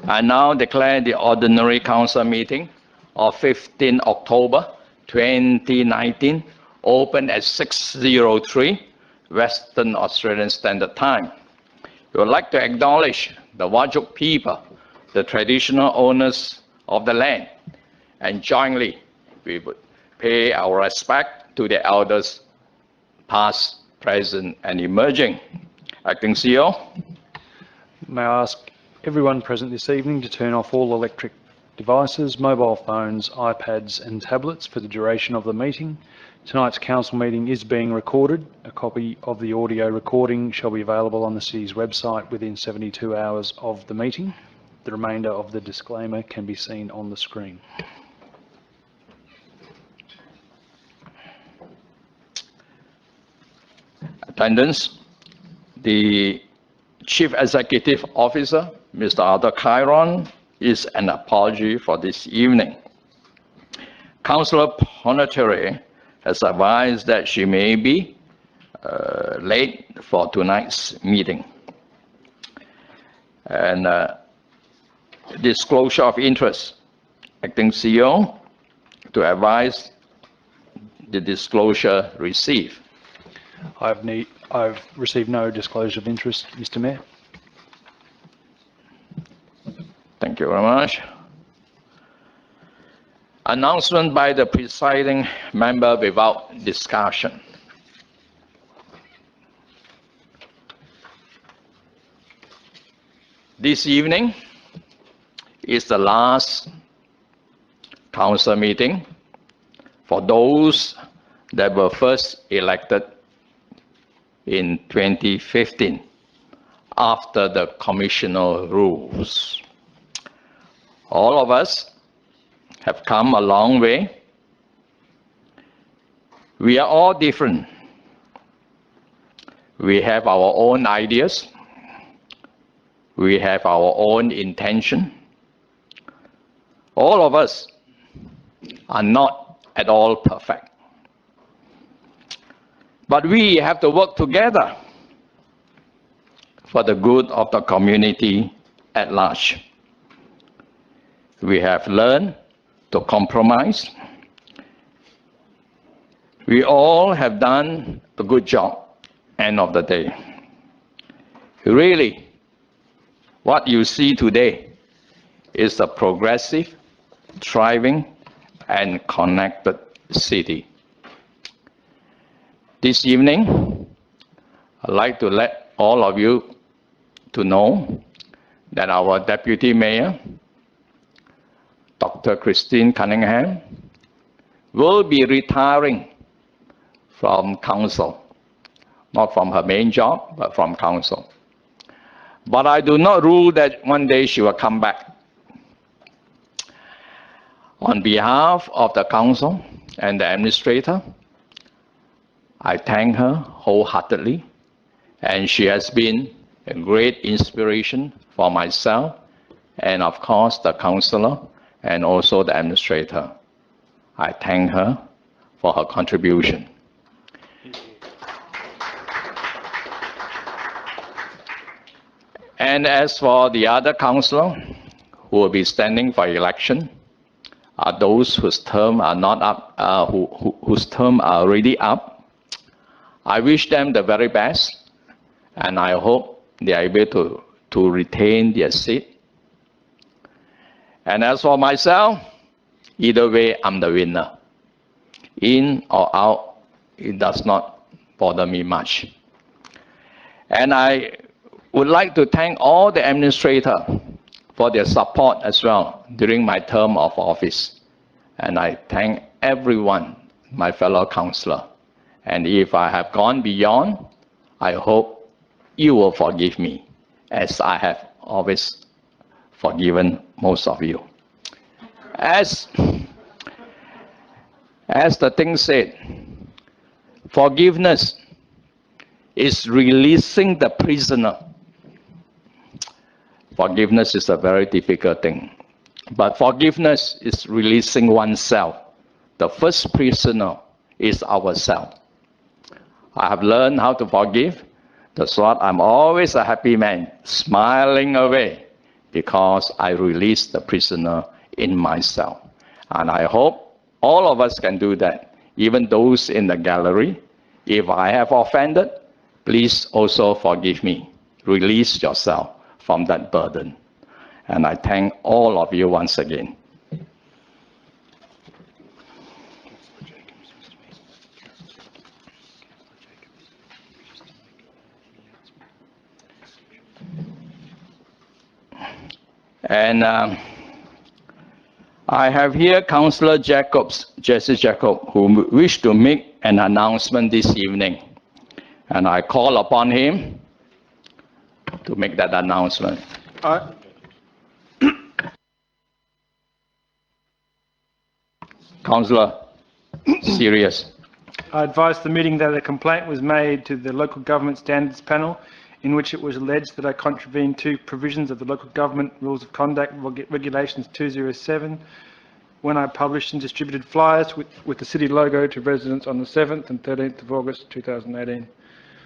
I now declare the ordinary council meeting of 15 October 2019 open at 6:03 Western Australian Standard Time. We would like to acknowledge the Whadjuk people, the traditional owners of the land, and jointly we would pay our respect to the elders past, present, and emerging. Acting CEO. May I ask everyone present this evening to turn off all electric devices, mobile phones, iPads and tablets for the duration of the meeting. Tonight's council meeting is being recorded. A copy of the audio recording shall be available on the city's website within 72 hours of the meeting. The remainder of the disclaimer can be seen on the screen. Attendance. The Chief Executive Officer, Mr. Arthur Chiron, is an apology for this evening. Councillor Ponatore has advised that she may be late for tonight's meeting. And disclosure of interest. Acting CEO to advise the disclosure received. I've received no disclosure of interest, Mr. Mayor. Thank you very much. Announcement by the presiding member without discussion. This evening is the last council meeting for those that were first elected in 2015 after the commissioner rules. All of us have come a long way. We are all different. We have our own ideas. We have our own intention. All of us are not at all perfect. But we have to work together for the good of the community at large. We have learned to compromise. We all have done a good job, end of the day. Really, what you see today is a progressive, thriving, and connected city. This evening, I'd like to let all of you to know that our Deputy Mayor, Dr. Christine Cunningham, will be retiring from council, not from her main job, but from council. But I do not rule that one day she will come back. On behalf of the council and the administrator, I thank her wholeheartedly, and she has been a great inspiration for myself and of course the councillor and also the administrator. I thank her for her contribution. And as for the other councillor who will be standing for election, are those whose term are not up, whose term are already up. I wish them the very best, and I hope they are able to retain their seat. And as for myself, either way, I'm the winner. In or out, it does not bother me much. And I would like to thank all the administrators for their support as well during my term of office. And I thank everyone, my fellow councillor. And if I have gone beyond, I hope you will forgive me, as I have always forgiven most of you. As the thing said, forgiveness is releasing the prisoner. Forgiveness is a very difficult thing. But forgiveness is releasing oneself. The first prisoner is ourselves. I have learned how to forgive. That's why I'm always a happy man, smiling away, because I released the prisoner in my cell. And I hope all of us can do that, even those in the gallery. If I have offended, please also forgive me. Release yourself from that burden. And I thank all of you once again. And I have here Councillor Jesse Jacobs, who wished to make an announcement this evening. And I call upon him to make that announcement. Councillor, serious. I advise the meeting that a complaint was made to the Local Government Standards Panel in which it was alleged that I contravened 2 provisions of the Local Government Rules of Conduct Regulations 207 when I published and distributed flyers with the city logo to residents on the 7th and 13th of August 2018.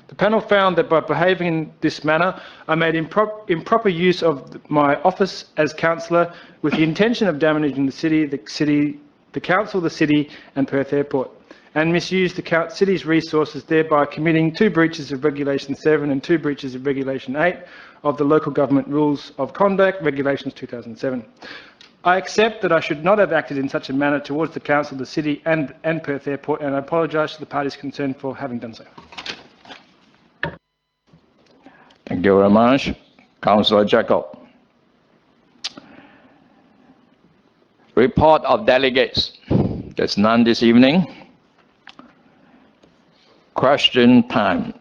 The panel found that by behaving in this manner, I made improper use of my office as councillor with the intention of damaging the council, the city and Perth Airport, and misused the city's resources, thereby committing 2 breaches of Regulation 7 and 2 breaches of Regulation 8 of the Local Government Rules of Conduct, Regulations 2007. I accept that I should not have acted in such a manner towards the council, the city and Perth Airport, and I apologise to the parties concerned for having done so. Thank you very much. Councillor Jacob. Report of delegates. There's none this evening. Question time.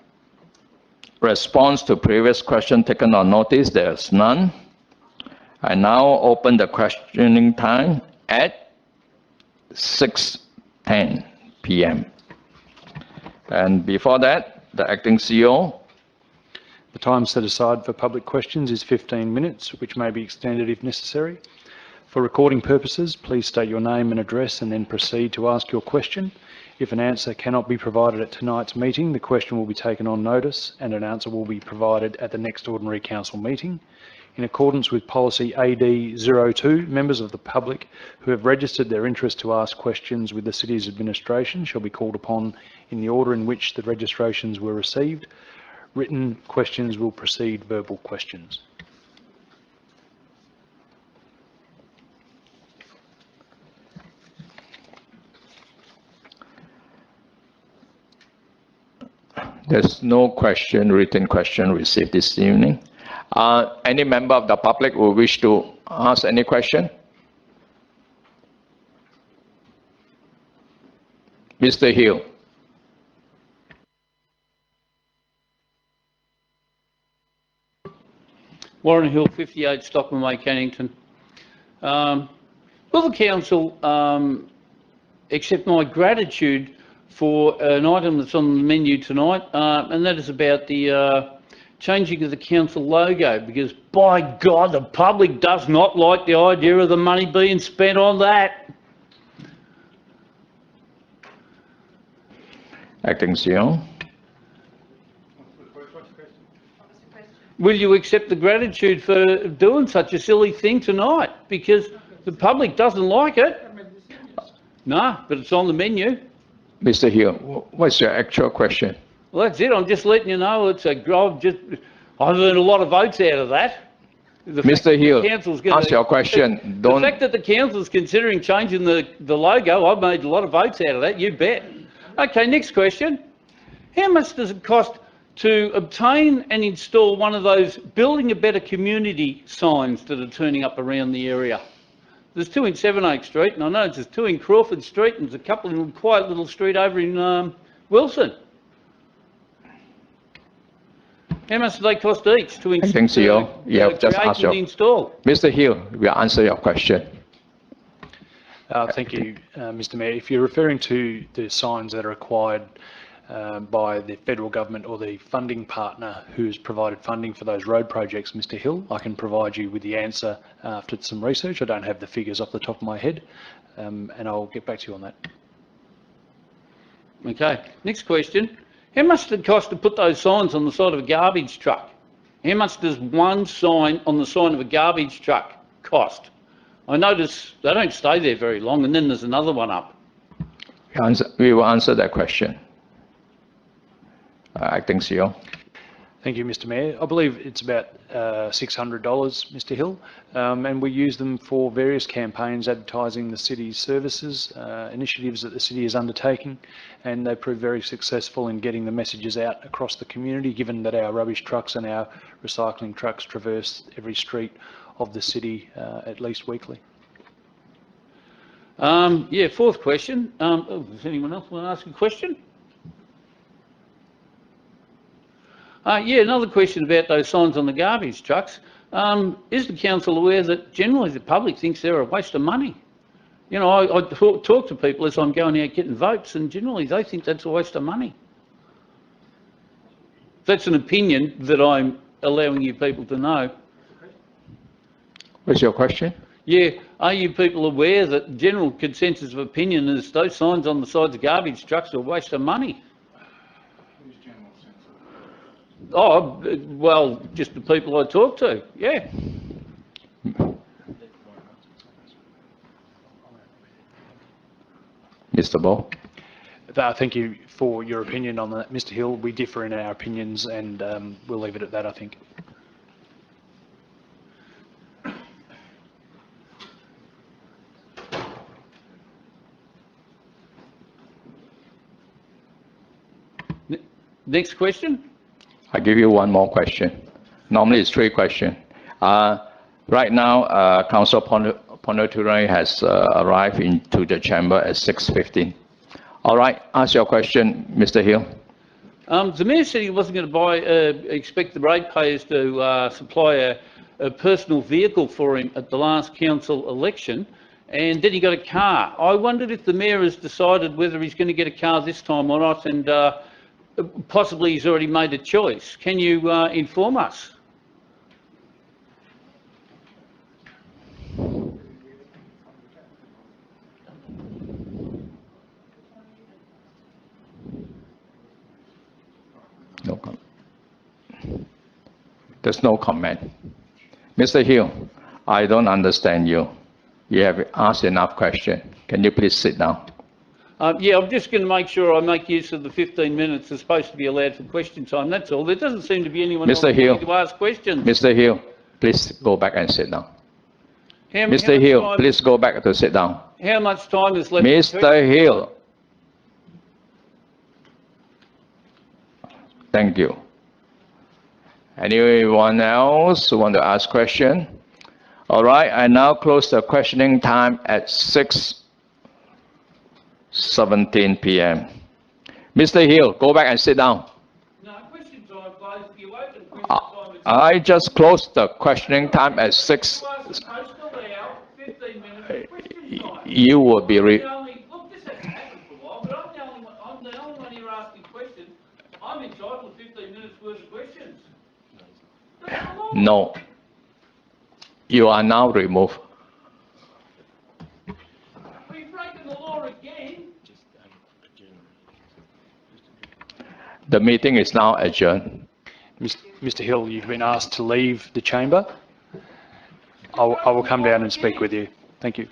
Response to previous question taken on notice, there's none. I now open the questioning time at 6:10 p.m. And before that, the acting CEO. The time set aside for public questions is 15 minutes, which may be extended if necessary. For recording purposes, please state your name and address and then proceed to ask your question. If an answer cannot be provided at tonight's meeting, the question will be taken on notice and an answer will be provided at the next ordinary council meeting. In accordance with policy AD 02, members of the public who have registered their interest to ask questions with the city's administration shall be called upon in the order in which the registrations were received. Written questions will precede verbal questions. There's no written question received this evening. Any member of the public who wish to ask any question? Mr. Hill. Warren Hill, 58 Stockman Way, Cannington. Will the council accept my gratitude for an item that's on the menu tonight, and that is about the changing of the council logo, because by God, the public does not like the idea of the money being spent on that. Acting CEO. Will you accept the gratitude for doing such a silly thing tonight? Because the public doesn't like it. No, but it's on the menu. Mr. Hill, what's your actual question? Well, that's it. I'm just letting you know it's I've earned a lot of votes out of that. Mr. Hill, ask your question. The fact that the council's considering changing the logo, I've made a lot of votes out of that, you bet. Okay, next question. How much does it cost to obtain and install one of those building a better community signs that are turning up around the area? There's 2 in Sevenoaks Street, and I know there's 2 in Crawford Street, and there's a couple in a quiet little street over in Wilson. How much do they cost each to install? I think so. You have just asked your install. Mr. Hill, we'll answer your question. Thank you, Mr. Mayor. If you're referring to the signs that are required by the federal government or the funding partner who's provided funding for those road projects, Mr. Hill, I can provide you with the answer after some research. I don't have the figures off the top of my head, and I'll get back to you on that. Okay, next question. How much did it cost to put those signs on the side of a garbage truck? How much does one sign on the side of a garbage truck cost? I notice they don't stay there very long, and then there's another one up. We will answer that question. Acting CEO. Thank you, Mr. Mayor. I believe it's about $600, Mr. Hill, and we use them for various campaigns advertising the city's services, initiatives that the city is undertaking, and they prove very successful in getting the messages out across the community, given that our rubbish trucks and our recycling trucks traverse every street of the city at least weekly. Yeah, fourth question. Does anyone else want to ask a question? Yeah, another question about those signs on the garbage trucks. Is the council aware that generally the public thinks they're a waste of money? You know, I talk to people as I'm going out getting votes, and generally they think that's a waste of money. That's an opinion that I'm allowing you people to know. What's your question? Yeah, are you people aware that general consensus of opinion is those signs on the sides of garbage trucks are a waste of money? Oh, well, just the people I talk to, yeah. Mr. Ball. Thank you for your opinion on that, Mr. Hill. We differ in our opinions, and we'll leave it at that, I think. Next question. I give you one more question. Normally it's 3 questions. Right now, Councillor Ponoturi has arrived into the chamber at 6:15. All right, ask your question, Mr. Hill. The Mayor said he wasn't going to expect the ratepayers to supply a personal vehicle for him at the last council election, and then he got a car. I wondered if the Mayor has decided whether he's going to get a car this time or not, and possibly he's already made a choice. Can you inform us? No comment. There's no comment. Mr. Hill, I don't understand you. You have asked enough questions. Can you please sit down? Yeah, I'm just going to make sure I make use of the 15 minutes that's supposed to be allowed for question time, that's all. There doesn't seem to be anyone else Hill, to ask questions. Mr. Hill, please go back and sit down. Mr. Hill, please go back to sit down. How much time is left? Mr. Hill. Thank you. Anyone else who want to ask question? All right, I now close the questioning time at 6:17 p.m. Mr. Hill, go back and sit down. No, question time closed. You open question time. I just closed the questioning time at 6. You will be Look, this hasn't happened for a while, but I'm the only one here asking questions. I'm entitled to 15 minutes worth of questions. No. You are now removed. We've broken the law again. The meeting is now adjourned. Mr. Hill, you've been asked to leave the chamber. I will come down and speak with you. Thank you.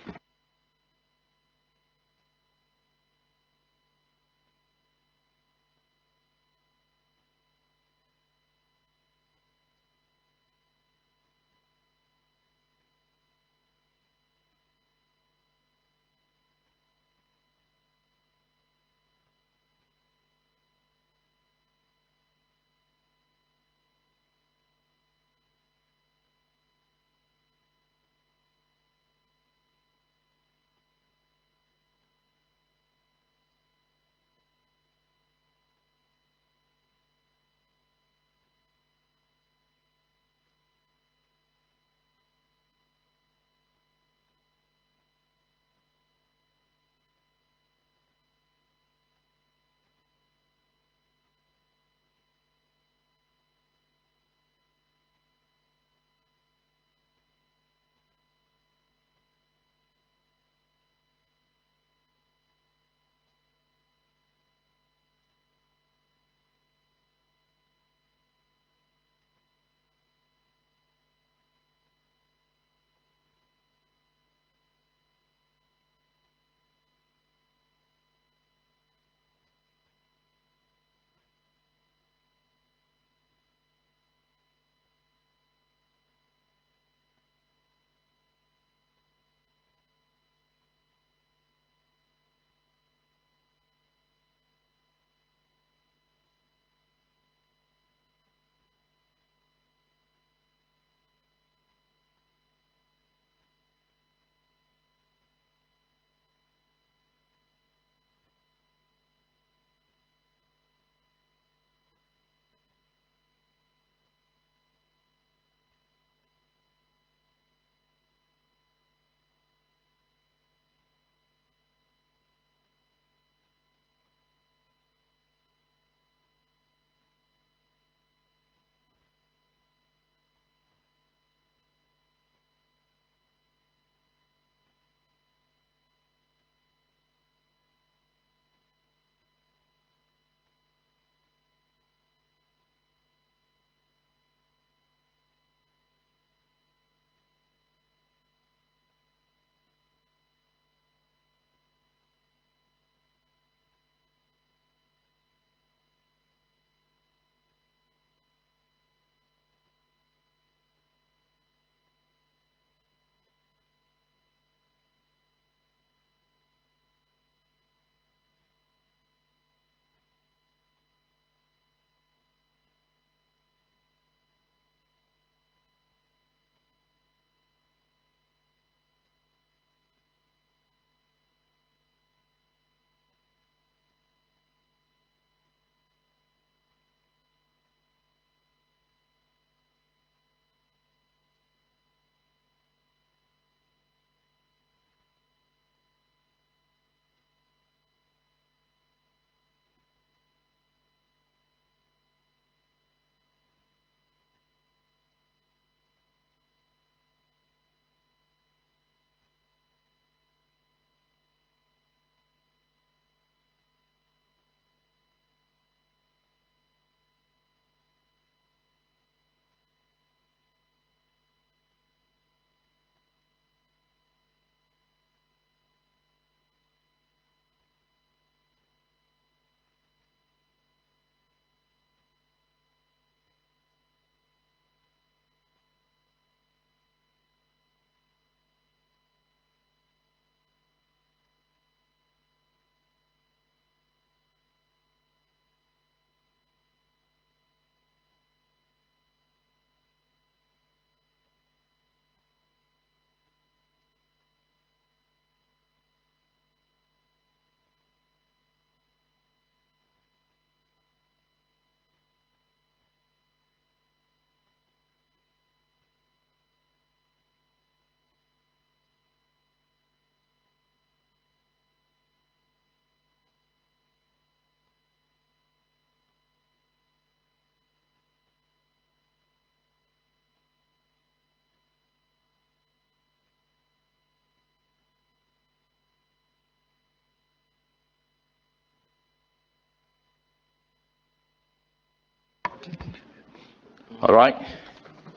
All right,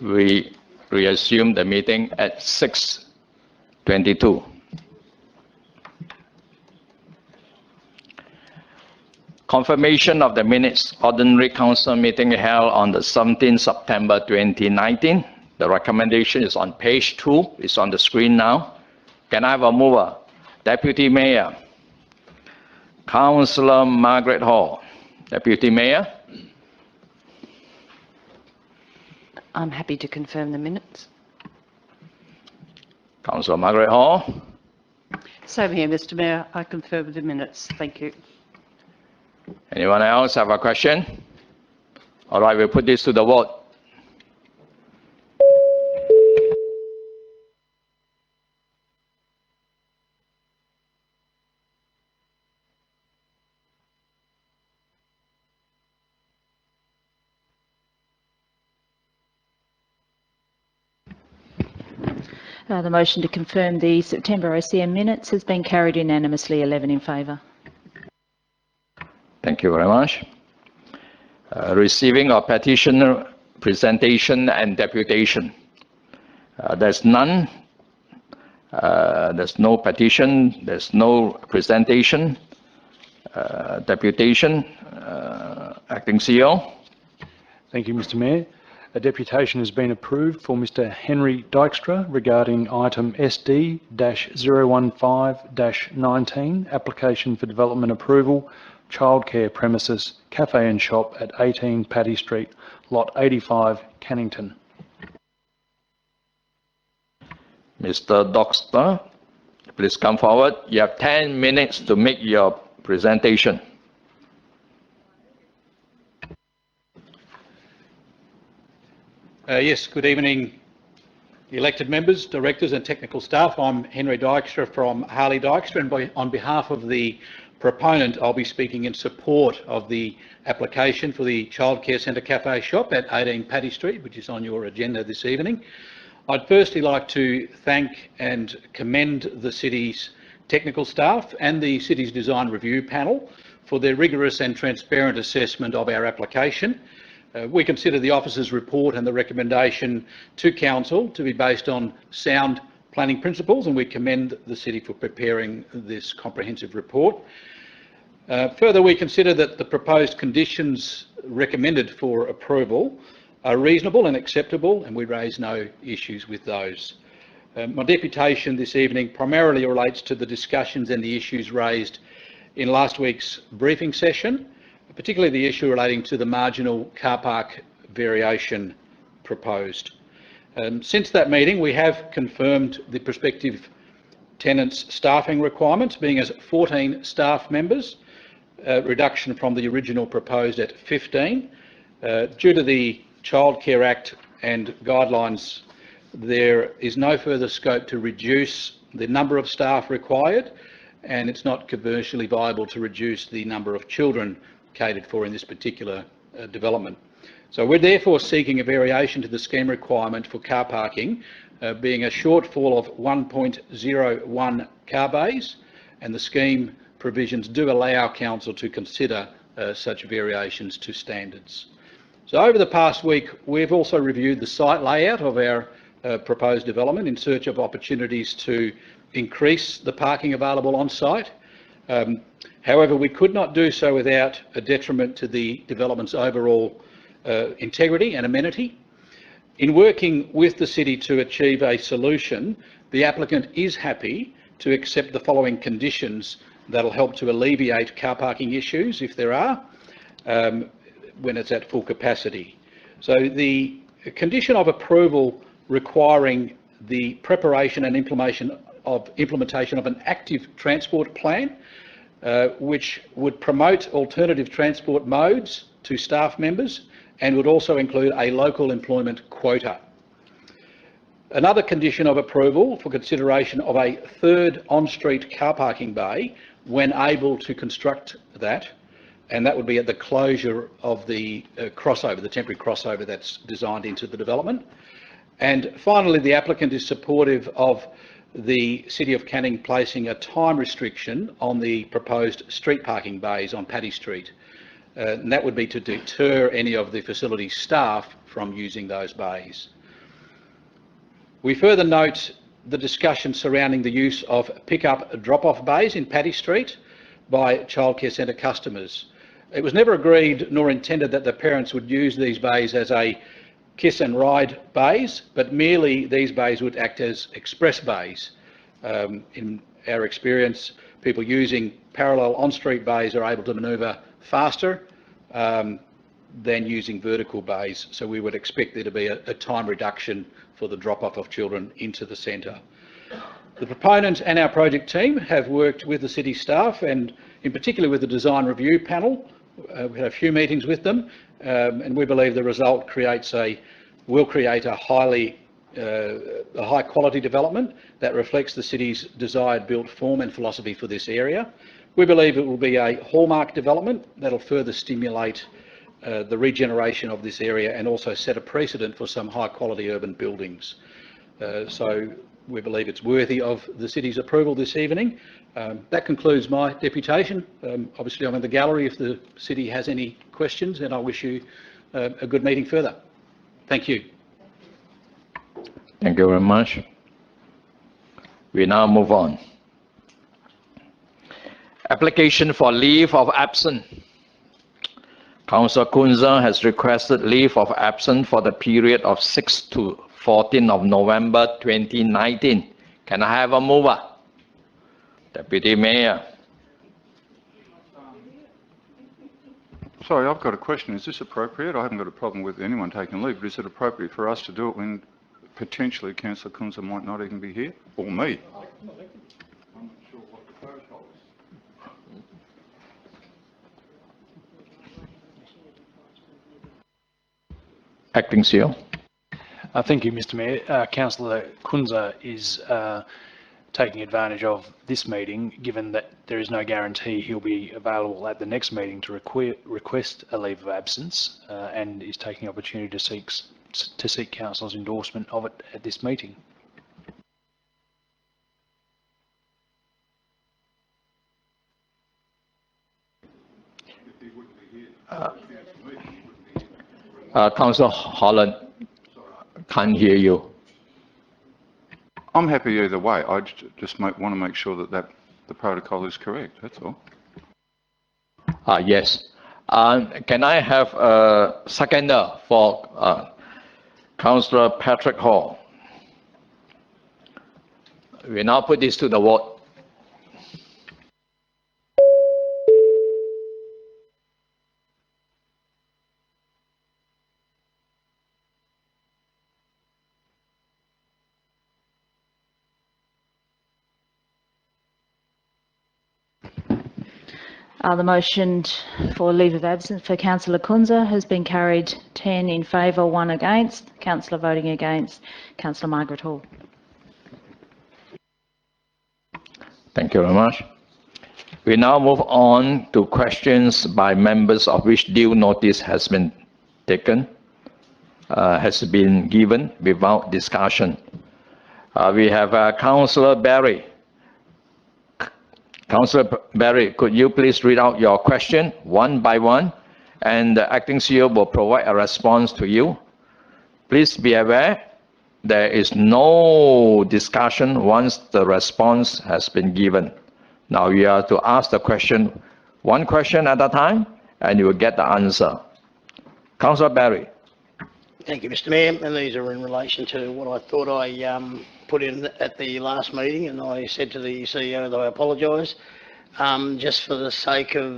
we resume the meeting at 6:22. Confirmation of the minutes, ordinary council meeting held on the 17th September 2019. The recommendation is on page 2, it's on the screen now. Can I have a mover? Deputy Mayor. Councillor Margaret Hall. Deputy Mayor. I'm happy to confirm the minutes. Councillor Margaret Hall. Same here, Mr. Mayor. I confirm the minutes. Thank you. Anyone else have a question? All right, we'll put this to the vote. The motion to confirm the September OCM minutes has been carried unanimously, 11 in favour. Thank you very much. Receiving of petitioner presentation and deputation. There's none. There's no petition. There's no presentation. Deputation. Acting CEO. Thank you, Mr. Mayor. A deputation has been approved for Mr. Henry Dykstra regarding item SD-015-19, application for development approval, childcare premises, cafe and shop at 18 Paddy Street, lot 85, Cannington. Mr. Dykstra, please come forward. You have 10 minutes to make your presentation. Yes, good evening, elected members, directors and technical staff. I'm Henry Dykstra from Harley Dykstra, and on behalf of the proponent, I'll be speaking in support of the application for the Childcare Centre Cafe Shop at 18 Paddy Street, which is on your agenda this evening. I'd firstly like to thank and commend the City's technical staff and the City's Design Review Panel for their rigorous and transparent assessment of our application. We consider the officer's report and the recommendation to Council to be based on sound planning principles, and we commend the City for preparing this comprehensive report. Further, we consider that the proposed conditions recommended for approval are reasonable and acceptable, and we raise no issues with those. My deputation this evening primarily relates to the discussions and the issues raised in last week's briefing session, particularly the issue relating to the marginal car park variation proposed. Since that meeting, we have confirmed the prospective tenants' staffing requirements, being as 14 staff members, reduction from the original proposed at 15. Due to the Childcare Act and guidelines, there is no further scope to reduce the number of staff required, and it's not commercially viable to reduce the number of children catered for in this particular development. So we're therefore seeking a variation to the scheme requirement for car parking, being a shortfall of 1.01 car bays, and the scheme provisions do allow Council to consider such variations to standards. So over the past week, we've also reviewed the site layout of our proposed development in search of opportunities to increase the parking available on site. However, we could not do so without a detriment to the development's overall integrity and amenity. In working with the City to achieve a solution, the applicant is happy to accept the following conditions that will help to alleviate car parking issues, if there are, when it's at full capacity. So the condition of approval requiring the preparation and implementation of an active transport plan, which would promote alternative transport modes to staff members and would also include a local employment quota. Another condition of approval for consideration of a third on-street car parking bay when able to construct that, and that would be at the closure of the crossover, the temporary crossover that's designed into the development. And finally, the applicant is supportive of the City of Canning placing a time restriction on the proposed street parking bays on Paddy Street. And that would be to deter any of the facility staff from using those bays. We further note the discussion surrounding the use of pick-up drop-off bays in Paddy Street by childcare centre customers. It was never agreed nor intended that the parents would use these bays as a kiss and ride bays, but merely these bays would act as express bays. In our experience, people using parallel on-street bays are able to manoeuvre faster than using vertical bays, so we would expect there to be a time reduction for the drop-off of children into the centre. The proponent and our project team have worked with the city staff and in particular with the design review panel. We had a few meetings with them and we believe the result will create a high quality development that reflects the city's desired built form and philosophy for this area. We believe it will be a hallmark development that will further stimulate the regeneration of this area and also set a precedent for some high quality urban buildings. So we believe it's worthy of the city's approval this evening. That concludes my deputation. Obviously I'm in the gallery if the city has any questions, and I wish you a good meeting further. Thank you. Thank you very much. We now move on. Application for leave of absence. Councillor Kunze has requested leave of absence for the period of 6 to 14 of November 2019. Can I have a mover? Deputy Mayor. Sorry, I've got a question. Is this appropriate? I haven't got a problem with anyone taking leave, but is it appropriate for us to do it when potentially Councillor Kunze might not even be here? Or me? Acting CEO. Thank you, Mr Mayor. Councillor Kunze is taking advantage of this meeting, given that there is no guarantee he'll be available at the next meeting to request a leave of absence, and is taking opportunity to seek Council's endorsement of it at this meeting. Councillor Holland, can't hear you. I'm happy either way. I just want to make sure that the protocol is correct, that's all. Yes. Can I have a seconder for Councillor Patrick Hall? We now put this to the vote. The motion for leave of absence for Councillor Kunze has been carried 10 in favour, 1 against. Councillor voting against, Councillor Margaret Hall. Thank you very much. We now move on to questions by members of which due notice has been given without discussion. We have Councillor Berry. Councillor Berry, could you please read out your question one by one, and the acting CEO will provide a response to you. Please be aware there is no discussion once the response has been given. Now you have to ask the question, one question at a time, and you will get the answer. Councillor Berry. Thank you, Mr Mayor, and these are in relation to what I thought I put in at the last meeting, and I said to the CEO that I apologise. Just for the sake of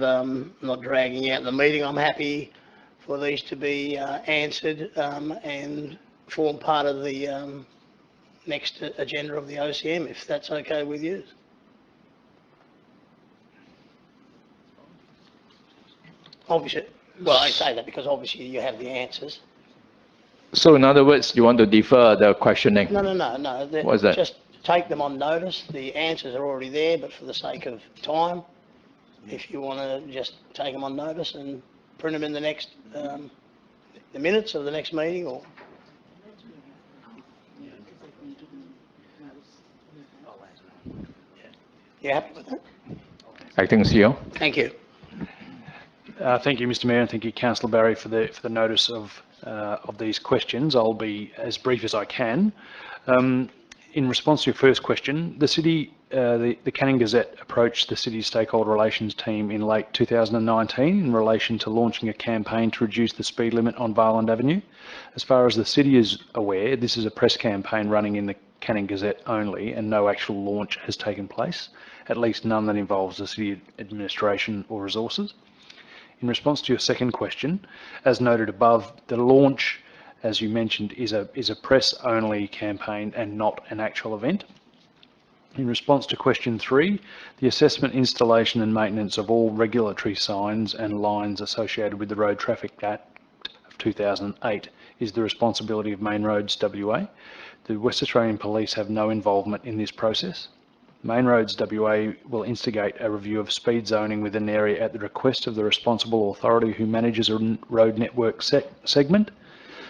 not dragging out the meeting, I'm happy for these to be answered and form part of the next agenda of the OCM, if that's okay with you. Obviously, well, I say that because obviously you have the answers. So in other words, you want to defer the questioning? No. What is that? Just take them on notice. The answers are already there, but for the sake of time, if you want to just take them on notice and print them in the next, the minutes of the next meeting, or... You happy with that? Acting CEO. Thank you. Thank you, Mr Mayor, and thank you, Councillor Berry, for the notice of of these questions. I'll be as brief as I can. In response to your first question, the Canning Gazette approached the City Stakeholder Relations team in late 2019 in relation to launching a campaign to reduce the speed limit on Varland Avenue. As far as the City is aware, this is a press campaign running in the Canning Gazette only, and no actual launch has taken place, at least none that involves the City administration or resources. In response to your second question, as noted above, the launch, as you mentioned, is a press-only campaign and not an actual event. In response to question 3, the assessment, installation and maintenance of all regulatory signs and lines associated with the Road Traffic Act of 2008 is the responsibility of Main Roads WA. The West Australian Police have no involvement in this process. Main Roads WA will instigate a review of speed zoning within an area at the request of the responsible authority who manages a road network segment,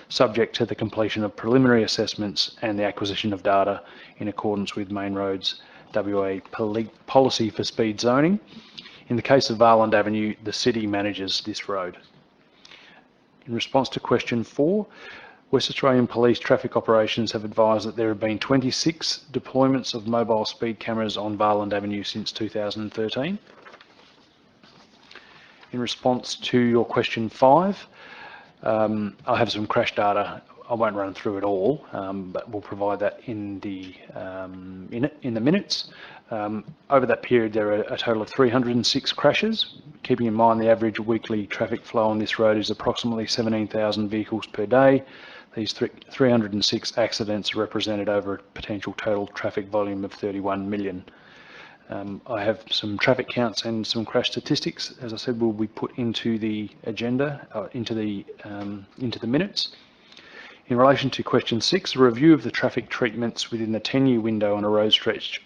subject to the completion of preliminary assessments and the acquisition of data in accordance with Main Roads WA policy for speed zoning. In the case of Varland Avenue, the City manages this road. In response to question 4, West Australian Police Traffic Operations have advised that there have been 26 deployments of mobile speed cameras on Varland Avenue since 2013. In response to your question 5, I have some crash data. I won't run through it all, but we'll provide that in the minutes. Over that period, there are a total of 306 crashes. Keeping in mind the average weekly traffic flow on this road is approximately 17,000 vehicles per day. These 306 accidents represented over a potential total traffic volume of 31 million. I have some traffic counts and some crash statistics, as I said, will be put into the agenda, into the minutes. In relation to question 6, a review of the traffic treatments within the 10-year window on a road stretch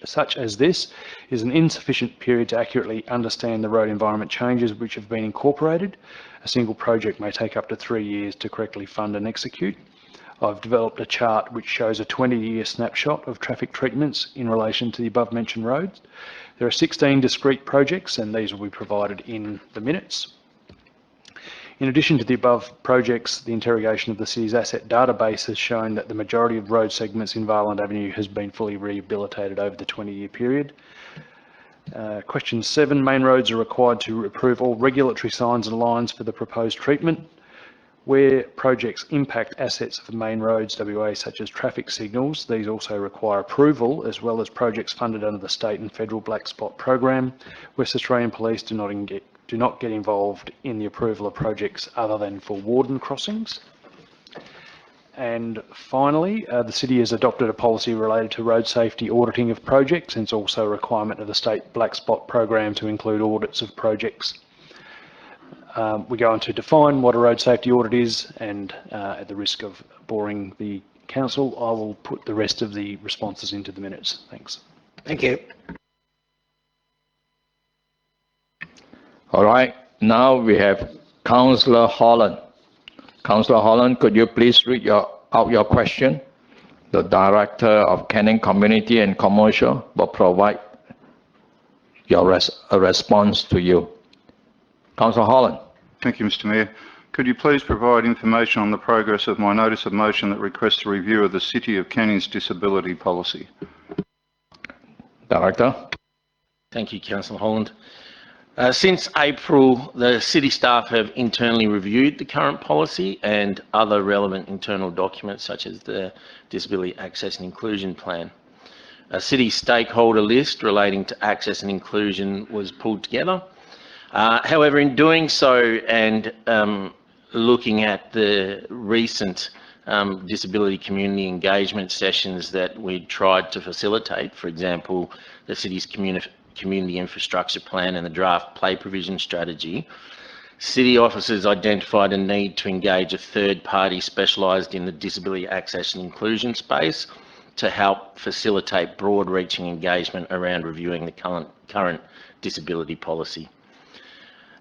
such as this is an insufficient period to accurately understand the road environment changes which have been incorporated. A single project may take up to 3 years to correctly fund and execute. I've developed a chart which shows a 20-year snapshot of traffic treatments in relation to the above-mentioned roads. There are 16 discrete projects, and these will be provided in the minutes. In addition to the above projects, the interrogation of the City's asset database has shown that the majority of road segments in Varland Avenue has been fully rehabilitated over the 20-year period. Question 7, Main Roads are required to approve all regulatory signs and lines for the proposed treatment. Where projects impact assets of Main Roads WA, such as traffic signals, these also require approval, as well as projects funded under the state and federal Black Spot program. West Australian Police do not get involved in the approval of projects other than for warden crossings. And finally, the City has adopted a policy related to road safety auditing of projects, and it's also a requirement of the state Black Spot program to include audits of projects. We go on to define what a road safety audit is, and at the risk of boring the council, I will put the rest of the responses into the minutes. Thanks. Thank you. All right, now we have Councillor Holland. Councillor Holland, could you please read out your question? The Director of Canning Community and Commercial will provide a response to you. Councillor Holland. Thank you, Mr. Mayor. Could you please provide information on the progress of my notice of motion that requests a review of the City of Canning's disability policy? Director. Thank you, Councillor Holland. Since April, the City staff have internally reviewed the current policy and other relevant internal documents such as the Disability Access and Inclusion Plan. A City stakeholder list relating to access and inclusion was pulled together. However, in doing so and looking at the recent disability community engagement sessions that we tried to facilitate, for example, the City's community infrastructure plan and the draft play provision strategy, City officers identified a need to engage a third party specialised in the disability access and inclusion space to help facilitate broad-reaching engagement around reviewing the current disability policy.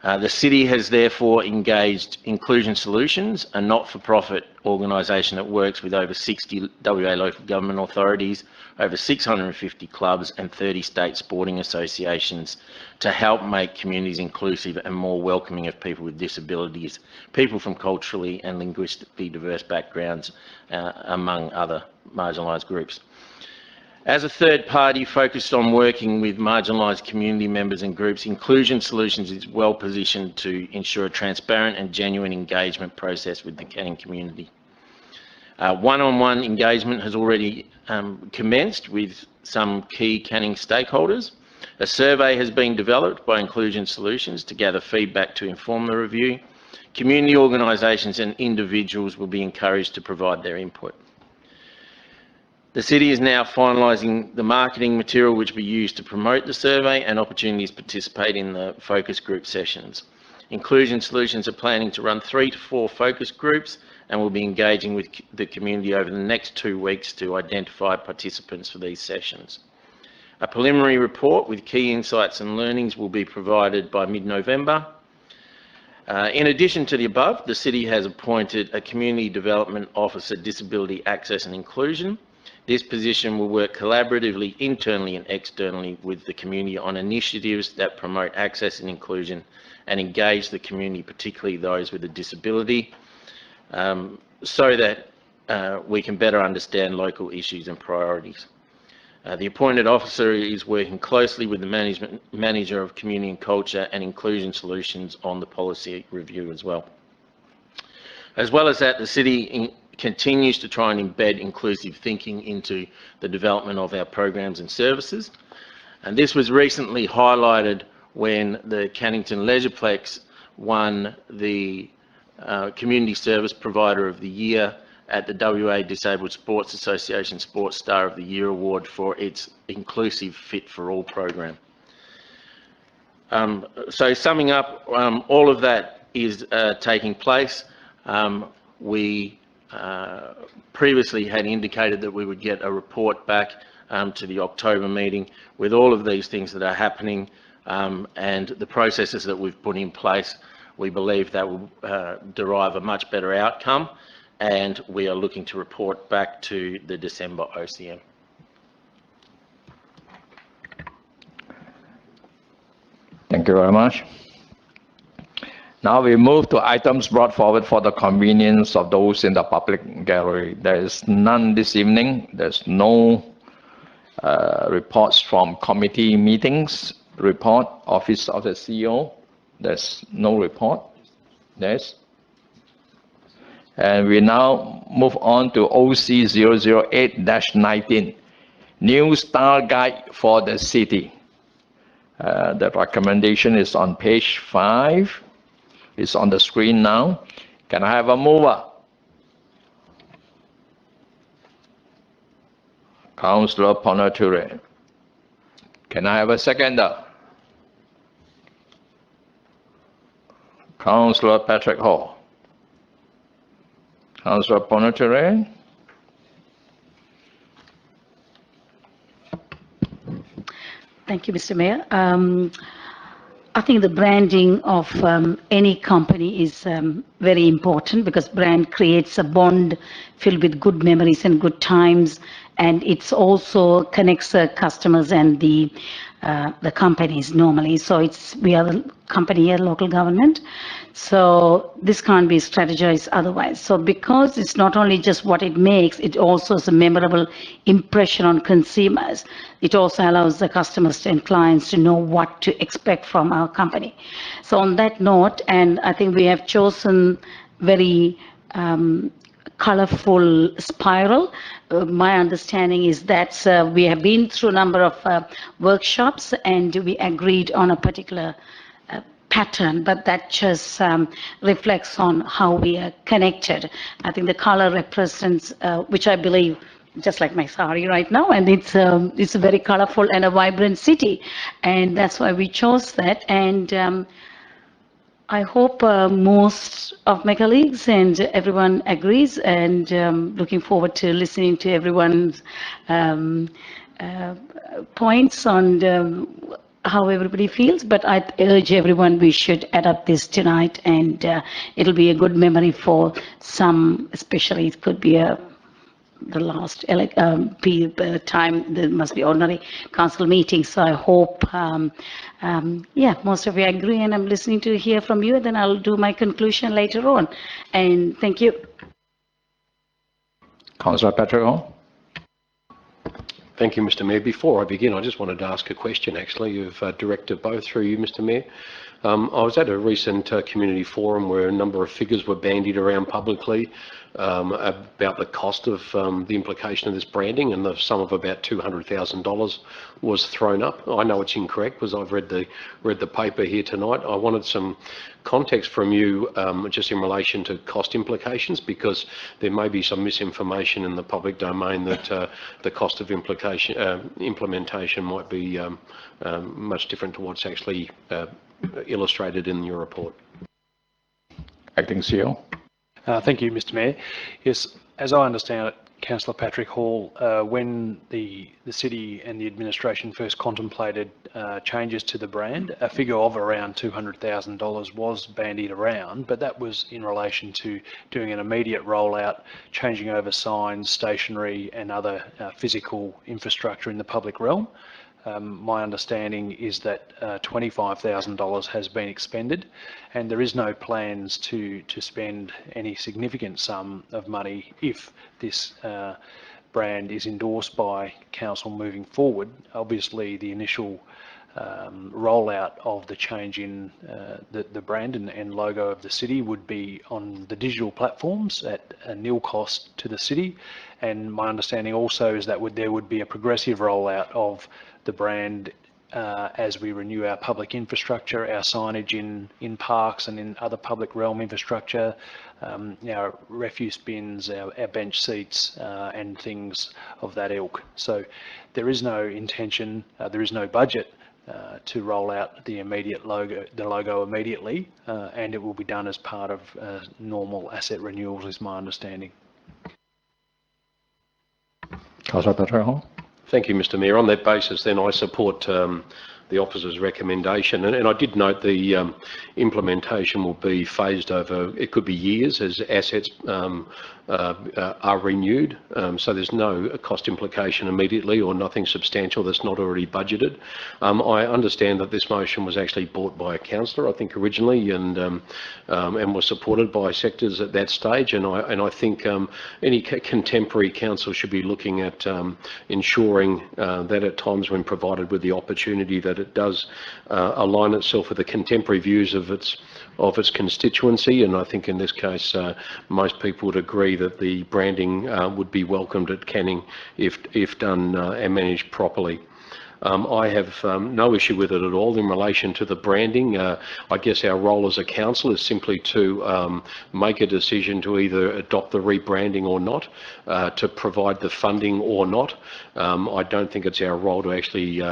The City has therefore engaged Inclusion Solutions, a not-for-profit organisation that works with over 60 WA local government authorities, over 650 clubs and 30 state sporting associations to help make communities inclusive and more welcoming of people with disabilities, people from culturally and linguistically diverse backgrounds, among other marginalised groups. As a third party focused on working with marginalised community members and groups, Inclusion Solutions is well positioned to ensure a transparent and genuine engagement process with the Canning community. One-on-one engagement has already commenced with some key Canning stakeholders. A survey has been developed by Inclusion Solutions to gather feedback to inform the review. Community organisations and individuals will be encouraged to provide their input. The City is now finalising the marketing material which will be used to promote the survey and opportunities to participate in the focus group sessions. Inclusion Solutions are planning to run 3 to 4 focus groups and will be engaging with the community over the next 2 weeks to identify participants for these sessions. A preliminary report with key insights and learnings will be provided by mid-November. In addition to the above, the City has appointed a Community Development Officer, Disability Access and Inclusion. This position will work collaboratively internally and externally with the community on initiatives that promote access and inclusion and engage the community, particularly those with a disability, so that we can better understand local issues and priorities. The appointed officer is working closely with the Manager of Community and Culture and Inclusion Solutions on the policy review as well. As well as that, the City continues to try and embed inclusive thinking into the development of our programs and services. And this was recently highlighted when the Cannington Leisureplex won the Community Service Provider of the Year at the WA Disabled Sports Association Sports Star of the Year Award for its inclusive Fit for All program. So summing up, all of that is taking place. We previously had indicated that we would get a report back to the October meeting with all of these things that are happening and the processes that we've put in place. We believe that will derive a much better outcome, and we are looking to report back to the December OCM. Thank you very much. Now we move to items brought forward for the convenience of those in the public gallery. There is none this evening. There's no reports from committee meetings. Report, Office of the CEO. There's no report. Yes. And we now move on to OC 008-19, New Style Guide for the City. The recommendation is on page 5. It's on the screen now. Can I have a mover? Councillor Ponnature. Can I have a seconder? Councillor Patrick Hall. Councillor Ponnature. Thank you, Mr. Mayor. I think the branding of any company is very important because brand creates a bond filled with good memories and good times, and it's also connects the customers and the companies normally. So we are the company here, local government. So this can't be strategized otherwise. So because it's not only just what it makes, it also is a memorable impression on consumers. It also allows the customers and clients to know what to expect from our company. So on that note, and I think we have chosen very colorful spiral. My understanding is that we have been through a number of workshops and we agreed on a particular pattern, but that just reflects on how we are connected. I think the color represents, which I believe, just like my sari right now, and it's a very colorful and a vibrant city, and that's why we chose that. And I hope most of my colleagues and everyone agrees, and looking forward to listening to everyone's points on how everybody feels, but I urge everyone we should adopt this tonight, and it'll be a good memory for some, especially it could be the last time there must be ordinary council meetings. So I hope, yeah, most of you agree, and I'm listening to hear from you, then I'll do my conclusion later on. And thank you. Councillor Patrick Hall. Thank you, Mr. Mayor. Before I begin, I just wanted to ask a question, actually, of Director Bowe through you, Mr. Mayor. I was at a recent community forum where a number of figures were bandied around publicly about the cost of the implication of this branding, and the sum of about $200,000 was thrown up. I know it's incorrect because I've read the paper here tonight. I wanted some context from you just in relation to cost implications, because there may be some misinformation in the public domain that the cost of implementation might be much different to what's actually illustrated in your report. Acting CEO. Thank you, Mr. Mayor. Yes, as I understand it, Councillor Patrick Hall, when the city and the administration first contemplated changes to the brand, a figure of around $200,000 was bandied around, but that was in relation to doing an immediate rollout, changing over signs, stationery and other physical infrastructure in the public realm. My understanding is that $25,000 has been expended, and there is no plans to spend any significant sum of money if this brand is endorsed by council moving forward. Obviously, the initial rollout of the change in the brand and logo of the city would be on the digital platforms at a nil cost to the city, and my understanding also is that there would be a progressive rollout of the brand as we renew our public infrastructure, our signage in parks and in other public realm infrastructure, our refuse bins, our bench seats and things of that ilk. So there is no intention, there is no budget to roll out the logo immediately, and it will be done as part of normal asset renewals, is my understanding. Councillor Patrick Hall. Thank you, Mr. Mayor. On that basis, then, I support the officer's recommendation, and I did note the implementation will be phased over. It could be years as assets are renewed, so there's no cost implication immediately or nothing substantial that's not already budgeted. I understand that this motion was actually brought by a councillor, I think, originally, and was supported by sectors at that stage. And I think any contemporary council should be looking at ensuring that at times when provided with the opportunity that it does align itself with the contemporary views of its constituency. And I think in this case most people would agree that the branding would be welcomed at Canning if done and managed properly. I have no issue with it at all in relation to the branding. I guess our role as a council is simply to make a decision to either adopt the rebranding or not, to provide the funding or not. I don't think it's our role to actually,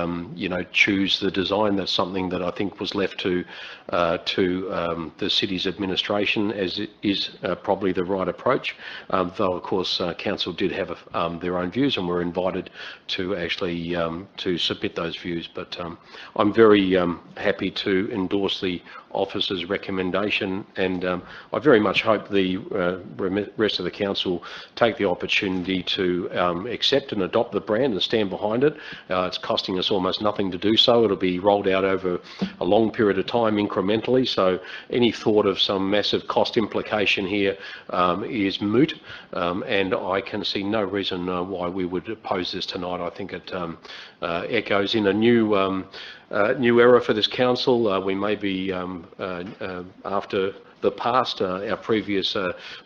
choose the design. That's something that I think was left to the city's administration, as it is probably the right approach. Though, of course, council did have their own views and were invited to actually to submit those views, but I'm very happy to endorse the officer's recommendation, and I very much hope the rest of the council take the opportunity to accept and adopt the brand and stand behind it. It's costing us almost nothing to do so. It'll be rolled out over a long period of time incrementally, so any thought of some massive cost implication here is moot, and I can see no reason why we would oppose this tonight. I think it echoes in a new era for this council. We may be after the past. Our previous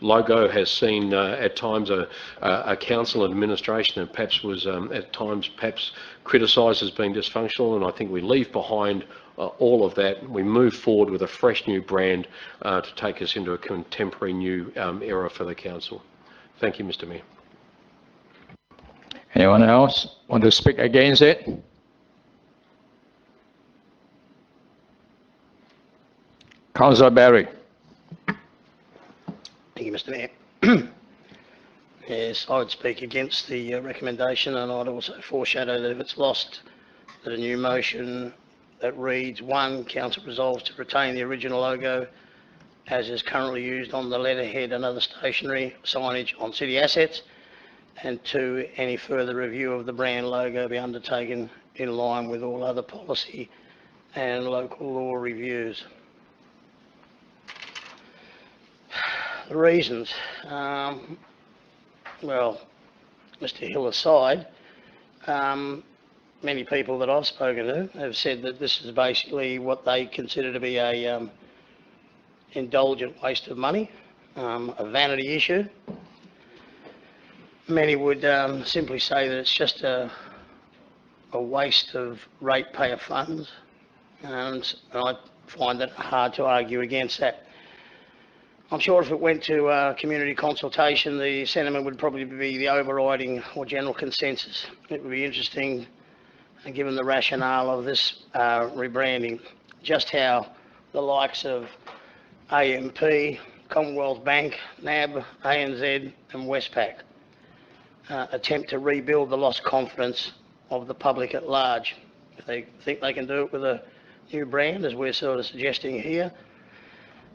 logo has seen at times a council administration that perhaps was at times criticised as being dysfunctional, and I think we leave behind all of that. We move forward with a fresh new brand to take us into a contemporary new era for the council. Thank you, Mr. Mayor. Anyone else want to speak against it? Councillor Barry. Thank you, Mr. Mayor. Yes, I would speak against the recommendation, and I'd also foreshadow that if it's lost, that a new motion that reads, 1, council resolves to retain the original logo as is currently used on the letterhead and other stationery signage on city assets, and 2, any further review of the brand logo be undertaken in line with all other policy and local law reviews. The reasons, well, Mr. Hill aside, many people that I've spoken to have said that this is basically what they consider to be a indulgent waste of money, a vanity issue. Many would simply say that it's just a waste of ratepayer funds, and I find it hard to argue against that. I'm sure if it went to community consultation, the sentiment would probably be the overriding or general consensus. It would be interesting, given the rationale of this rebranding, just how the likes of AMP, Commonwealth Bank, NAB, ANZ and Westpac attempt to rebuild the lost confidence of the public at large. If they think they can do it with a new brand, as we're sort of suggesting here,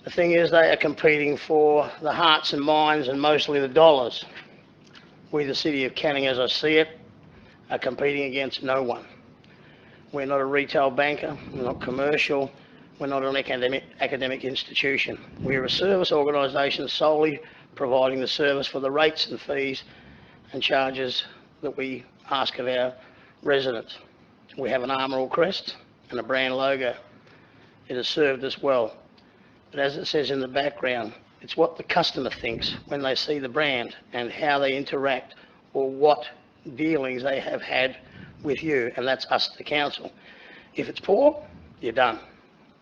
the thing is they are competing for the hearts and minds and mostly the dollars. We, the City of Canning, as I see it, are competing against no one. We're not a retail banker, we're not commercial, we're not an academic institution. We're a service organisation solely providing the service for the rates and fees and charges that we ask of our residents. We have an armoural crest and a brand logo. It has served us well. But as it says in the background, it's what the customer thinks when they see the brand and how they interact or what dealings they have had with you, and that's us, the council. If it's poor, you're done.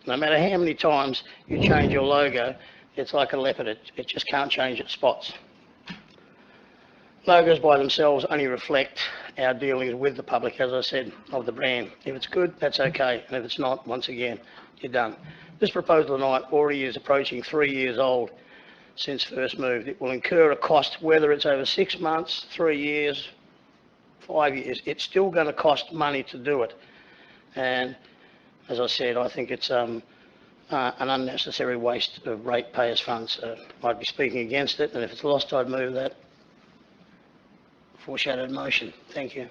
No matter how many times you change your logo, it's like a leopard, it just can't change its spots. Logos by themselves only reflect our dealings with the public, as I said, of the brand. If it's good, that's okay, and if it's not, once again, you're done. This proposal tonight already is approaching 3 years old since first moved. It will incur a cost, whether it's over 6 months, 3 years, 5 years, it's still going to cost money to do it. And as I said, I think it's an unnecessary waste of ratepayers' funds. I'd be speaking against it, and if it's lost, I'd move that foreshadowed motion. Thank you.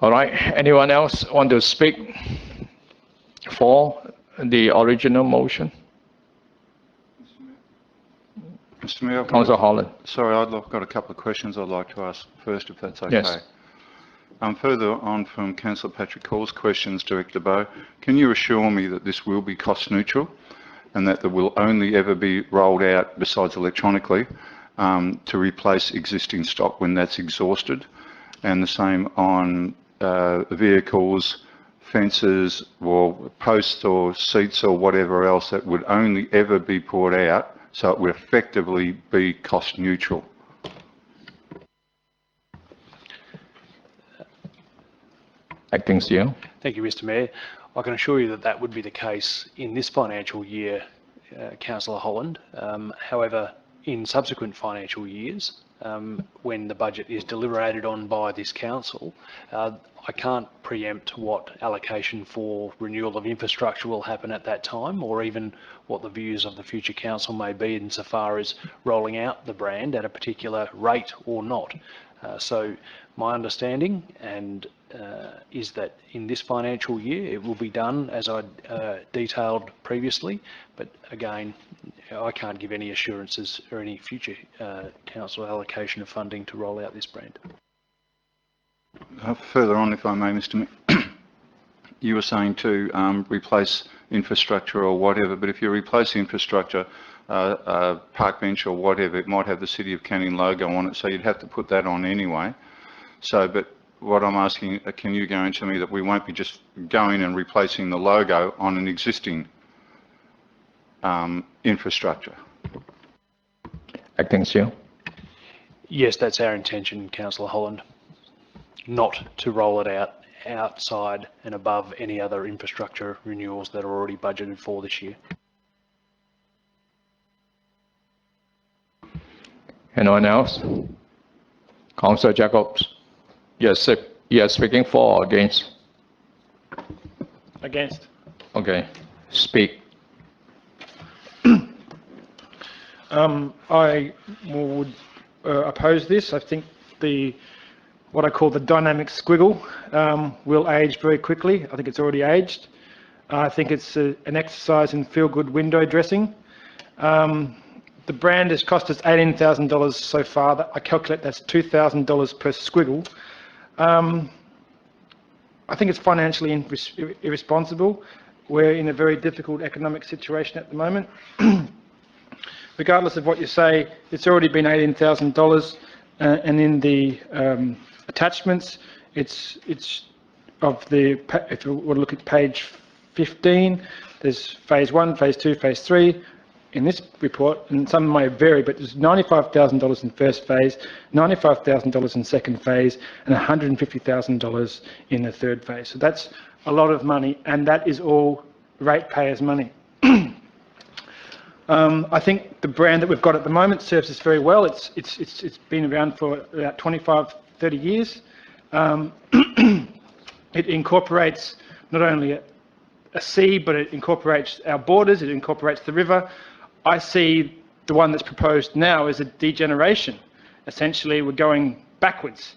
All right, anyone else want to speak for the original motion? Mr. Mayor, Councillor Holland. Sorry, I've got a couple of questions I'd like to ask first, if that's okay. Yes. Further on from Councillor Patrick Hall's questions, Director Bowe, can you assure me that this will be cost neutral and that there will only ever be rolled out, besides electronically, to replace existing stock when that's exhausted? And the same on vehicles, fences, or posts or seats or whatever else that would only ever be poured out, so it would effectively be cost neutral. Acting CEO. Thank you, Mr. Mayor. I can assure you that that would be the case in this financial year, Councillor Holland. However, in subsequent financial years, when the budget is deliberated on by this council, I can't preempt what allocation for renewal of infrastructure will happen at that time, or even what the views of the future council may be insofar as rolling out the brand at a particular rate or not. So my understanding is that in this financial year it will be done as I detailed previously, but again I can't give any assurances or any future council allocation of funding to roll out this brand. Further on, if I may, Mr. Mayor, you were saying to replace infrastructure or whatever, but if you replace the infrastructure, park bench or whatever, it might have the City of Canning logo on it, so you'd have to put that on anyway. So, but what I'm asking, can you guarantee me that we won't be just going and replacing the logo on an existing infrastructure? Acting Chair. Yes, that's our intention, Councillor Holland, not to roll it out outside and above any other infrastructure renewals that are already budgeted for this year. Anyone else? Councillor Jacobs. Yes, you're speaking for or against? Against. Okay, speak. I would oppose this. I think what I call the dynamic squiggle will age very quickly. I think it's already aged. I think it's an exercise in feel-good window dressing. The brand has cost us $18,000 so far. I calculate that's $2,000 per squiggle. I think it's financially irresponsible. We're in a very difficult economic situation at the moment. Regardless of what you say, it's already been $18,000, and in the attachments, it's of the, if you want to look at page 15, there's phase 1, phase 2, phase 3 in this report, and some may vary, but there's $95,000 in first phase, $95,000 in second phase, and $150,000 in the third phase. So that's a lot of money, and that is all ratepayers' money. I think the brand that we've got at the moment serves us very well. It's been around for about 25, 30 years. It incorporates not only a sea, but it incorporates our borders, it incorporates the river. I see the one that's proposed now as a degeneration. Essentially, we're going backwards.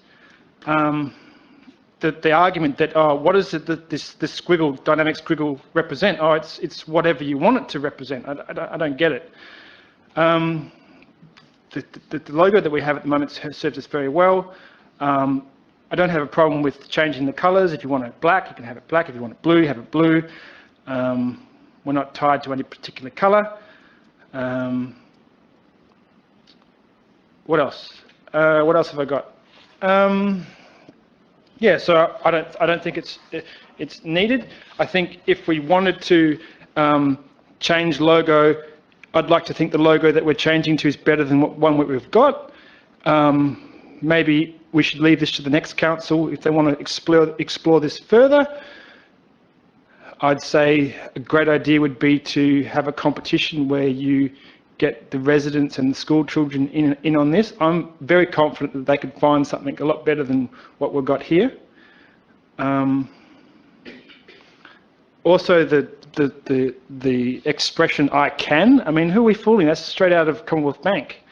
The argument that, oh, what does this squiggle, dynamic squiggle represent? Oh, it's whatever you want it to represent. I don't get it. The logo that we have at the moment serves us very well. I don't have a problem with changing the colours. If you want it black, you can have it black. If you want it blue, have it blue. We're not tied to any particular colour. What else? What else have I got? Yeah, so I don't think it's needed. I think if we wanted to change logo, I'd like to think the logo that we're changing to is better than one that we've got. Maybe we should leave this to the next council if they want to explore this further. I'd say a great idea would be to have a competition where you get the residents and the school children in on this. I'm very confident that they could find something a lot better than what we've got here. Also, the expression "I can." I mean, who are we fooling? That's straight out of Commonwealth Bank.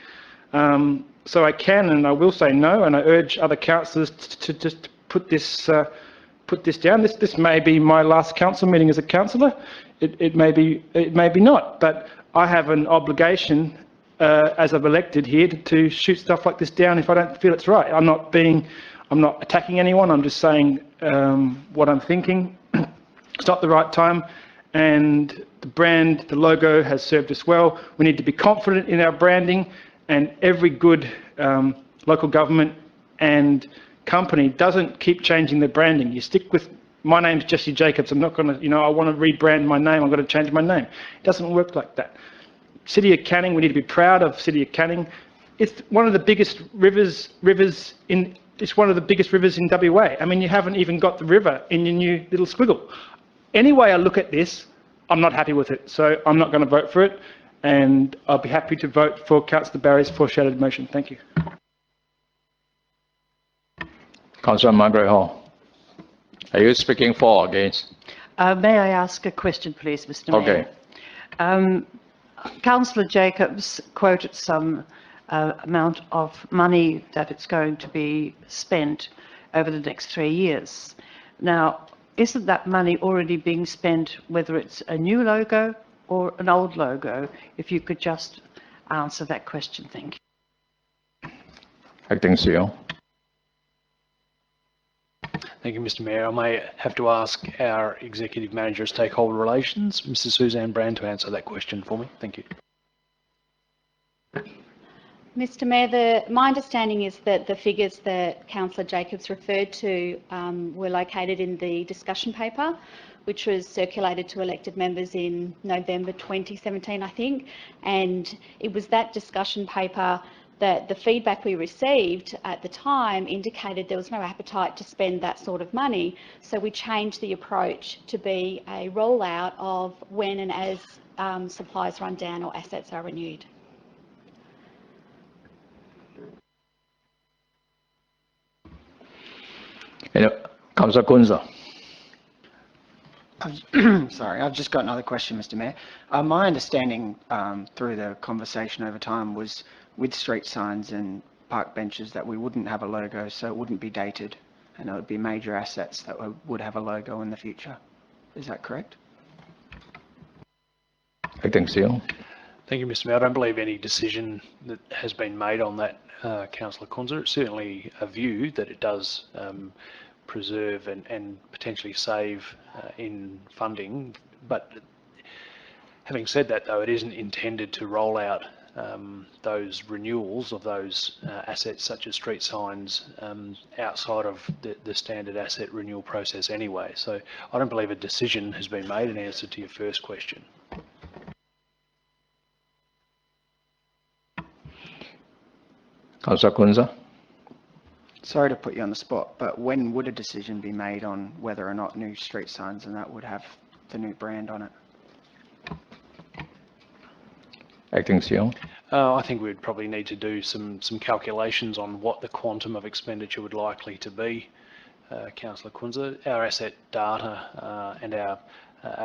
So I can, and I will say no, and I urge other councillors to just put this down. This may be my last council meeting as a councillor. It may be not, but I have an obligation as I've elected here to shoot stuff like this down if I don't feel it's right. I'm not attacking anyone. I'm just saying what I'm thinking. It's not the right time, and the brand, the logo has served us well. We need to be confident in our branding, and every good local government and company doesn't keep changing their branding. You stick with, my name's Jesse Jacobs, I'm not going to, I want to rebrand my name, I'm going to change my name. It doesn't work like that. City of Canning, we need to be proud of City of Canning. It's one of the biggest rivers in WA. I mean, you haven't even got the river in your new little squiggle. Any way I look at this, I'm not happy with it, so I'm not going to vote for it, and I'll be happy to vote for Councillor Barry's foreshadowed motion. Thank you. Councillor Margaret Hall, are you speaking for or against? May I ask a question, please, Mr. Mayor? Okay. Councillor Jacobs quoted some amount of money that it's going to be spent over the next 3 years. Now, isn't that money already being spent, whether it's a new logo or an old logo? If you could just answer that question, thank you. Acting CEO. Thank you, Mr. Mayor. I may have to ask our Executive Manager of Stakeholder Relations, Mrs. Suzanne Brand, to answer that question for me. Thank you. Mr Mayor, my understanding is that the figures that Councillor Jacobs referred to were located in the discussion paper, which was circulated to elected members in November 2017, I think. And it was that discussion paper that the feedback we received at the time indicated there was no appetite to spend that sort of money. So we changed the approach to be a rollout of when and as supplies run down or assets are renewed. Councillor Kunza. Sorry, I've just got another question, Mr Mayor. My understanding through the conversation over time was with street signs and park benches that we wouldn't have a logo, so it wouldn't be dated, and it would be major assets that would have a logo in the future. Is that correct? I think so. Thank you, Mr Mayor. I don't believe any decision that has been made on that, Councillor Kunza. It's certainly a view that it does preserve and potentially save in funding, but having said that, though, it isn't intended to roll out those renewals of those assets such as street signs outside of the standard asset renewal process anyway. So I don't believe a decision has been made in answer to your first question. Councillor Kunza. Sorry to put you on the spot, but when would a decision be made on whether or not new street signs and that would have the new brand on it? Acting CEO. I think we'd probably need to do some calculations on what the quantum of expenditure would likely to be, Councillor Kunza. Our asset data and our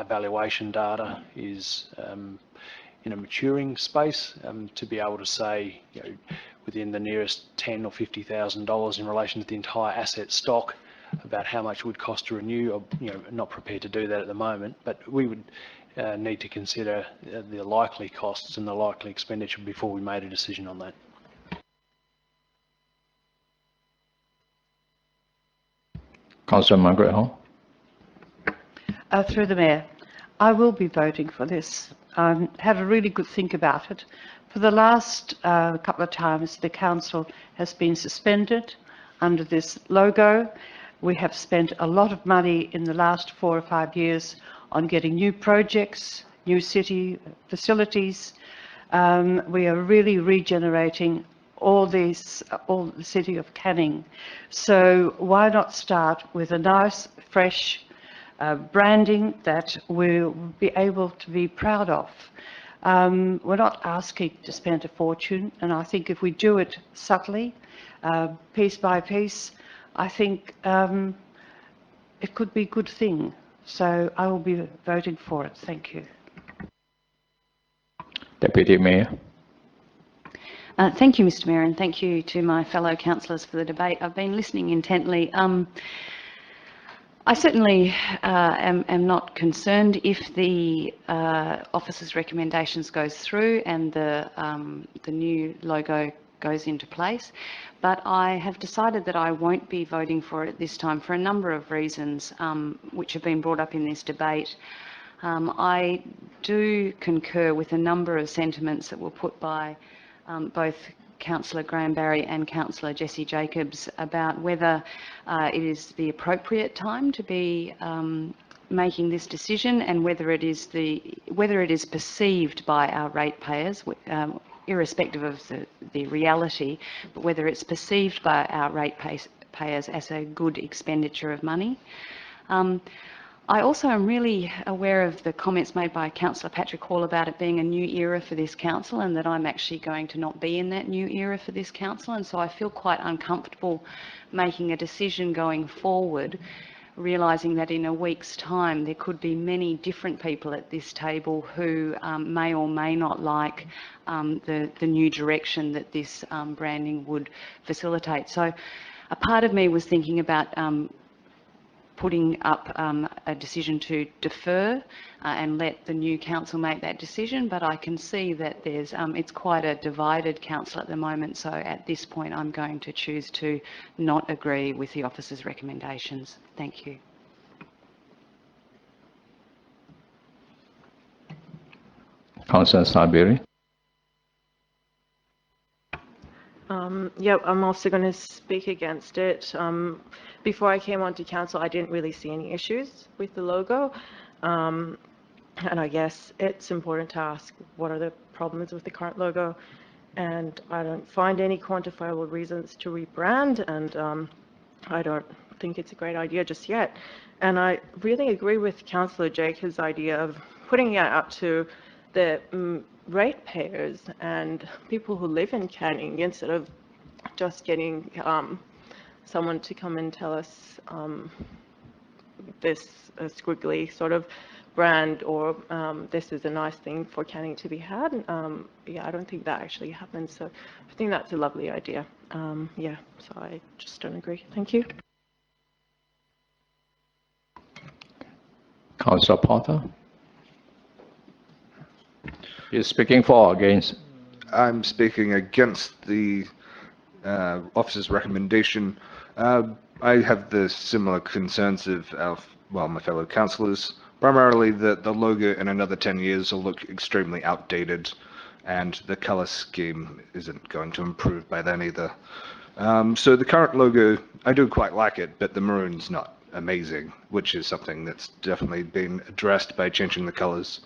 valuation data is in a maturing space to be able to say, you know, within the nearest $10,000 or $50,000 in relation to the entire asset stock about how much it would cost to renew. I'm not prepared to do that at the moment, but we would need to consider the likely costs and the likely expenditure before we made a decision on that. Councillor Margaret Hall. Through the Mayor, I will be voting for this. Had a really good think about it. For the last couple of times, the council has been suspended under this logo. We have spent a lot of money in the last 4 or 5 years on getting new projects, new city facilities. We are really regenerating all the city of Canning. So why not start with a nice, fresh branding that we'll be able to be proud of. We're not asking to spend a fortune, and I think if we do it subtly, piece by piece, I think it could be a good thing. So I will be voting for it. Thank you. Deputy Mayor. Thank you, Mr Mayor, and thank you to my fellow councillors for the debate. I've been listening intently. I certainly am not concerned if the officer's recommendations goes through and the new logo goes into place, but I have decided that I won't be voting for it this time for a number of reasons which have been brought up in this debate. I do concur with a number of sentiments that were put by both Councillor Graham Barry and Councillor Jessie Jacobs about whether it is the appropriate time to be making this decision and whether it is perceived by our ratepayers, irrespective of the reality, but whether it's perceived by our ratepayers as a good expenditure of money. I also am really aware of the comments made by Councillor Patrick Hall about it being a new era for this council and that I'm actually going to not be in that new era for this council, and so I feel quite uncomfortable making a decision going forward, realising that in a week's time there could be many different people at this table who may or may not like the new direction that this branding would facilitate. So a part of me was thinking about putting up a decision to defer and let the new council make that decision, but I can see that it's quite a divided council at the moment, so at this point I'm going to choose to not agree with the officer's recommendations. Thank you. Councillor Sabiri. Yep, I'm also going to speak against it. Before I came onto council, I didn't really see any issues with the logo. And I guess it's important to ask what are the problems with the current logo. And I don't find any quantifiable reasons to rebrand, and I don't think it's a great idea just yet. And I really agree with Councillor Jacobs' idea of putting it up to the ratepayers and people who live in Canning instead of just getting someone to come and tell us this squiggly sort of brand or this is a nice thing for Canning to be had. Yeah, I don't think that actually happens. So I think that's a lovely idea. Yeah, so I just don't agree. Thank you. Councillor Potter. You're speaking for or against? I'm speaking against the officer's recommendation. I have the similar concerns of my fellow councillors. Primarily that the logo in another 10 years will look extremely outdated and the colour scheme isn't going to improve by then either. So the current logo, I do quite like it, but the maroon's not amazing, which is something that's definitely been addressed by changing the colours.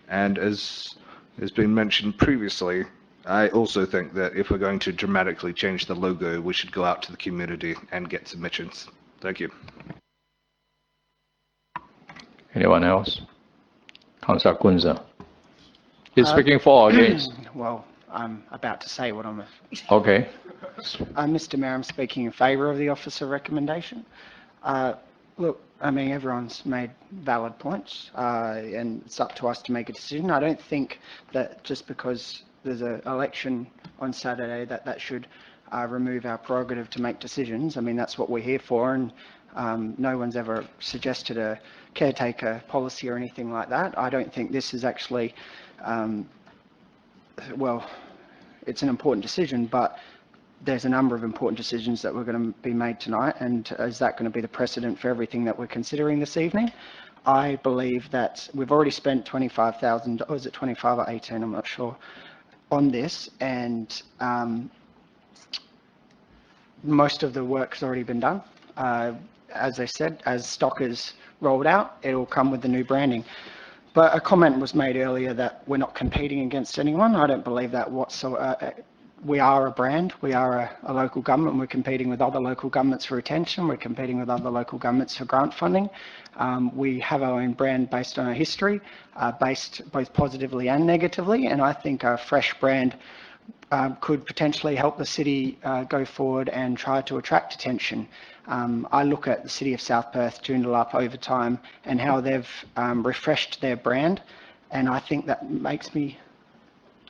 And as has been mentioned previously, I also think that if we're going to dramatically change the logo, we should go out to the community and get submissions. Thank you. Anyone else? Councillor Kunza. You're speaking for or against? Well, I'm about to say what I'm... Okay. Mr Mayor, I'm speaking in favour of the officer recommendation. Look, I mean, everyone's made valid points, and it's up to us to make a decision. I don't think that just because there's an election on Saturday that should remove our prerogative to make decisions. I mean, that's what we're here for, and no one's ever suggested a caretaker policy or anything like that. I don't think this is actually, well, it's an important decision, but there's a number of important decisions that were going to be made tonight, and is that going to be the precedent for everything that we're considering this evening? I believe that we've already spent $25,000, is it 25 or 18, I'm not sure, on this, and most of the work's already been done. As I said, as stock is rolled out, it will come with the new branding. But a comment was made earlier that we're not competing against anyone. I don't believe that whatsoever. We are a brand, we are a local government, we're competing with other local governments for attention, we're competing with other local governments for grant funding. We have our own brand based on our history, based both positively and negatively, and I think a fresh brand could potentially help the city go forward and try to attract attention. I look at the city of South Perth, Joondalup over time, and how they've refreshed their brand, and I think that makes me,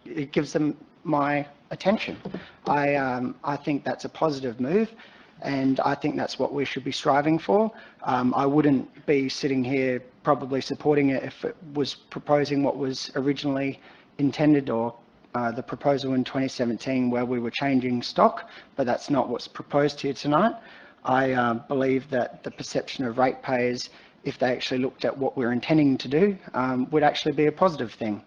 it gives them my attention. I think that's a positive move, and I think that's what we should be striving for. I wouldn't be sitting here probably supporting it if it was proposing what was originally intended, or the proposal in 2017 where we were changing stock, but that's not what's proposed here tonight. I believe that the perception of ratepayers, if they actually looked at what we're intending to do, would actually be a positive thing.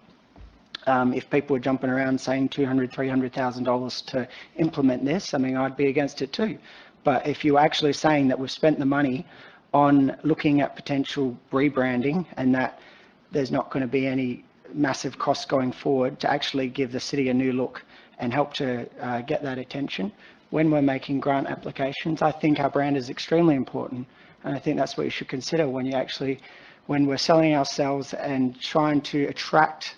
If people were jumping around saying $200,000, $300,000 to implement this, I mean, I'd be against it too. But if you're actually saying that we've spent the money on looking at potential rebranding and that there's not going to be any massive costs going forward to actually give the city a new look and help to get that attention, when we're making grant applications, I think our brand is extremely important. And I think that's what you should consider when you actually, when we're selling ourselves and trying to attract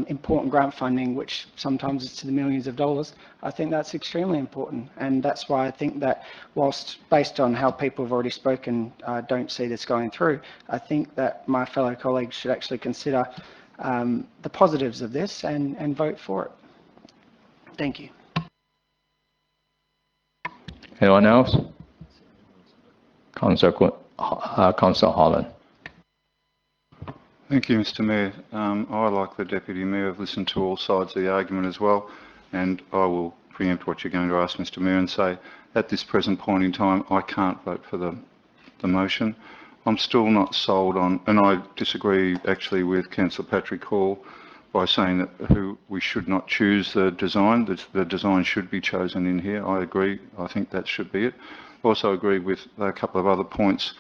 important grant funding, which sometimes is to the millions of dollars. I think that's extremely important, and that's why I think that whilst based on how people have already spoken, don't see this going through, I think that my fellow colleagues should actually consider the positives of this and vote for it. Thank you. Anyone else? Councillor Holland. Thank you, Mr Mayor. I, like the Deputy Mayor, have listened to all sides of the argument as well, and I will preempt what you're going to ask, Mr Mayor, and say at this present point in time I can't vote for the motion. I'm still not sold on, and I disagree actually with Councillor Patrick Hall, by saying that we should not choose the design, that the design should be chosen in here. I agree. I think that should be it. Also agree with a couple of other points.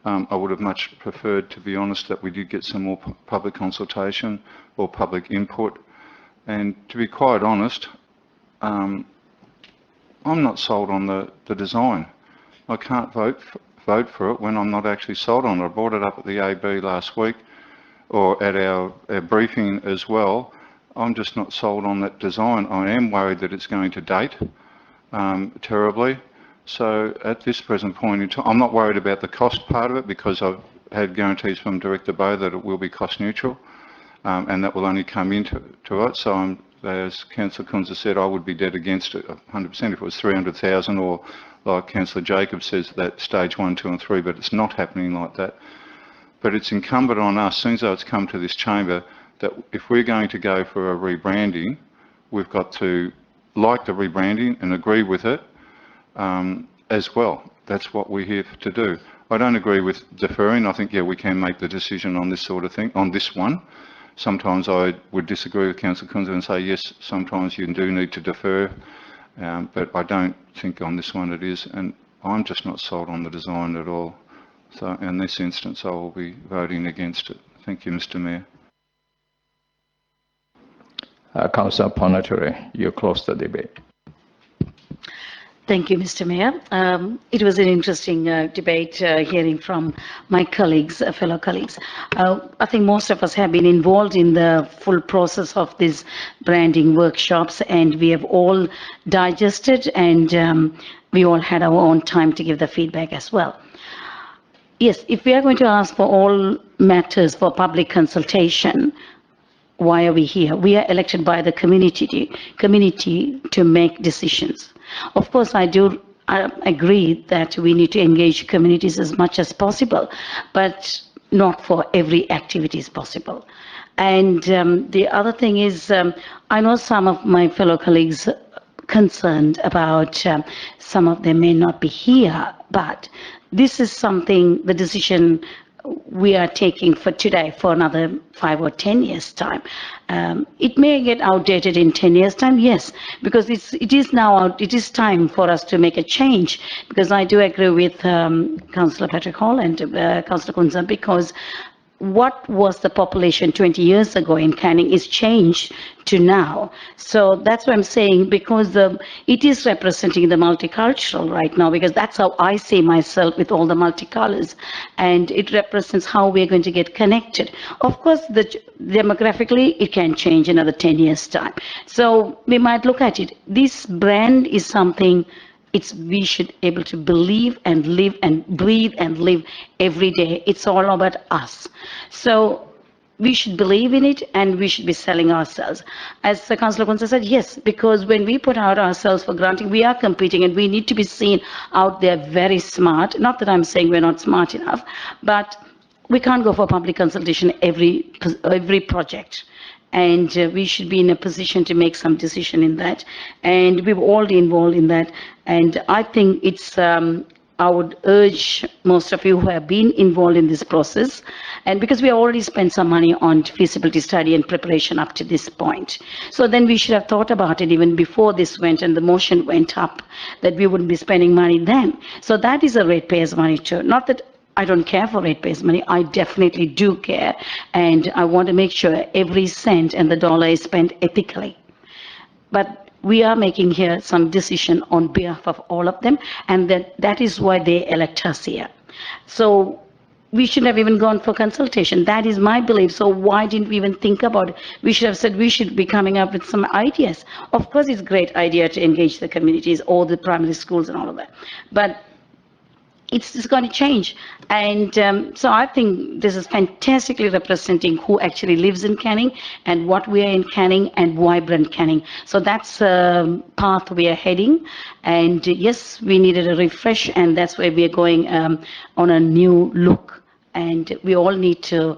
I would have much preferred, to be honest, that we did get some more public consultation or public input. And to be quite honest, I'm not sold on the design. I can't vote for it when I'm not actually sold on it. I brought it up at the AB last week, or at our briefing as well. I'm just not sold on that design. I am worried that it's going to date terribly. So at this present point in time, I'm not worried about the cost part of it because I've had guarantees from Director Bowe that it will be cost neutral and that will only come into it. So as Councillor Kunza said, I would be dead against it 100% if it was 300,000, or like Councillor Jacobs says, that stage 1, 2 and 3, but it's not happening like that. But it's incumbent on us, as soon as it's come to this chamber, that if we're going to go for a rebranding, we've got to like the rebranding and agree with it as well. That's what we're here to do. I don't agree with deferring. I think, yeah, we can make the decision on this sort of thing, on this one. Sometimes I would disagree with Councillor Kunza and say, yes, sometimes you do need to defer, but I don't think on this one it is, and I'm just not sold on the design at all. So in this instance, I will be voting against it. Thank you, Mr. Mayor. Councillor Ponnaturri, you close the debate. Thank you, Mr. Mayor. It was an interesting debate hearing from my colleagues, fellow colleagues. I think most of us have been involved in the full process of these branding workshops, and we have all digested, and we all had our own time to give the feedback as well. Yes, if we are going to ask for all matters for public consultation, why are we here? We are elected by the community to make decisions. Of course, I agree that we need to engage communities as much as possible, but not for every activity is possible. And the other thing is, I know some of my fellow colleagues concerned about some of them may not be here, but this is something, the decision we are taking for today for another 5 or 10 years time. It may get outdated in 10 years time, yes, because it is time for us to make a change, because I do agree with Councillor Patrick Hall and Councillor Kunza, because what was the population 20 years ago in Canning is changed to now. So that's what I'm saying, because it is representing the multicultural right now, because that's how I see myself with all the multicolors, and it represents how we're going to get connected. Of course, demographically, it can change another 10 years time. So we might look at it. This brand is something we should able to believe and live and breathe and live every day. It's all about us. So we should believe in it, and we should be selling ourselves. As Councillor Kunza said, yes, because when we put out ourselves for granting, we are competing, and we need to be seen out there very smart. Not that I'm saying we're not smart enough, but we can't go for public consultation every project. And we should be in a position to make some decision in that, and we've all involved in that. And I think it's I would urge most of you who have been involved in this process, and because we already spent some money on feasibility study and preparation up to this point, so then we should have thought about it even before this went and the motion went up, that we wouldn't be spending money then. So that is a ratepayers' money too. Not that I don't care for ratepayers' money. I definitely do care, and I want to make sure every cent and the dollar is spent ethically. But we are making here some decision on behalf of all of them, and that is why they elect us here. So we should have even gone for consultation. That is my belief. So why didn't we even think about it? We should have said we should be coming up with some ideas. Of course, it's a great idea to engage the communities, all the primary schools and all of that. But it's going to change. And so I think this is fantastically representing who actually lives in Canning and what we are in Canning and vibrant Canning. So that's the path we are heading. And yes, we needed a refresh, and that's where we are going on a new look. And we all need to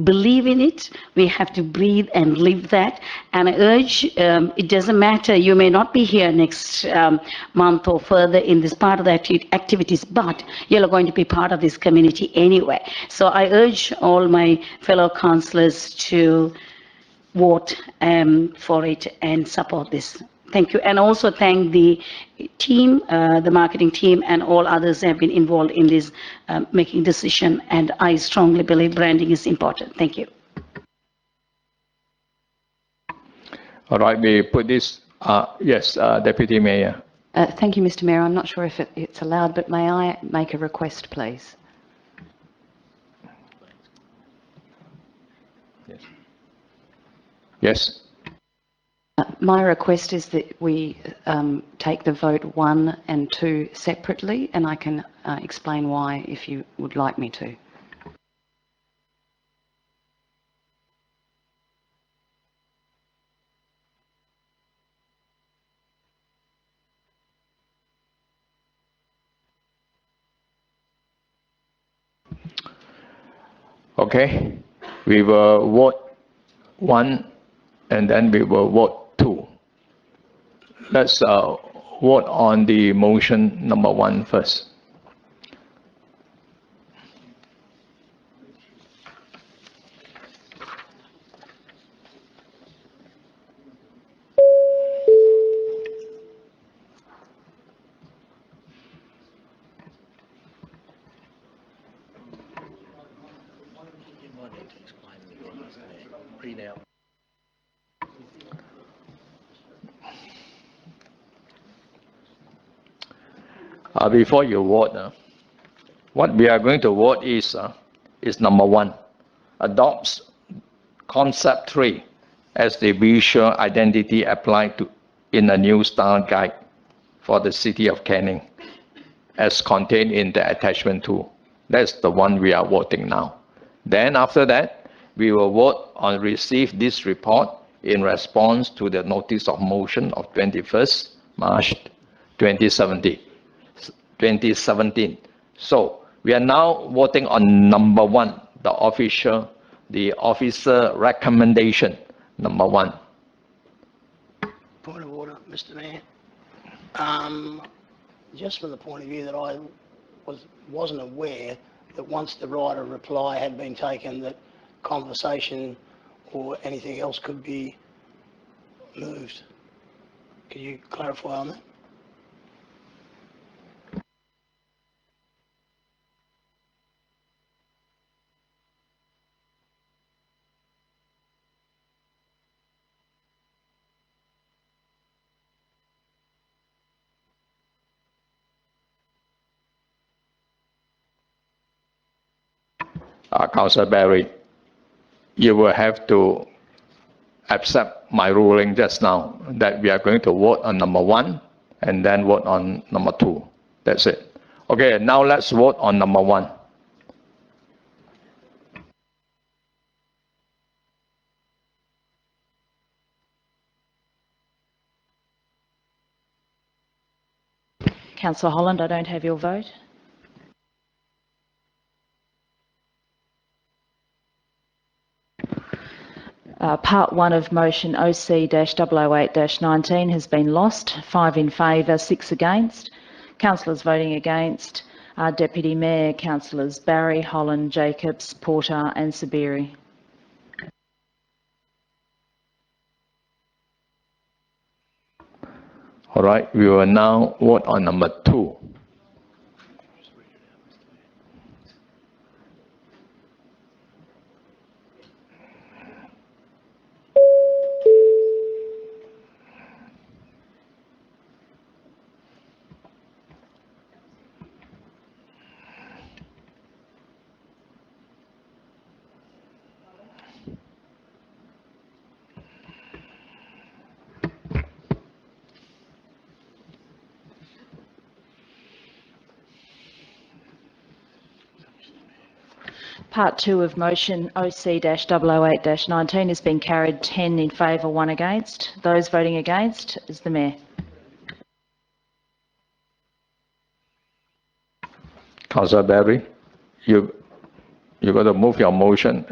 believe in it. We have to breathe and live that. And I urge, it doesn't matter, you may not be here next month or further in this part of the activities, but you're going to be part of this community anyway. So I urge all my fellow councillors to vote for it and support this. Thank you. And also thank the team, the marketing team, and all others who have been involved in this making decision. And I strongly believe branding is important. Thank you. All right, we put this, yes, Deputy Mayor. Thank you, Mr. Mayor. I'm not sure if it's allowed, but may I make a request, please? Yes. Yes. My request is that we take the vote 1 and 2 separately, and I can explain why if you would like me to. Okay, we will vote 1 and then we will vote 2. Let's vote on the motion number 1 first. Before you vote, what we are going to vote is number 1, adopts concept 3 as the visual identity applied to in a new style guide for the city of Canning, as contained in the attachment 2. That's the one we are voting now. Then after that, we will vote on receive this report in response to the notice of motion of 21st March 2017. So we are now voting on number 1, the officer recommendation, number 1. Point of order, Mr. Mayor. Just from the point of view that I wasn't aware that once the right of reply had been taken, that conversation or anything else could be moved. Can you clarify on that? Councillor Barry, you will have to accept my ruling just now that we are going to vote on number 1 and then vote on number 2. That's it. Okay, now let's vote on number 1. Councillor Holland, I don't have your vote. Part 1 of motion OC-008-19 has been lost. 5 in favour, 6 against. Councillors voting against are Deputy Mayor, Councillors Barry, Holland, Jacobs, Porter and Sabiri. All right, we will now vote on number 2. Part 2 of motion OC-008-19 has been carried 10 in favour, 1 against. Those voting against is the Mayor. Councillor Barry, you got to move your motion.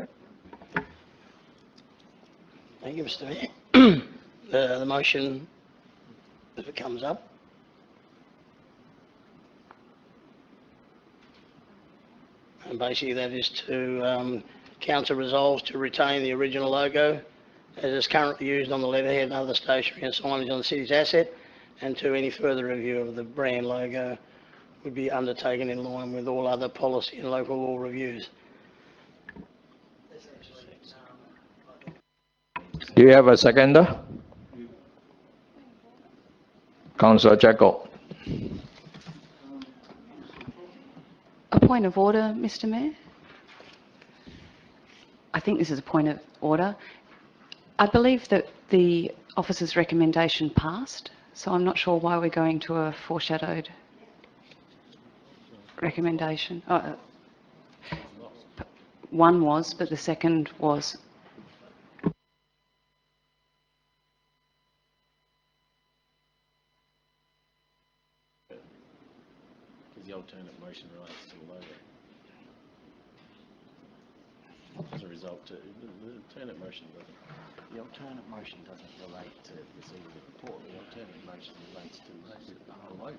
Thank you, Mr. Mayor. The motion, if it comes up. And basically that is to council resolves to retain the original logo as is currently used on the letterhead and other stationery and signage on the city's asset, and 2, any further review of the brand logo would be undertaken in line with all other policy and local law reviews. Do you have a seconder? Councillor Jacob. A point of order, Mr. Mayor. I think this is a point of order. I believe that the officer's recommendation passed, so I'm not sure why we're going to a foreshadowed recommendation. One was, but the second was. Because the alternate motion relates to the logo. As a result, the alternate motion doesn't. The alternate motion doesn't relate to the receipt of the report. The alternate motion relates to the logo.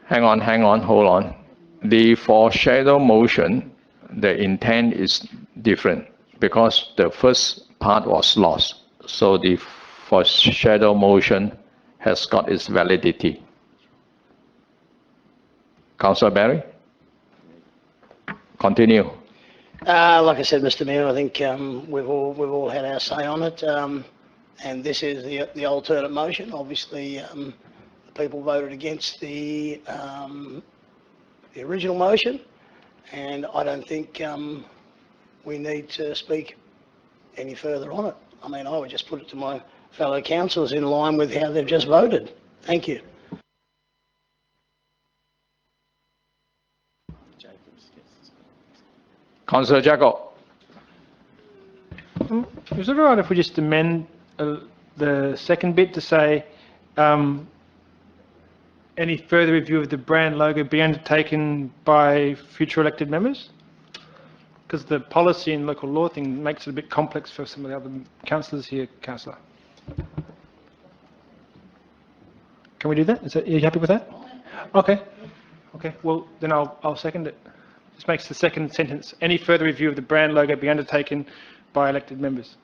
Hang on, hold on. The foreshadow motion, the intent is different because the first part was lost. So the foreshadow motion has got its validity. Councillor Barry? Continue. Like I said, Mr. Mayor, I think we've all had our say on it, and this is the alternate motion. Obviously, the people voted against the original motion, and I don't think we need to speak any further on it. I mean, I would just put it to my fellow councillors in line with how they've just voted. Thank you. Councillor Jacob. Is it all right if we just amend the second bit to say any further review of the brand logo be undertaken by future elected members? Because the policy and local law thing makes it a bit complex for some of the other councillors here, Councillor. Can we do that? Are you happy with that? Okay. Okay, well, then I'll second it. This makes the second sentence, any further review of the brand logo be undertaken by elected members.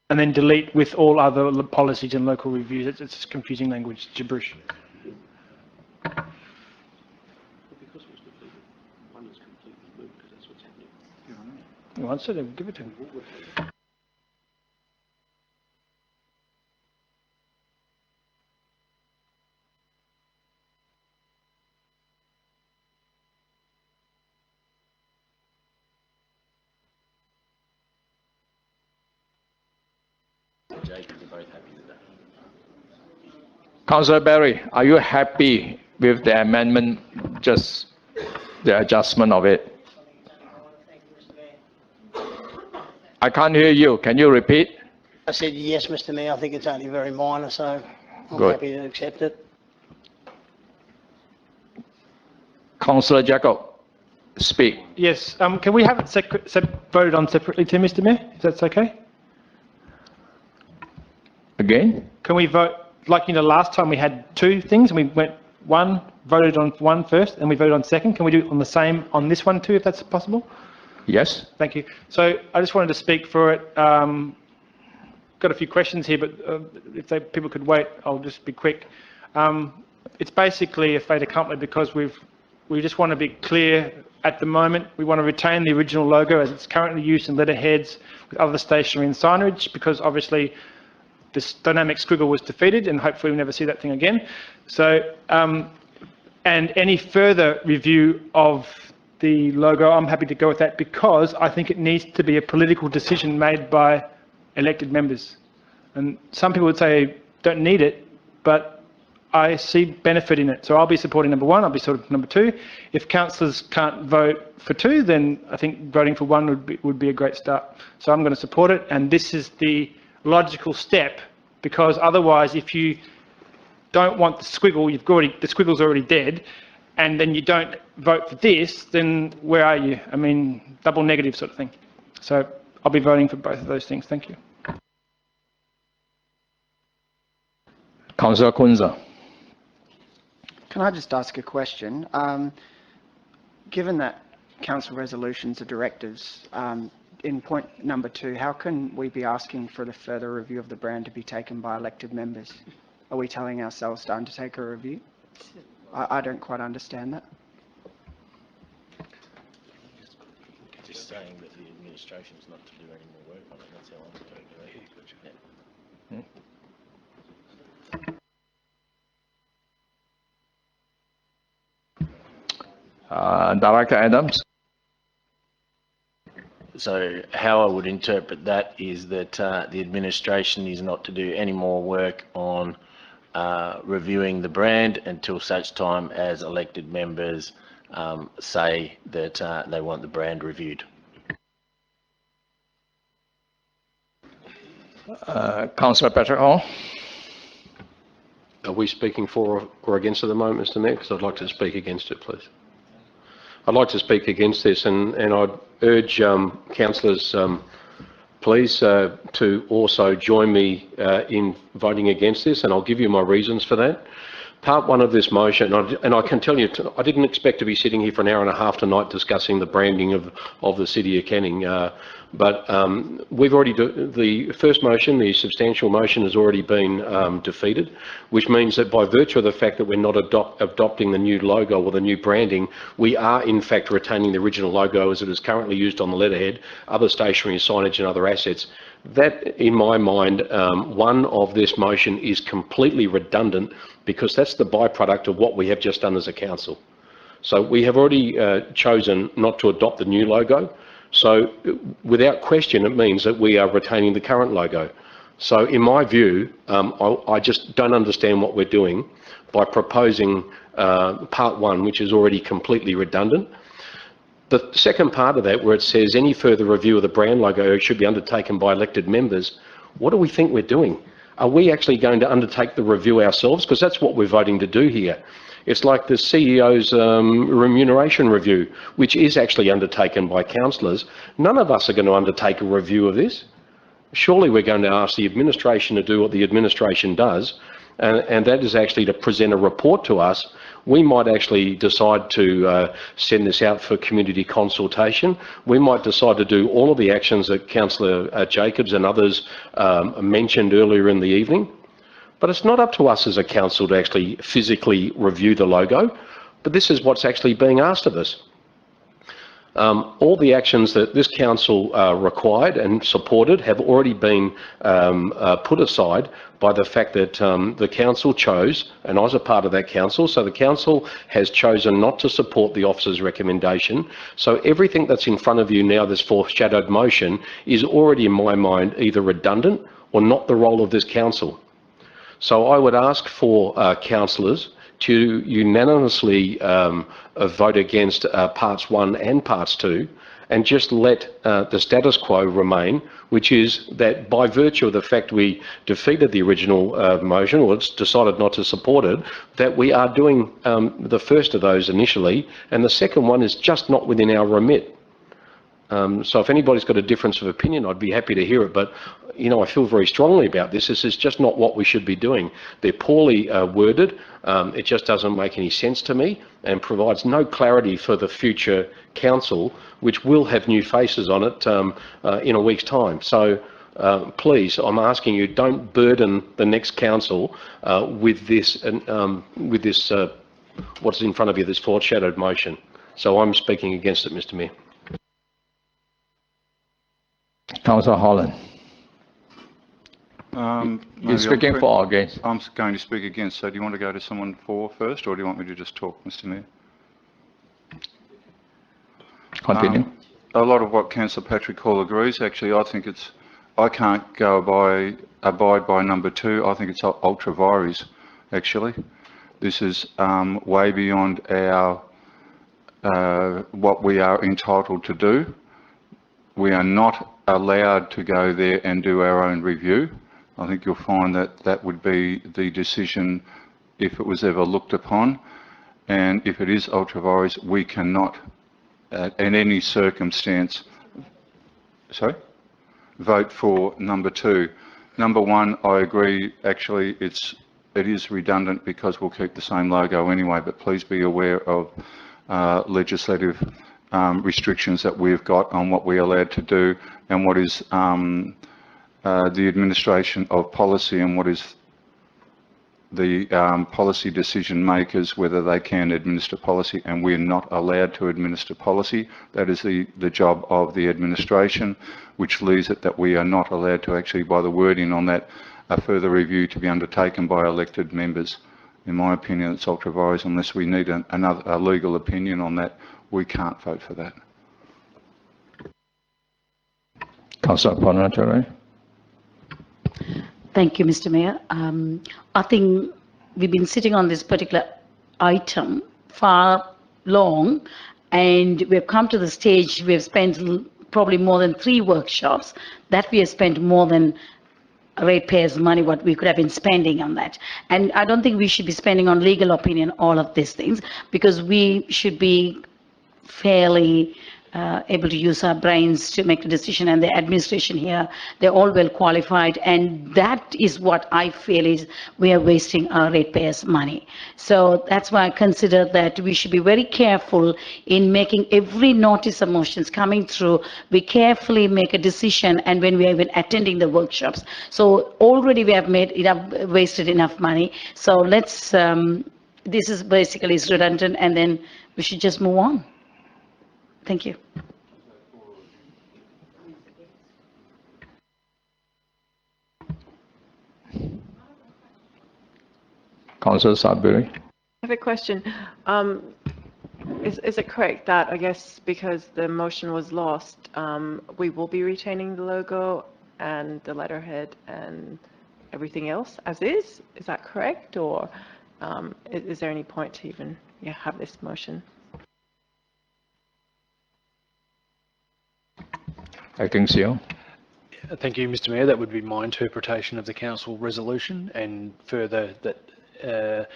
And then delete with all other policies and local reviews. It's just confusing language, gibberish. You answer it, give it to him. Councillor Barry, are you happy with the amendment, just the adjustment of it? I can't hear you. Can you repeat? I said yes, Mr. Mayor. I think it's only very minor, so I'm Good. happy to accept it. Councillor Jacob, speak. Yes, can we have it voted on separately too, Mr. Mayor, if that's okay? Again? Can we vote, like, last time we had two things and we went voted on one first and we voted on second. Can we do it on the same on this one too, if that's possible? Yes. Thank you. So I just wanted to speak for it. Got a few questions here, but if people could wait, I'll just be quick. It's basically a fait accompli because we've we just want to be clear at the moment. We want to retain the original logo as it's currently used in letterheads with other stationery and signage, because obviously this dynamic squiggle was defeated and hopefully we'll never see that thing again. So, and any further review of the logo, I'm happy to go with that, because I think it needs to be a political decision made by elected members. And some people would say don't need it, but I see benefit in it. So I'll be supporting number 1, I'll be supporting number 2. If councillors can't vote for 2, then I think voting for 1 would be a great start. So I'm going to support it, and this is the logical step, because otherwise if you don't want the squiggle, the squiggle's already dead, and then you don't vote for this, then where are you? I mean, double negative sort of thing. So I'll be voting for both of those things. Thank you. Councillor Kunza. Can I just ask a question? Given that council resolutions are directives, in point number 2, how can we be asking for the further review of the brand to be taken by elected members? Are we telling ourselves to undertake a review? I don't quite understand that. Just saying that the administration is not to do any more work on it. That's how I'm taking it. Director Adams. So how I would interpret that is that the administration is not to do any more work on reviewing the brand until such time as elected members say that they want the brand reviewed. Councillor Patrick Hall. Are we speaking for or against at the moment, Mr. Mayor? Because I'd like to speak against it, please. I'd like to speak against this, and I'd urge councillors, please, to also join me in voting against this, and I'll give you my reasons for that. Part 1 of this motion, and I can tell you, I didn't expect to be sitting here for an hour and a half tonight discussing the branding of the City of Canning, but we've already, the first motion, the substantial motion, has already been defeated, which means that by virtue of the fact that we're not adopting the new logo or the new branding, we are in fact retaining the original logo as it is currently used on the letterhead, other stationery, signage and other assets. That, in my mind, 1 of this motion is completely redundant, because that's the byproduct of what we have just done as a council. So we have already chosen not to adopt the new logo. So without question, it means that we are retaining the current logo. So in my view, I just don't understand what we're doing by proposing part 1, which is already completely redundant. The second part of that, where it says any further review of the brand logo should be undertaken by elected members, what do we think we're doing? Are we actually going to undertake the review ourselves? Because that's what we're voting to do here. It's like the CEO's remuneration review, which is actually undertaken by councillors. None of us are going to undertake a review of this. Surely we're going to ask the administration to do what the administration does, and that is actually to present a report to us. We might actually decide to send this out for community consultation. We might decide to do all of the actions that Councillor Jacobs and others mentioned earlier in the evening. But it's not up to us as a council to actually physically review the logo, but this is what's actually being asked of us. All the actions that this council required and supported have already been put aside by the fact that the council chose, and I was a part of that council, so the council has chosen not to support the officer's recommendation. So everything that's in front of you now, this foreshadowed motion, is already in my mind either redundant or not the role of this council. So I would ask for councillors to unanimously vote against parts 1 and parts 2, and just let the status quo remain, which is that by virtue of the fact we defeated the original motion, or it's decided not to support it, that we are doing the first of those initially, and the second one is just not within our remit. So if anybody's got a difference of opinion, I'd be happy to hear it, but you know, I feel very strongly about this. This is just not what we should be doing. They're poorly worded. It just doesn't make any sense to me, and provides no clarity for the future council, which will have new faces on it in a week's time. So please, I'm asking you, don't burden the next council with this what's in front of you, this foreshadowed motion. So I'm speaking against it, Mr Mayor. Councillor Holland. Maybe You're speaking for or against? I'm going to speak against, so do you want to go to someone for first, or do you want me to just talk, Mr Mayor? Continue. A lot of what Councillor Patrick Hall agrees. Actually, I think I can't abide by number 2. I think it's ultra vires, actually. This is way beyond our what we are entitled to do. We are not allowed to go there and do our own review. I think you'll find that that would be the decision if it was ever looked upon. And if it is ultra vires, we cannot, in any circumstance, vote for number 2. Number 1, I agree. Actually, it is redundant because we'll keep the same logo anyway. But please be aware of legislative restrictions that we've got on what we're allowed to do and what is the administration of policy and what is the policy decision makers, whether they can administer policy, and we're not allowed to administer policy. That is the job of the administration, which leaves it that we are not allowed to actually, by the wording on that, a further review to be undertaken by elected members. In my opinion, it's ultra vires. Unless we need a legal opinion on that, we can't vote for that. Councillor Ponratore. Thank you, Mr. Mayor. I think we've been sitting on this particular item far long, and we've come to the stage we have spent probably more than 3 workshops that we have spent more than ratepayers' money, what we could have been spending on that. And I don't think we should be spending on legal opinion all of these things, because we should be fairly able to use our brains to make a decision, and the administration here, they're all well qualified, and that is what I feel is we are wasting our ratepayers' money. So that's why I consider that we should be very careful in making every notice of motions coming through. We carefully make a decision, and when we are even attending the workshops. So already we have wasted enough money. So let's, this is basically redundant, and then we should just move on. Thank you. Councillor Sudbury. I have a question. Is it correct that, I guess, because the motion was lost, we will be retaining the logo and the letterhead and everything else as is? Is that correct? Or is there any point to even have this motion? Acting CEO. Thank you, Mr. Mayor. That would be my interpretation of the council resolution, and further that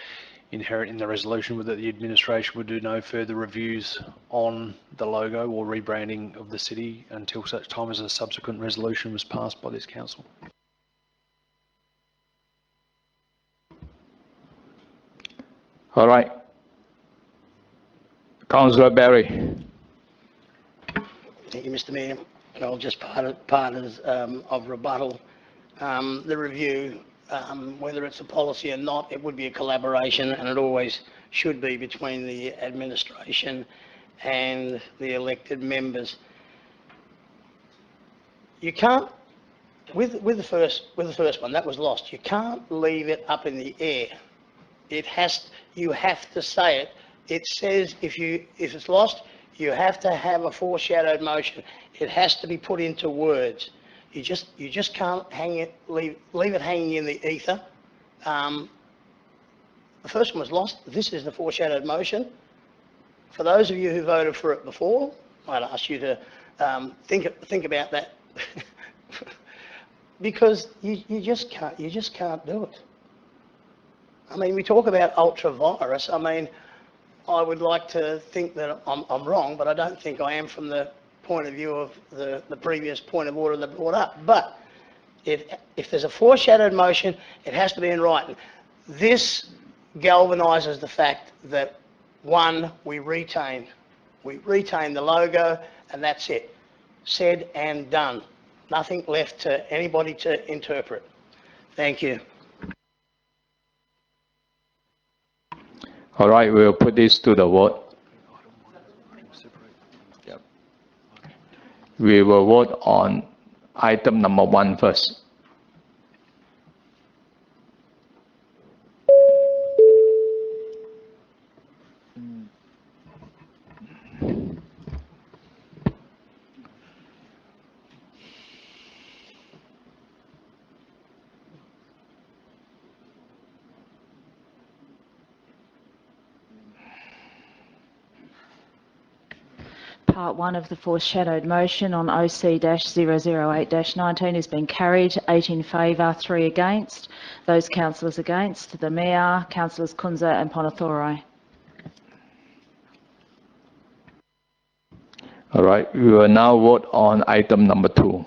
inherent in the resolution was that the administration would do no further reviews on the logo or rebranding of the city until such time as a subsequent resolution was passed by this council. All right. Councillor Barry. Thank you, Mr. Mayor. Well, just part of rebuttal. The review, whether it's a policy or not, it would be a collaboration, and it always should be, between the administration and the elected members. You can't, with the first one that was lost, you can't leave it up in the air. You have to say it. It says if it's lost, you have to have a foreshadowed motion. It has to be put into words. You just can't leave it hanging in the ether. The first one was lost. This is the foreshadowed motion. For those of you who voted for it before, I'd ask you to think about that, because you just can't do it. I mean, we talk about ultra virus. I mean, I would like to think that I'm wrong, but I don't think I am from the point of view of the previous point of order that brought up. But if there's a foreshadowed motion, it has to be in writing. This galvanises the fact that, one, we retain the logo, and that's it. Said and done. Nothing left to anybody to interpret. Thank you. All right, we'll put this to the vote. We will vote on item number 1 first. Part 1 of the foreshadowed motion on OC-008-19 has been carried. 8 in favour, 3 against. Those councillors against, the Mayor, Councillors Kunza and Ponathorai. All right, we will now vote on item number 2.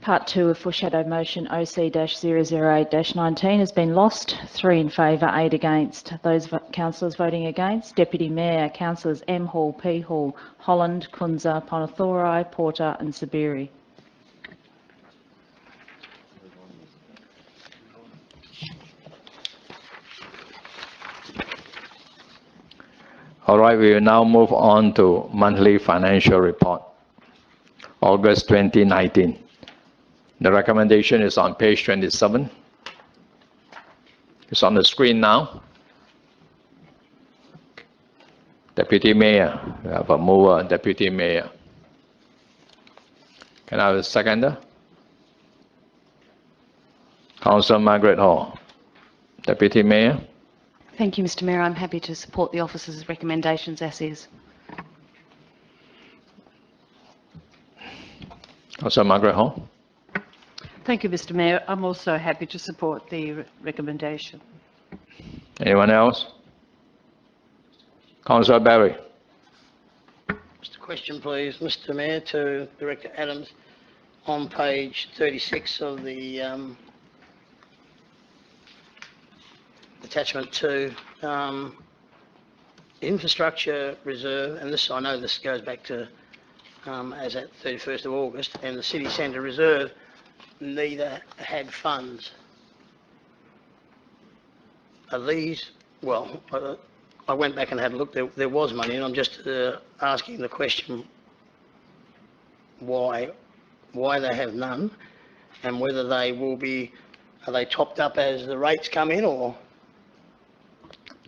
Part 2 of foreshadowed motion OC-008-19 has been lost. 3 in favour, 8 against. Those councillors voting against, Deputy Mayor, Councillors M. Hall, P. Hall, Holland, Kunza, Ponathorai, Porter and Sabiri. All right, we will now move on to monthly financial report, August 2019. The recommendation is on page 27. It's on the screen now. Deputy Mayor, we have a mover, Deputy Mayor. Can I have a seconder? Councillor Margaret Hall. Deputy Mayor. Thank you, Mr Mayor. I'm happy to support the officers' recommendations as is. Councillor Margaret Hall. Thank you, Mr Mayor. I'm also happy to support the recommendation. Anyone else? Councillor Barry. Just a question, please, Mr Mayor, to Director Adams. On page 36 of the attachment 2, infrastructure reserve, and this, I know this goes back to as at 31st of August, and the city centre reserve neither had funds. Are these, well, I went back and had a look, there was money, and I'm just asking the question why they have none, and whether they will be, are they topped up as the rates come in, or?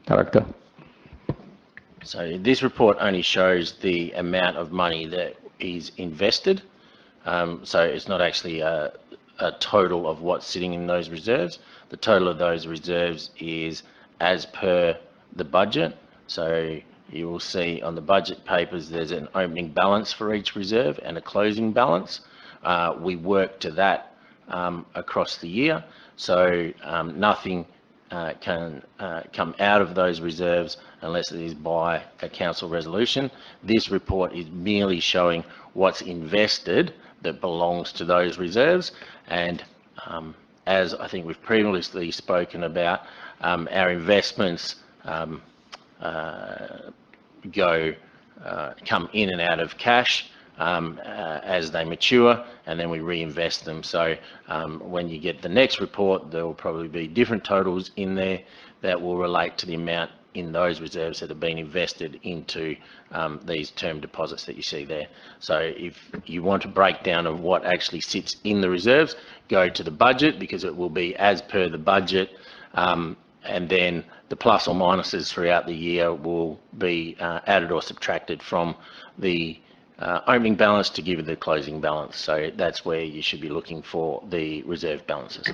Director. So this report only shows the amount of money that is invested. So it's not actually a total of what's sitting in those reserves. The total of those reserves is as per the budget. So you will see on the budget papers there's an opening balance for each reserve and a closing balance. We work to that across the year, so nothing can come out of those reserves unless it is by a council resolution. This report is merely showing what's invested that belongs to those reserves, and as I think we've previously spoken about, our investments come in and out of cash as they mature, and then we reinvest them. So when you get the next report, there will probably be different totals in there that will relate to the amount in those reserves that have been invested into these term deposits that you see there. So if you want a breakdown of what actually sits in the reserves, go to the budget, because it will be as per the budget, and then the plus or minuses throughout the year will be added or subtracted from the opening balance to give you the closing balance. So that's where you should be looking for the reserve balances.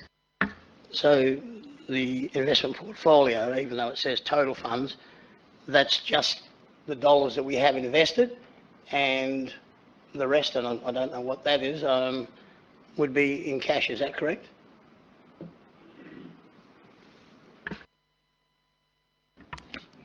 So the investment portfolio, even though it says total funds, that's just the dollars that we have invested, and the rest, and I don't know what that is, would be in cash. Is that correct?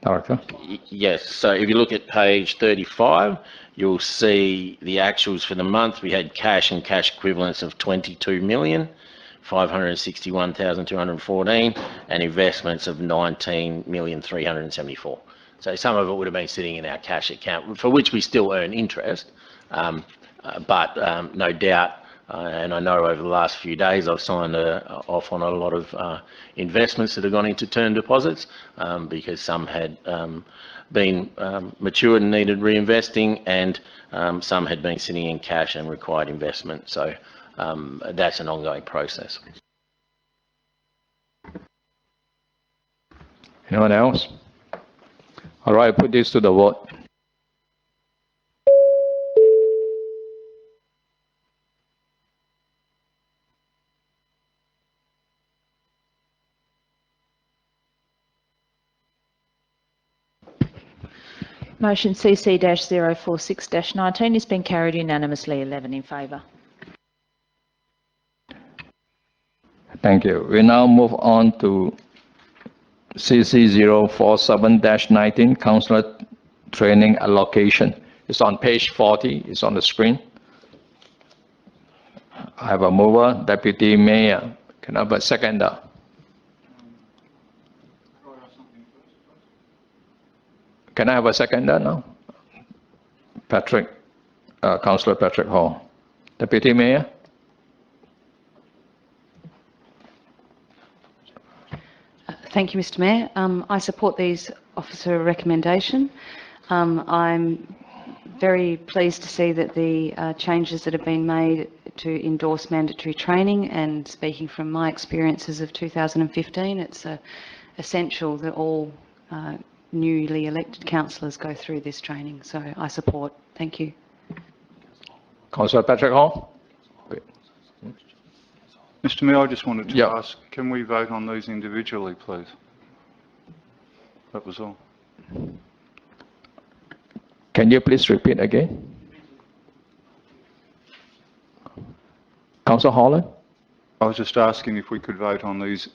Director. Yes, so if you look at page 35, you'll see the actuals for the month. We had cash and cash equivalents of 22,561,214 and investments of 19,374,000. So some of it would have been sitting in our cash account, for which we still earn interest, but no doubt, and I know over the last few days I've signed off on a lot of investments that have gone into term deposits because some had been matured and needed reinvesting, and some had been sitting in cash and required investment. So that's an ongoing process. Anyone else? All right, put this to the vote. Motion CC-046-19 has been carried unanimously, 11 in favour. Thank you. We now move on to CC-047-19, Councillor Training Allocation. It's on page 40. It's on the screen. I have a mover, Deputy Mayor. Can I have a seconder? Can I have a seconder now? Patrick, Councillor Patrick Hall. Deputy Mayor? Thank you, Mr Mayor. I support these officer recommendation. I'm very pleased to see that the changes that have been made to endorse mandatory training, and speaking from my experiences of 2015, it's essential that all newly elected councillors go through this training. So I support. Thank you. Councillor Patrick Hall? Mr Mayor, I just wanted to ask, can we vote on these individually, please? That was all. Can you please repeat again? Councillor Holland? I was just asking if we could vote on these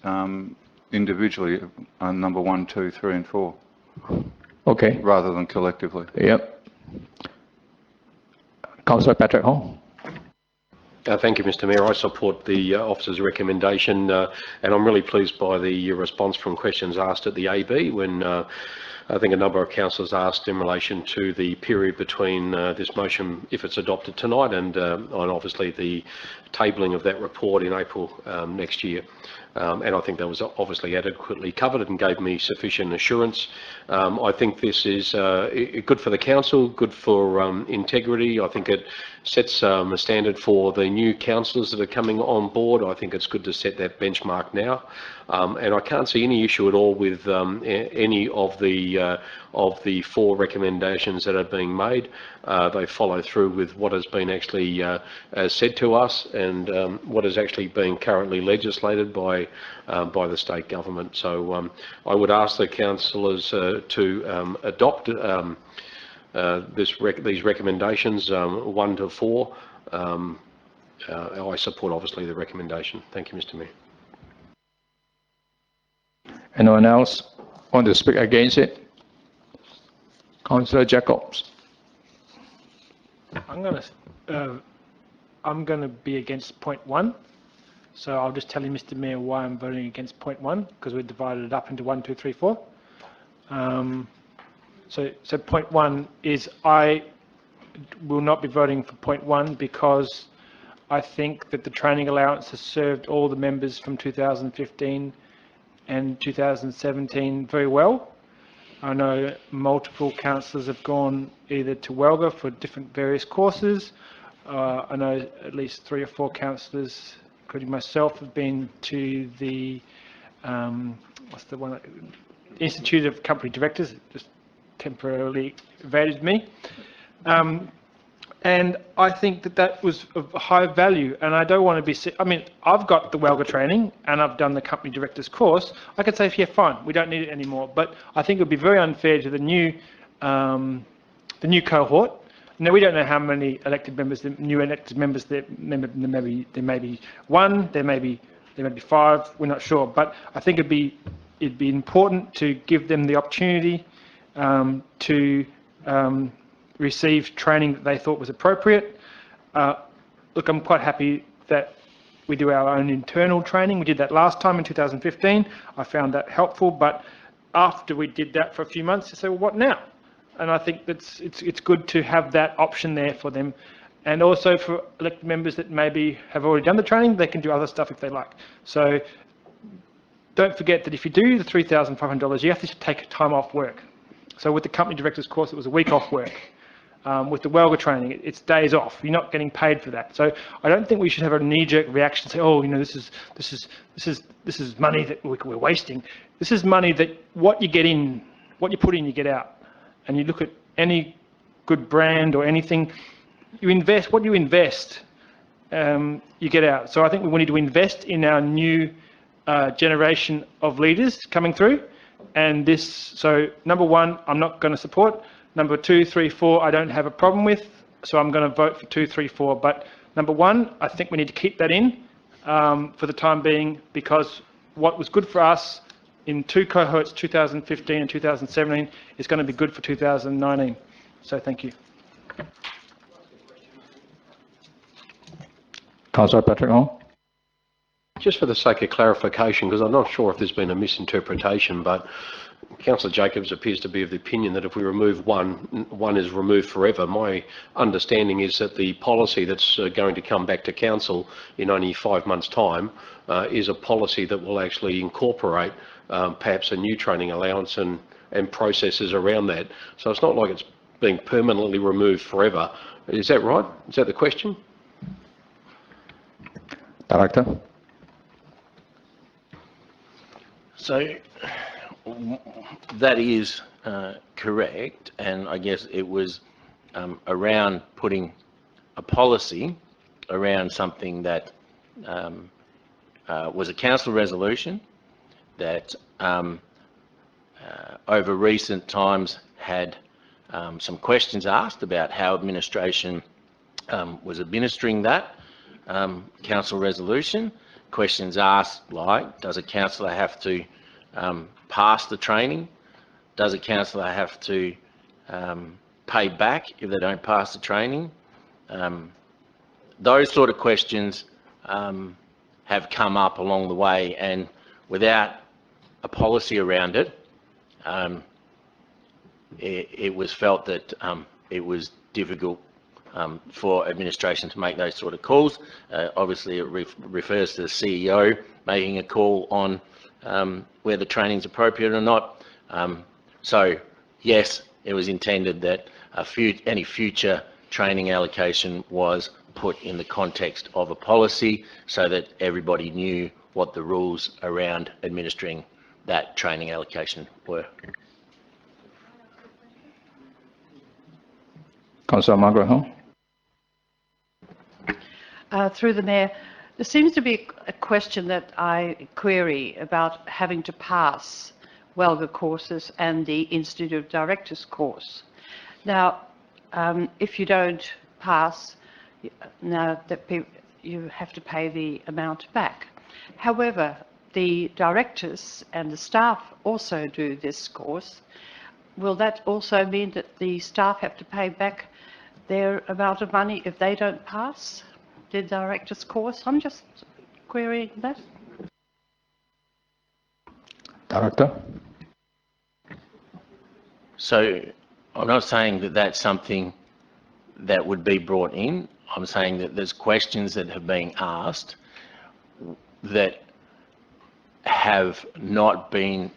individually, number 1, 2, 3 and 4. Okay. Rather than collectively. Yep. Councillor Patrick Hall? Thank you, Mr Mayor. I support the officer's recommendation, and I'm really pleased by the response from questions asked at the AB when I think a number of councillors asked in relation to the period between this motion, if it's adopted tonight, and obviously the tabling of that report in April next year. And I think that was obviously adequately covered and gave me sufficient assurance. I think this is good for the council, good for integrity. I think it sets a standard for the new councillors that are coming on board. I think it's good to set that benchmark now. And I can't see any issue at all with any of the 4 recommendations that are being made. They follow through with what has been actually said to us and what is actually being currently legislated by the state government. So I would ask the councillors to adopt these recommendations 1 to 4. I support obviously the recommendation. Thank you, Mr Mayor. Anyone else want to speak against it? Councillor Jacobs. I'm going to be against point 1. So I'll just tell you, Mr Mayor, why I'm voting against point 1, because we're divided it up into 1, 2, 3, 4. So point 1 is I will not be voting for point 1 because I think that the training allowance has served all the members from 2015 and 2017 very well. I know multiple councillors have gone either to WELGA for different various courses. I know at least 3 or 4 councillors, including myself, have been to the what's the one? Institute of Company Directors. It just temporarily evaded me. And I think that that was of high value, and I don't want to be... I mean, I've got the WELGA training, and I've done the Company Director's course. I could say, yeah, fine, we don't need it anymore. But I think it would be very unfair to the new cohort Now, we don't know how many elected members, new elected members, there may be one, there may be 5, we're not sure. But I think it'd be important to give them the opportunity to receive training that they thought was appropriate. Look, I'm quite happy that we do our own internal training. We did that last time in 2015. I found that helpful, but after we did that for a few months, they say, well, what now? And I think that's it's good to have that option there for them. And also for elected members that maybe have already done the training, they can do other stuff if they like. So don't forget that if you do the $3,500, you have to take time off work. So with the company director's course, it was a week off work. With the WELGA training, it's days off. You're not getting paid for that. So I don't think we should have a knee-jerk reaction and say, oh, you know, this is money that we're wasting. This is money that what you get in, what you put in, you get out. And you look at any good brand or anything, you invest. What you invest, you get out. So I think we need to invest in our new generation of leaders coming through. And this, so number 1, I'm not going to support. Number 2, 3, 4, I don't have a problem with. So I'm going to vote for 2, 3, 4. But number 1, I think we need to keep that in for the time being, because what was good for us in 2 cohorts, 2015 and 2017, is going to be good for 2019. So thank you. Councillor Patrick Ong. Just for the sake of clarification, because I'm not sure if there's been a misinterpretation, but Councillor Jacobs appears to be of the opinion that if we remove one is removed forever. My understanding is that the policy that's going to come back to Council in only 5 months' time is a policy that will actually incorporate perhaps a new training allowance and processes around that. So it's not like it's being permanently removed forever. Is that right? Is that the question? Director. So that is correct, and I guess it was around putting a policy around something that was a council resolution that over recent times had some questions asked about how administration was administering that council resolution. Questions asked like, does a councillor have to pass the training? Does a councillor have to pay back if they don't pass the training? Those sort of questions have come up along the way, and without a policy around it, it was felt that it was difficult for administration to make those sort of calls. Obviously, it refers to the CEO making a call on whether training is appropriate or not. So, yes, it was intended that any future training allocation was put in the context of a policy so that everybody knew what the rules around administering that training allocation were. Councillor Margaret Hall. Through the Mayor, there seems to be a question that I query about having to pass WELGA courses and the Institute of Directors course. Now, if you don't pass, now that you have to pay the amount back. However, the directors and the staff also do this course. Will that also mean that the staff have to pay back their amount of money if they don't pass the director's course? I'm just querying that. Director. So I'm not saying that that's something that would be brought in. I'm saying that there's questions that have been asked that have not been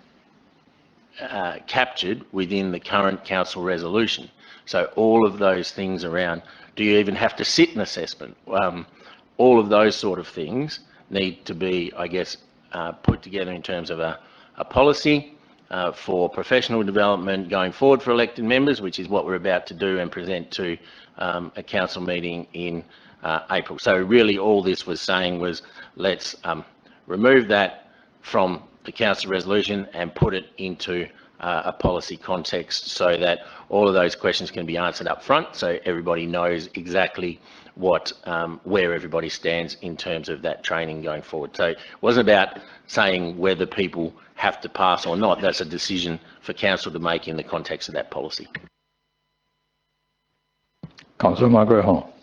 captured within the current council resolution. So all of those things around, do you even have to sit an assessment? All of those sort of things need to be, I guess, put together in terms of a policy for professional development going forward for elected members, which is what we're about to do and present to a council meeting in April. So really all this was saying was, let's remove that from the council resolution and put it into a policy context so that all of those questions can be answered up front, so everybody knows exactly what, where everybody stands in terms of that training going forward. So it wasn't about saying whether people have to pass or not. That's a decision for council to make in the context of that policy. Councillor Margaret Hall.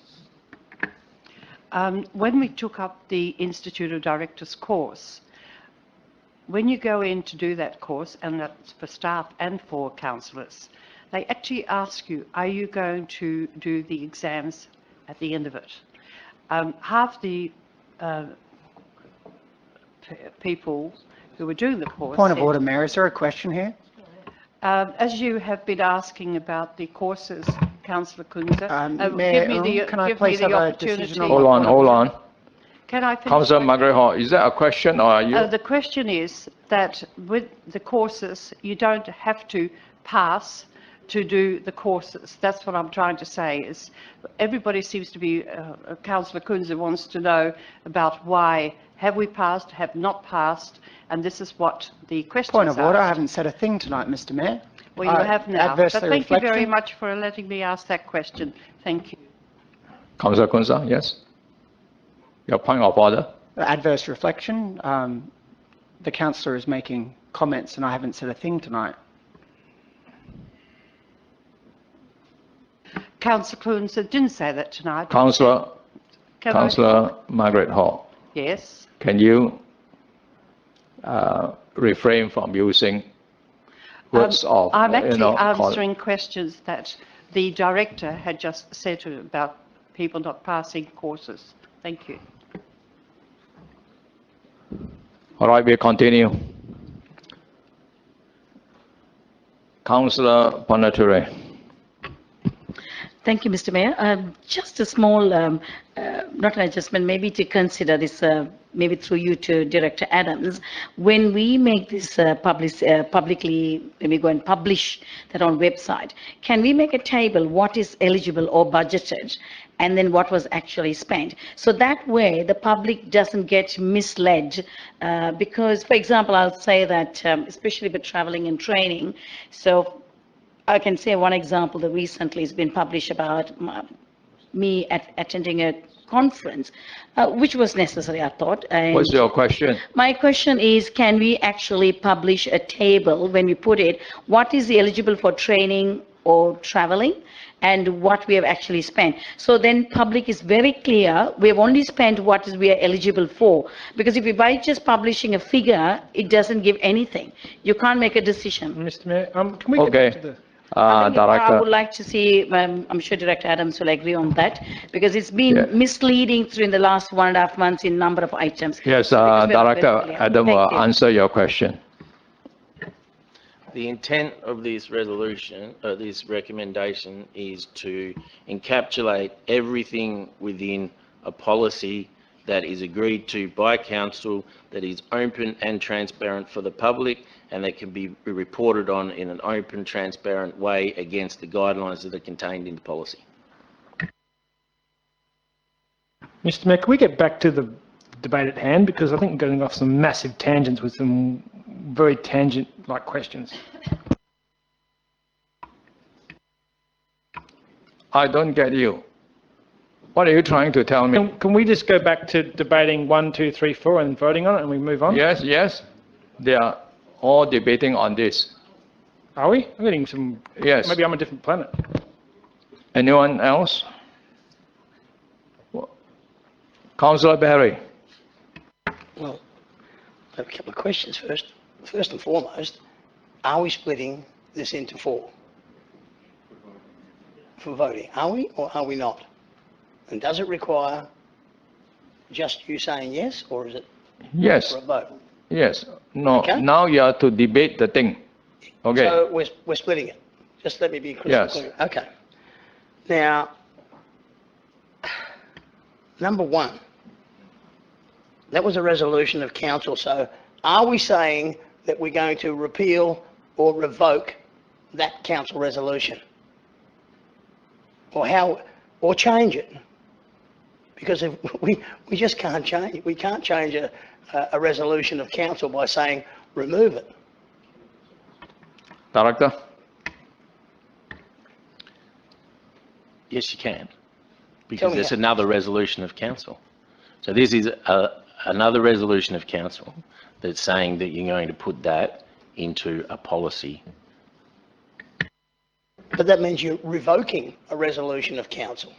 When we took up the Institute of Directors course, when you go in to do that course, and that's for staff and for councillors, they actually ask you, are you going to do the exams at the end of it? Half the people who were doing the course... Point of order, Mayor. Is there a question here? As you have been asking about the courses, Councillor Kunza, Mayor, give me can I give please me the have a opportunity. decision on Hold on. Can I finish? Councillor Margaret Hall, is that a question or are you? The question is that with the courses, you don't have to pass to do the courses. That's what I'm trying to say, is everybody seems to be, Councillor Kunza wants to know about why have we passed, have not passed, and this is what the question is. Point of order. I haven't said a thing tonight, Mr. Mayor. Well, you have now. But Adversely thank you very reflection. much for letting me ask that question. Thank you. Councillor Kunza, yes? Your point of order? Adverse reflection. The councillor is making comments and I haven't said a thing tonight. Councillor Kunza didn't say that tonight. Councillor Margaret Hall. Yes. Can you refrain from using words of... I'm actually answering questions that the director had just said about people not passing courses. Thank you. All right, we'll continue. Councillor Ponnature. Thank you, Mr. Mayor. Just a small, not an adjustment, maybe to consider this, maybe through you to Director Adams. When we make this publicly, when we go and publish that on website, can we make a table what is eligible or budgeted and then what was actually spent? So that way the public doesn't get misled because, for example, I'll say that, especially with traveling and training, so I can say one example that recently has been published about me attending a conference, which was necessary, I thought. And what's your question? My question is, can we actually publish a table when we put it, what is eligible for training or traveling and what we have actually spent? So then public is very clear, we have only spent what is we are eligible for. Because if we by just publishing a figure, it doesn't give anything. You can't make a decision. Mr. Mayor, can we get back to the... I would like to see, I'm sure Director Adams will agree on that, because it's been misleading through the last 1.5 months in number of items. Yes, Director Adam will answer your question. The intent of this resolution, this recommendation, is to encapsulate everything within a policy that is agreed to by council, that is open and transparent for the public, and that can be reported on in an open, transparent way against the guidelines that are contained in the policy. Mr. Mayor, can we get back to the debate at hand? Because I think we're going off some massive tangents with some very tangent-like questions. I don't get you. What are you trying to tell me? Can we just go back to debating 1, 2, 3, 4 and voting on it and we move on? Yes. They are all debating on this. Are we? I'm getting some... Yes. Maybe I'm a different planet. Anyone else? Councillor Berry. Well, I have a couple of questions first. First and foremost, are we splitting this into 4 for voting? Are we or are we not? And does it require just you saying yes, or is it yes for a vote? Yes. No. Okay. Now you have to debate the thing. Okay. So we're splitting it. Just let me be crystal clear. Okay. Now, number 1, that was a resolution of council. So are we saying that we're going to repeal or revoke that council resolution? Or change it? Because if we just can't change, we can't change a resolution of council by saying remove it. Director? Yes, you can, Tell because me it's how. another resolution of council. So this is another resolution of council that's saying that you're going to put that into a policy. But that means you're revoking a resolution of council.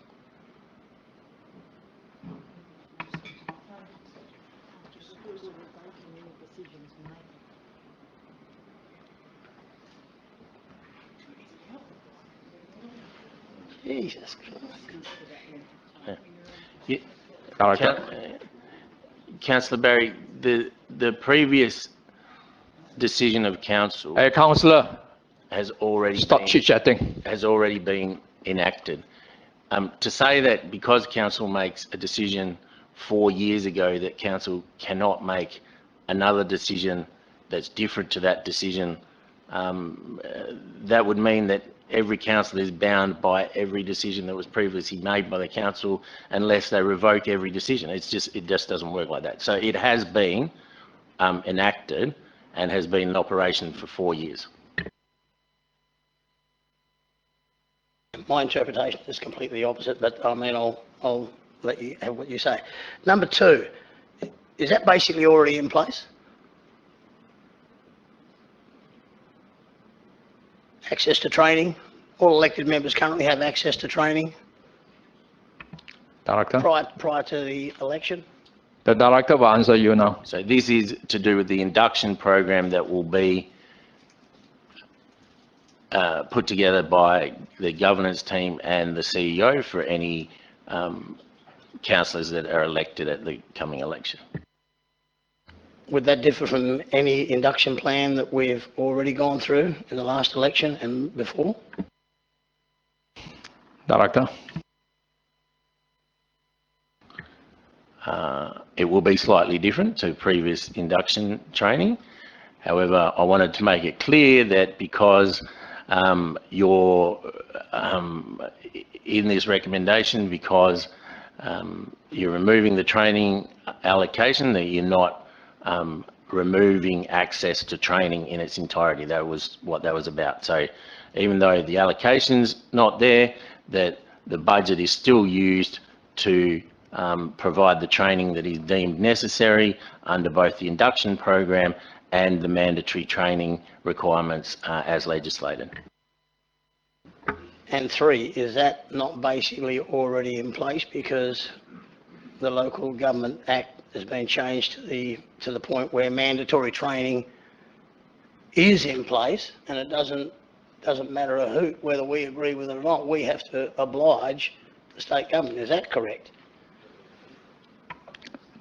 Jesus Christ. Yeah. Councillor Barry, the previous decision of council Hey, Councillor, has already stop been, chit-chatting. has already been enacted. To say that because council makes a decision 4 years ago that council cannot make another decision that's different to that decision, that would mean that every council is bound by every decision that was previously made by the council unless they revoke every decision. It just doesn't work like that. So it has been enacted and has been in operation for 4 years. My interpretation is completely opposite, but I mean, I'll let you have what you say. Number two, is that basically already in place? Access to training. All elected members currently have access to training Director? prior to the election. The Director will answer you now. So this is to do with the induction program that will be put together by the governance team and the CEO for any councillors that are elected at the coming election. Would that differ from any induction plan that we've already gone through in the last election and before? Director? It will be slightly different to previous induction training. However, I wanted to make it clear that because you're in this recommendation, because you're removing the training allocation, that you're not removing access to training in its entirety. That was what that was about. So even though the allocation's not there, that the budget is still used to provide the training that is deemed necessary under both the induction program and the mandatory training requirements as legislated. And three, is that not basically already in place because the Local Government Act has been changed to the point where mandatory training is in place, and it doesn't matter a hoot whether we agree with it or not, we have to oblige the state government. Is that correct?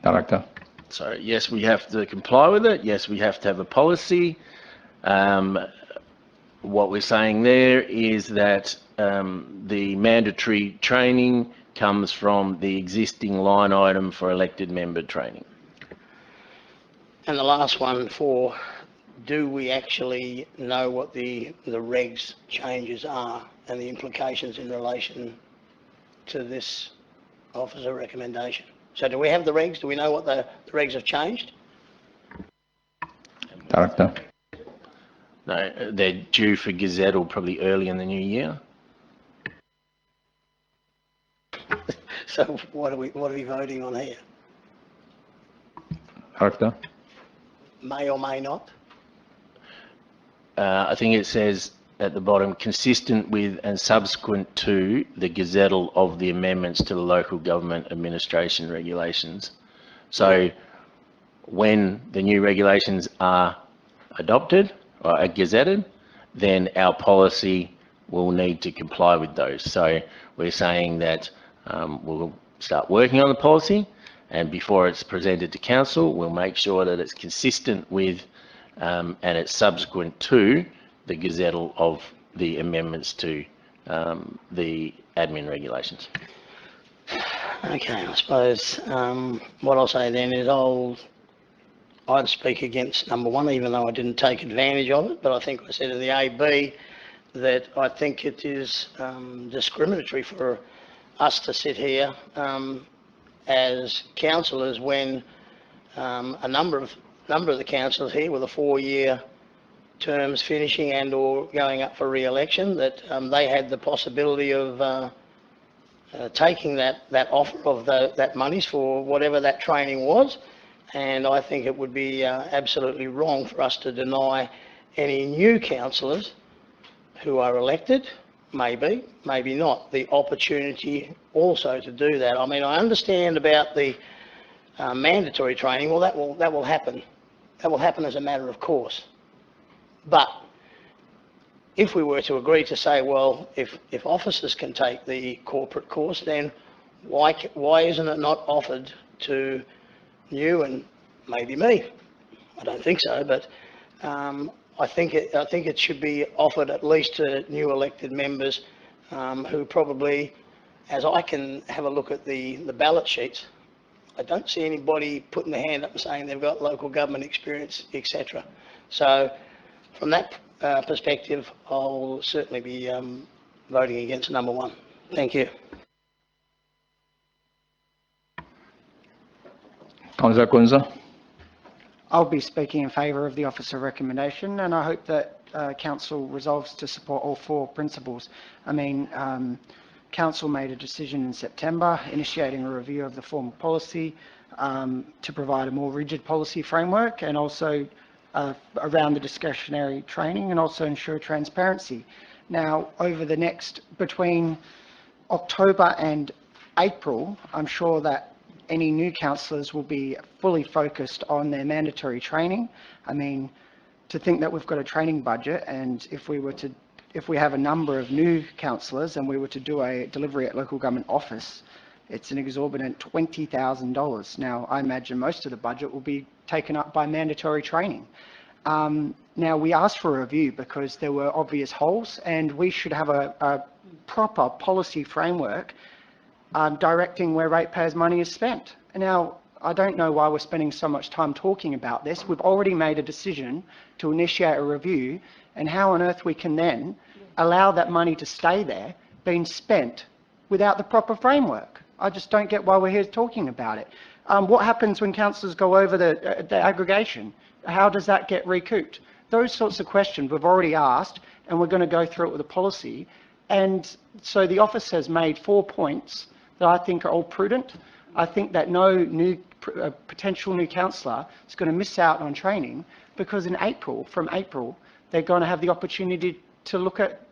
Director? So yes, we have to comply with it. Yes, we have to have a policy. What we're saying there is that the mandatory training comes from the existing line item for elected member training. And the last one for, do we actually know what the regs changes are and the implications in relation to this officer recommendation? So do we have the regs? Do we know what the regs have changed? Director? No, they're due for gazettal probably early in the new year. So what are we voting on here? Director? May or may not? I think it says at the bottom, consistent with and subsequent to the gazettal of the amendments to the local government administration regulations. So when the new regulations are adopted or are gazetted, then our policy will need to comply with those. So we're saying that we'll start working on the policy, and before it's presented to council, we'll make sure that it's consistent with and it's subsequent to the gazettal of the amendments to the admin regulations. Okay, I suppose what I'll say then is I'd speak against number one, even though I didn't take advantage of it, but I think I said in the AB that I think it is discriminatory for us to sit here as councillors when a number of the councillors here with a 4-year terms finishing and or going up for re-election, that they had the possibility of taking that offer of that monies for whatever that training was. And I think it would be absolutely wrong for us to deny any new councillors who are elected, maybe not, the opportunity also to do that. I mean, I understand about the mandatory training. Well, that will happen. That will happen as a matter of course. But if we were to agree to say, well, if officers can take the corporate course, then why isn't it not offered to you and maybe me? I don't think so, but I think it should be offered at least to new elected members who probably, as I can have a look at the ballot sheets, I don't see anybody putting their hand up and saying they've got local government experience, etc. So from that perspective, I'll certainly be voting against number 1. Thank you. Councillor Kunza. I'll be speaking in favour of the officer recommendation, and I hope that Council resolves to support all 4 principles. I mean, Council made a decision in September initiating a review of the formal policy to provide a more rigid policy framework, and also around the discretionary training, and also ensure transparency. Now, over the next, between October and April, I'm sure that any new councillors will be fully focused on their mandatory training. I mean, to think that we've got a training budget, and if we have a number of new councillors and we were to do a delivery at local government office, it's an exorbitant $20,000. Now, I imagine most of the budget will be taken up by mandatory training. Now, we asked for a review because there were obvious holes, and we should have a proper policy framework directing where ratepayers' money is spent. Now, I don't know why we're spending so much time talking about this. We've already made a decision to initiate a review, and how on earth we can then allow that money to stay there, being spent without the proper framework? I just don't get why we're here talking about it. What happens when councillors go over the aggregation? How does that get recouped? Those sorts of questions we've already asked, and we're going to go through it with a policy. And so the office has made 4 points that I think are all prudent. I think that no new potential new councillor is going to miss out on training, because in April, from April, they're going to have the opportunity to look at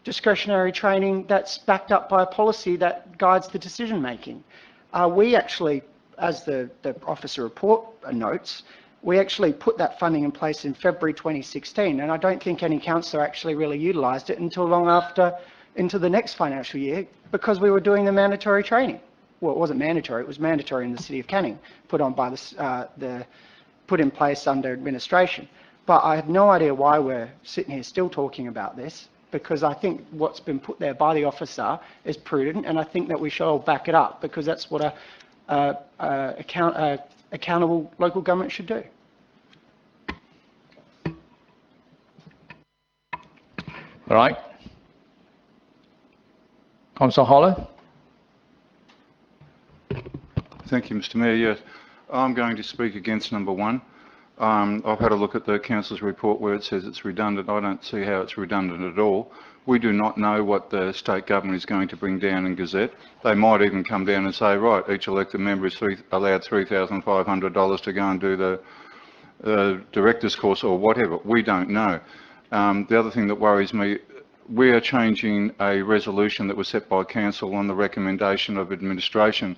discretionary training that's backed up by a policy that guides the decision making. We actually, as the officer report notes, we actually put that funding in place in February 2016, and I don't think any councillor actually really utilised it until long after, into the next financial year, because we were doing the mandatory training. Well, it wasn't mandatory, it was mandatory in the City of Canning, put on by put in place under administration. But I have no idea why we're sitting here still talking about this, because I think what's been put there by the officer is prudent, and I think that we should all back it up, because that's what accountable local government should do. All right. Councillor Holler. Thank you, Mr. Mayor. Yes, I'm going to speak against number 1. I've had a look at the council's report where it says it's redundant. I don't see how it's redundant at all. We do not know what the state government is going to bring down in Gazette. They might even come down and say, right, each elected member is allowed $3,500 to go and do the director's course or whatever. We don't know. The other thing that worries me, we are changing a resolution that was set by council on the recommendation of administration.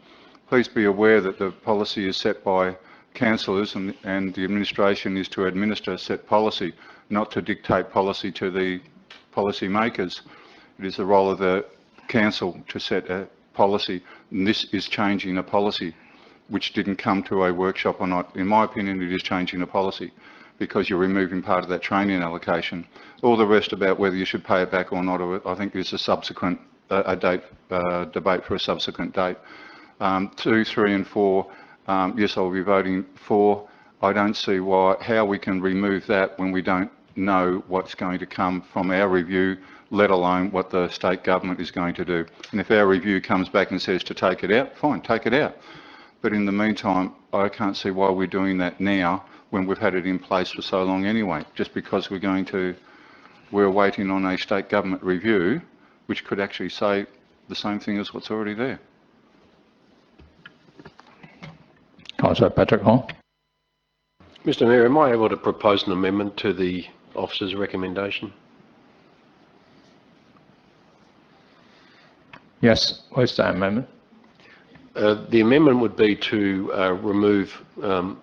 Please be aware that the policy is set by councillors, and the administration is to administer set policy, not to dictate policy to the policy makers. It is the role of the council to set a policy, and this is changing a policy which didn't come to a workshop or not. In my opinion, it is changing a policy, because you're removing part of that training allocation. All the rest about whether you should pay it back or not, I think is a subsequent debate for a subsequent date. 2, 3 and 4, yes, I'll be voting for. I don't see how we can remove that when we don't know what's going to come from our review, let alone what the state government is going to do. And if our review comes back and says to take it out, fine, take it out. But in the meantime, I can't see why we're doing that now, when we've had it in place for so long anyway, just because we're waiting on a state government review, which could actually say the same thing as what's already there. Councillor Patrick Hall. Mr Mayor, am I able to propose an amendment to the officer's recommendation? Yes, what's the amendment? The amendment would be to remove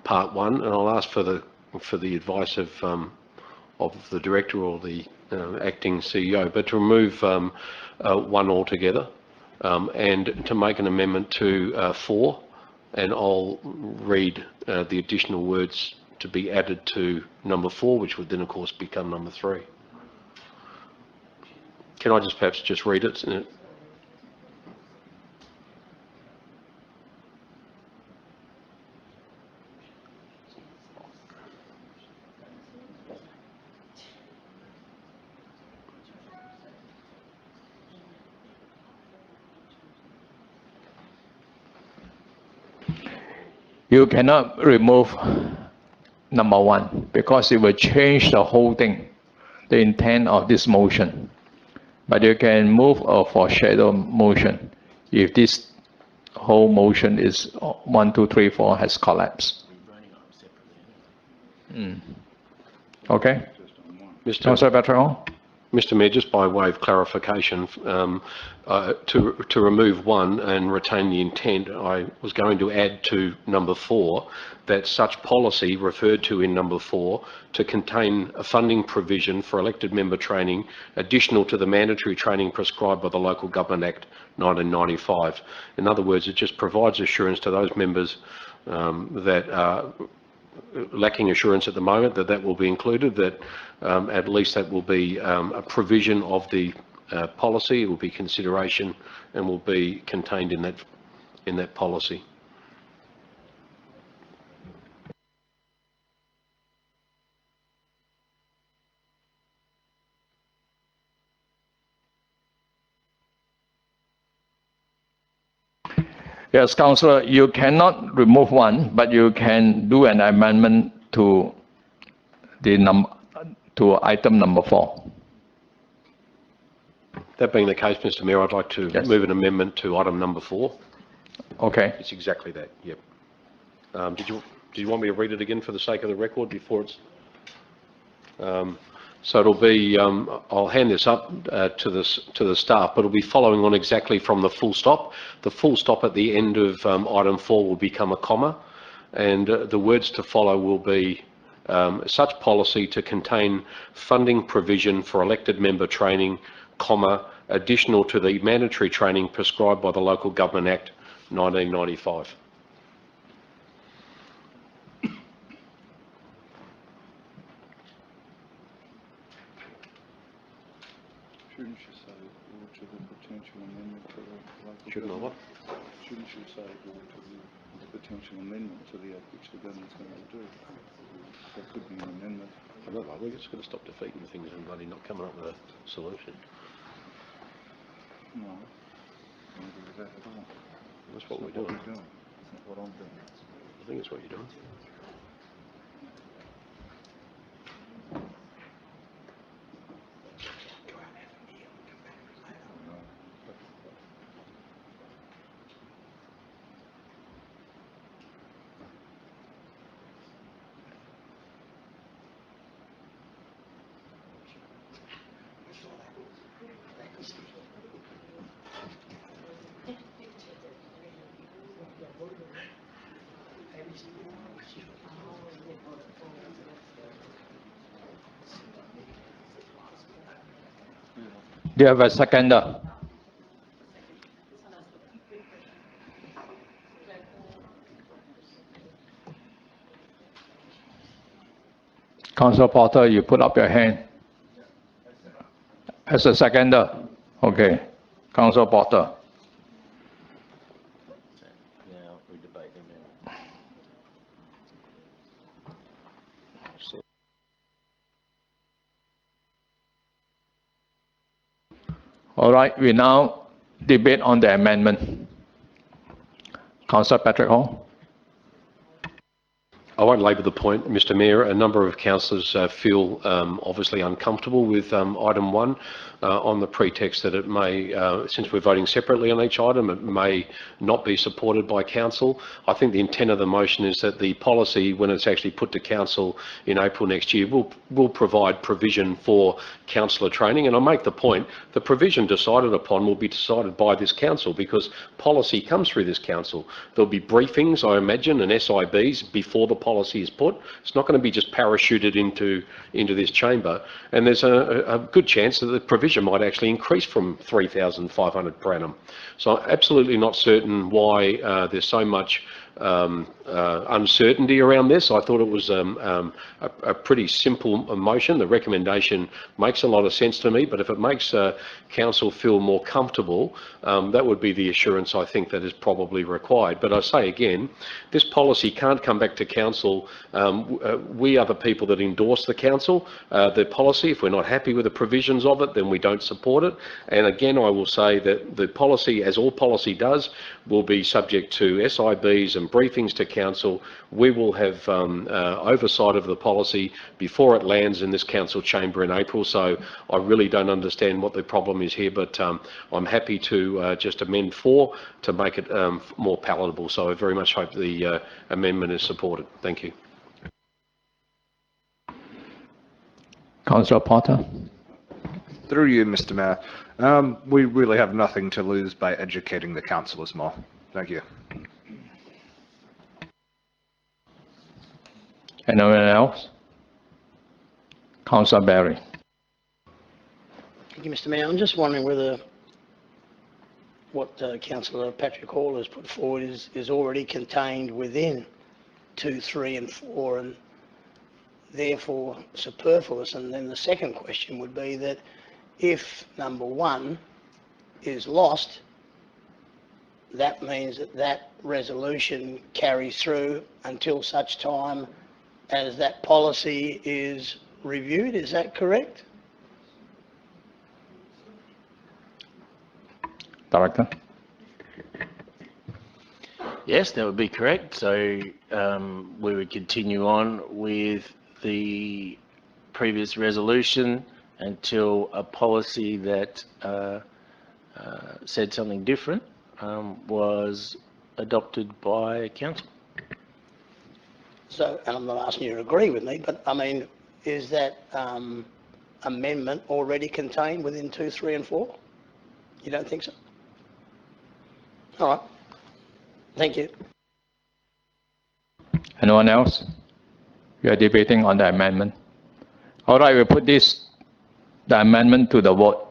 part 1, and I'll ask for the advice of the director or the acting CEO, but to remove 1 altogether, and to make an amendment to 4, and I'll read the additional words to be added to number 4, which would then of course become number 3. Can I just perhaps just read it? You cannot remove number 1 because it will change the whole thing, the intent of this motion. But you can move a foreshadow motion if this whole motion is 1, 2, 3, 4 has collapsed. Okay? Councillor Bertrand? Mr Mayor, just by way of clarification, to remove 1 and retain the intent, I was going to add to number 4 that such policy referred to in number 4 to contain a funding provision for elected member training additional to the mandatory training prescribed by the Local Government Act 1995. In other words, it just provides assurance to those members that are lacking assurance at the moment that will be included, that at least that will be a provision of the policy, it will be consideration and will be contained in that policy. Yes, Councillor, you cannot remove 1, but you can do an amendment to item number 4. That being the case, Mr Mayor, I'd like to move an amendment to item number 4. Okay. It's exactly that, yep. Did you want me to read it again for the sake of the record before it's... So it'll be, I'll hand this up to the staff, but it'll be following on exactly from the full stop. The full stop at the end of item 4 will become a comma, and the words to follow will be such policy to contain funding provision for elected member training, comma, additional to the mandatory training prescribed by the Local Government Act 1995. Shouldn't you say or to the potential amendment to the local Shouldn't I what? Shouldn't you say or to the potential amendment to the act which the government's going to do? That could be an amendment. I don't know, we're just going to stop defeating things and bloody not coming up with a solution. No, I don't agree with that at all. That's what we're doing. It's not what I'm doing. I think it's what you're doing. Do you have a seconder? Councillor Porter, you put up your hand. As a seconder. Okay. Councillor Porter. All right, we now debate on the amendment. Councillor Patrick Hall. I won't labour the point, Mr Mayor. A number of councillors feel obviously uncomfortable with item 1 on the pretext that it may, since we're voting separately on each item, it may not be supported by council. I think the intent of the motion is that the policy, when it's actually put to council in April next year, will provide provision for councillor training. And I make the point, the provision decided upon will be decided by this council because policy comes through this council. There'll be briefings, I imagine, and SIBs before the policy is put. It's not going to be just parachuted into this chamber. And there's a good chance that the provision might actually increase from 3,500 per annum. So I'm absolutely not certain why there's so much uncertainty around this. I thought it was a pretty simple motion. The recommendation makes a lot of sense to me, but if it makes council feel more comfortable, that would be the assurance I think that is probably required. But I say again, this policy can't come back to council. We are the people that endorse the council, the policy. If we're not happy with the provisions of it, then we don't support it. And again, I will say that the policy, as all policy does, will be subject to SIBs and briefings to council. We will have oversight of the policy before it lands in this council chamber in April. So I really don't understand what the problem is here, but I'm happy to just amend 4 to make it more palatable. So I very much hope the amendment is supported. Thank you. Councillor Potter. Through you, Mr Mayor. We really have nothing to lose by educating the councillors more. Thank you. Anyone else? Councillor Barry. Thank you, Mr Mayor. I'm just wondering whether what Councillor Patrick Hall has put forward is already contained within 2, 3 and 4 and therefore superfluous. And then the second question would be that if number 1 is lost, that means that that resolution carries through until such time as that policy is reviewed. Is that correct? Director. Yes, that would be correct. So we would continue on with the previous resolution until a policy that said something different was adopted by council. So, and I'm not asking you to agree with me, but I mean, is that amendment already contained within 2, 3 and 4? You don't think so? All right. Thank you. Anyone else? We are debating on the amendment. All right, we'll put the amendment to the vote.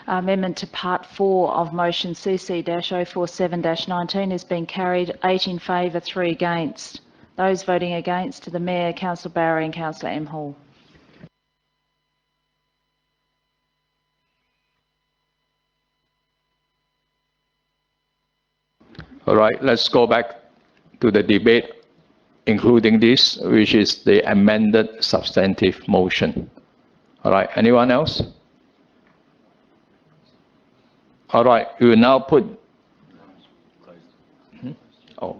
Amendment to Part 4 of Motion CC-047-19 has been carried. 8 in favour, 3 against. Those voting against, the Mayor, Councillor Barry and Councillor M. Hall. All right, let's go back to the debate, including this, which is the amended substantive motion. All right, anyone else? All right, we will now put,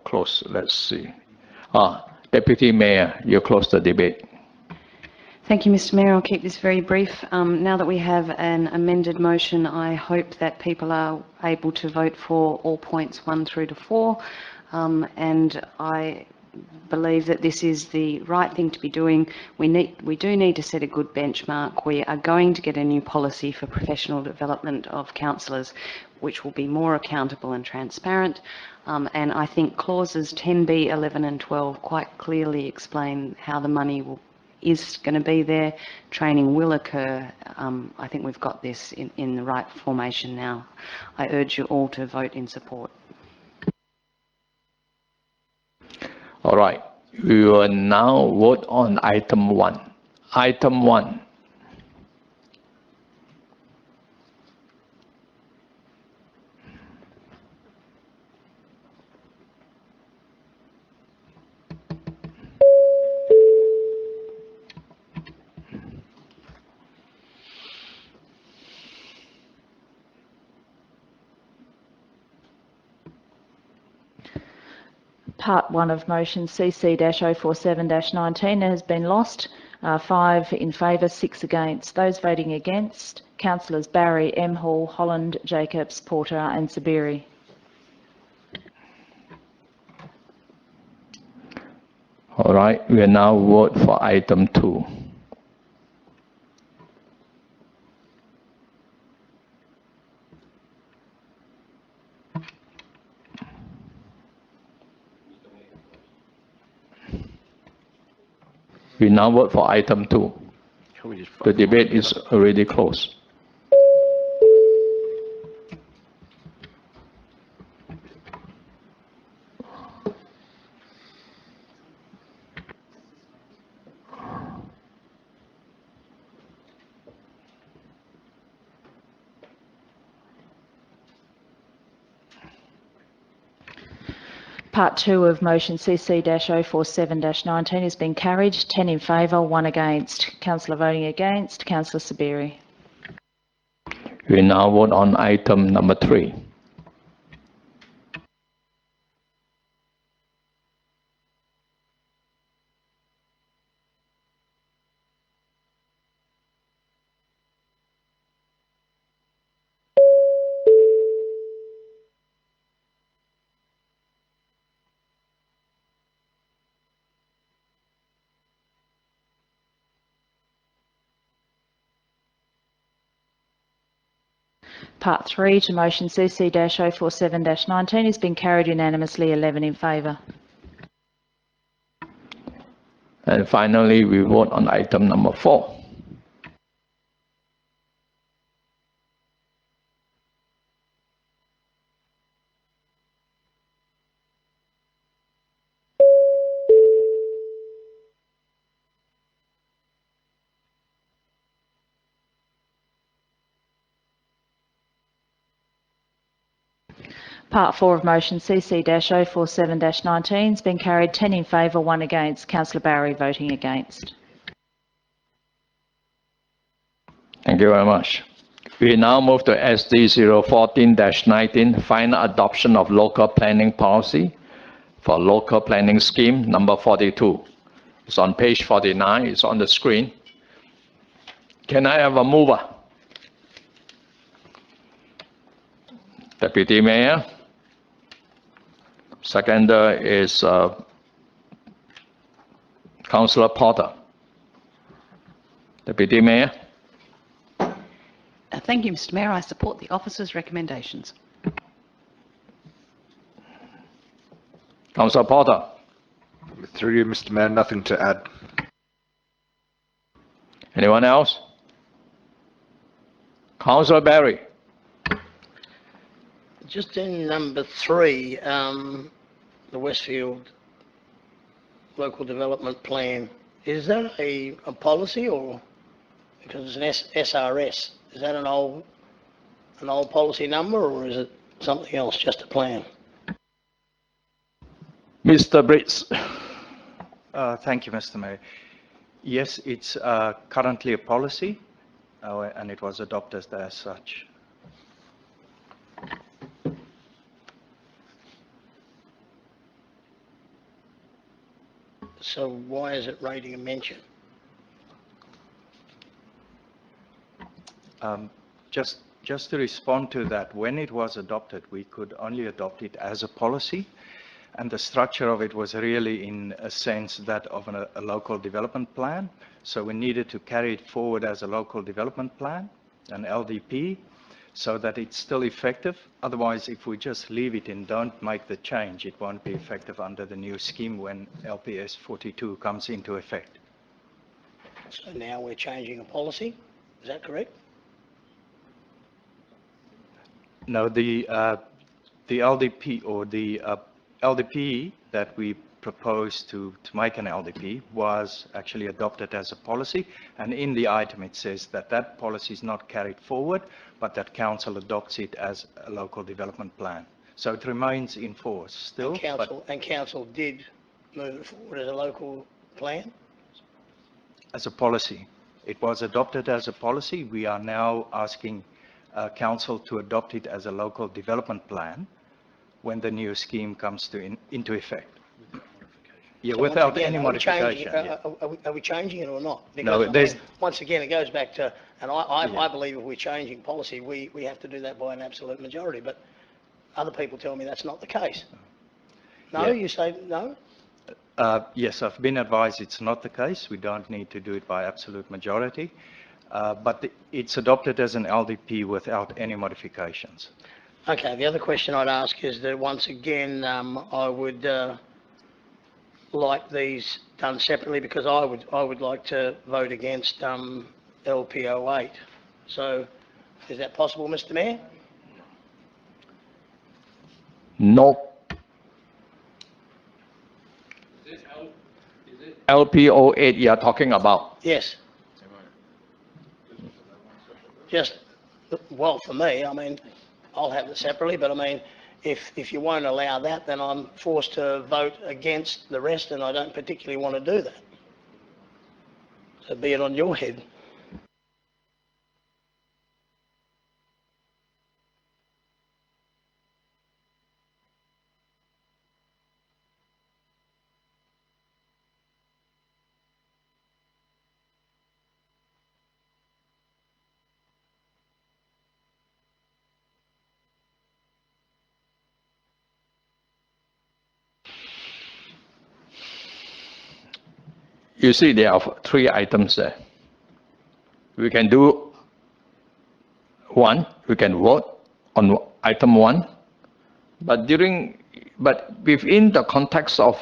close, let's see. Deputy Mayor, you close the debate. Thank you, Mr Mayor. I'll keep this very brief. Now that we have an amended motion, I hope that people are able to vote for all points 1 through to 4. And I believe that this is the right thing to be doing. We do need to set a good benchmark. We are going to get a new policy for professional development of councillors, which will be more accountable and transparent. And I think clauses 10B, 11 and 12 quite clearly explain how the money is going to be there. Training will occur. I think we've got this in the right formation now. I urge you all to vote in support. All right, We will now vote on item 1. Item 1. Part 1 of motion CC-047-19 has been lost. 5 in favour, 6 against. Those voting against, councillors Barry, M. Hall, Holland, Jacobs, Porter and Sabiri. All right, we now vote for item 2. We now vote for item 2. The debate is already closed. Part 2 of motion CC-047-19 has been carried. 10 in favour, 1 against. Councillor voting against, Councillor Sabiri. We now vote on item number 3. Part 3 to motion CC-047-19 has been carried unanimously, 11 in favour. And finally, we vote on item number 4. Part 4 of motion CC-047-19 has been carried. 10 in favour, 1 against. Councillor Barry voting against. Thank you very much. We now move to SD 014-19, final adoption of local planning policy for local planning scheme number 42. It's on page 49, it's on the screen. Can I have a mover? Deputy Mayor. Seconder is Councillor Porter. Deputy Mayor. Thank you, Mr. Mayor. I support the officer's recommendations. Councillor Porter. Through you, Mr. Mayor, nothing to add. Anyone else? Councillor Barry. Just in number 3, the Westfield Local Development Plan, is that a policy or, because it's an SRS, is that an old policy number or is it something else, just a plan? Mr. Brits. Thank you, Mr. Mayor. Yes, it's currently a policy and it was adopted as such. So why is it rating a mention? Just to respond to that, when it was adopted, we could only adopt it as a policy, and the structure of it was really, in a sense, that of a local development plan. So we needed to carry it forward as a local development plan, an LDP, so that it's still effective. Otherwise, if we just leave it and don't make the change, it won't be effective under the new scheme when LPS 42 comes into effect. So now we're changing a policy, is that correct? No, the LDP or the LDP that we proposed to make an LDP was actually adopted as a policy, and in the item it says that that policy is not carried forward, but that council adopts it as a local development plan. So it remains in force still. And council did move it forward as a local plan? As a policy. It was adopted as a policy. We are now asking council to adopt it as a local development plan when the new scheme comes into effect. Yeah, So without once again, any are we changing modification. it- Are we changing it or not? No, Because, I there's- mean, once again, it goes back to, and I believe if we're changing policy, we have to do that by an absolute majority, but other people tell me that's not the case. No, Yeah. you say no? Yes, I've been advised it's not the case. We don't need to do it by absolute majority. But it's adopted as an LDP without any modifications. Okay, the other question I'd ask is that once again, I would like these done separately because I would like to vote against LP08. So is that possible, Mr. Mayor? No. LP08 you are talking about. Yes. Just, well, for me, I mean, I'll have it separately, but I mean, if you won't allow that, then I'm forced to vote against the rest, and I don't particularly want to do that. So be it on your head. You see, there are 3 items there. We can do one, we can vote on item 1, but within the context of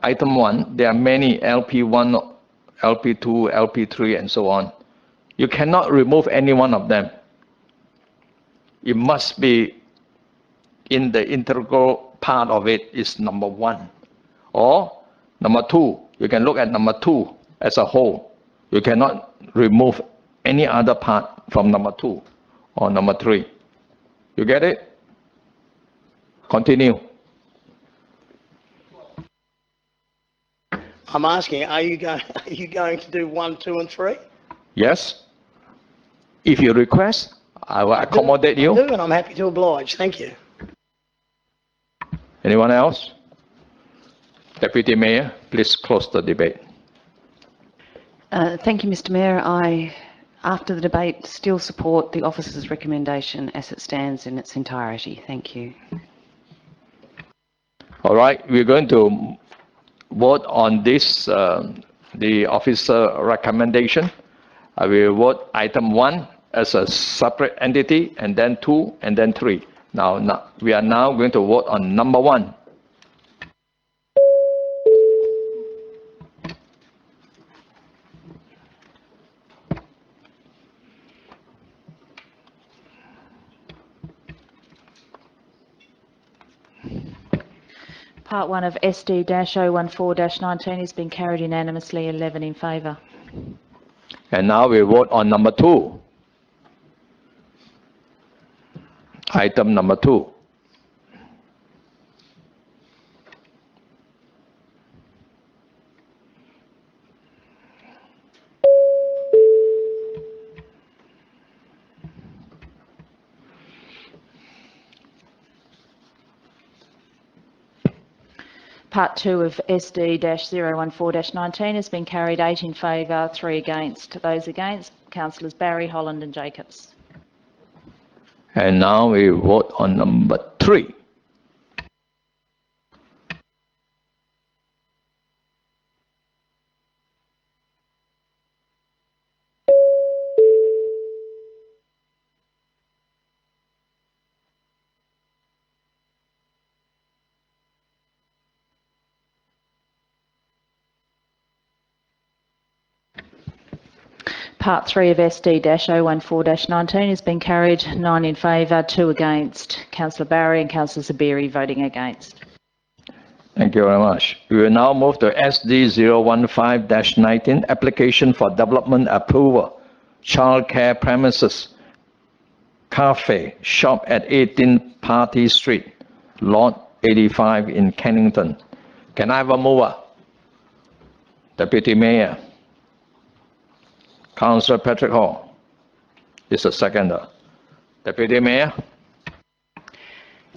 item 1, there are many LP1, LP2, LP3, and so on. You cannot remove any one of them. It must be in the integral part of it is number 1 or number 2. You can look at number 2 as a whole. You cannot remove any other part from number 2 or number 3. You get it? Continue. I'm asking, are you going to do 1, 2, and 3? Yes. If you request, I will accommodate you. I do, and I'm happy to oblige. Thank you. Anyone else? Deputy Mayor, please close the debate. Thank you, Mr. Mayor. I, after the debate, still support the officer's recommendation as it stands in its entirety. Thank you. All right, we're going to vote on this, the officer recommendation. I will vote item 1 as a separate entity, and then 2, and then 3. Now we are now going to vote on number 1. Part 1 of SD-014-19 has been carried unanimously, 11 in favour. And now we vote on number 2. Item number 2. Part 2 of SD-014-19 has been carried 8 in favour, 3 against. Those against, Councillors Barry, Holland and Jacobs. And now we vote on number 3. Part 3 of SD-014-19 has been carried 9 in favour, 2 against. Councillor Barry and Councillor Zabiri voting against. Thank you very much. We will now move to SD 015-19, application for development approval, childcare premises, cafe, shop at 18 Party Street, Lot 85 in Kennington. Can I have a mover? Deputy Mayor. Councillor Patrick Hall is a seconder. Deputy Mayor.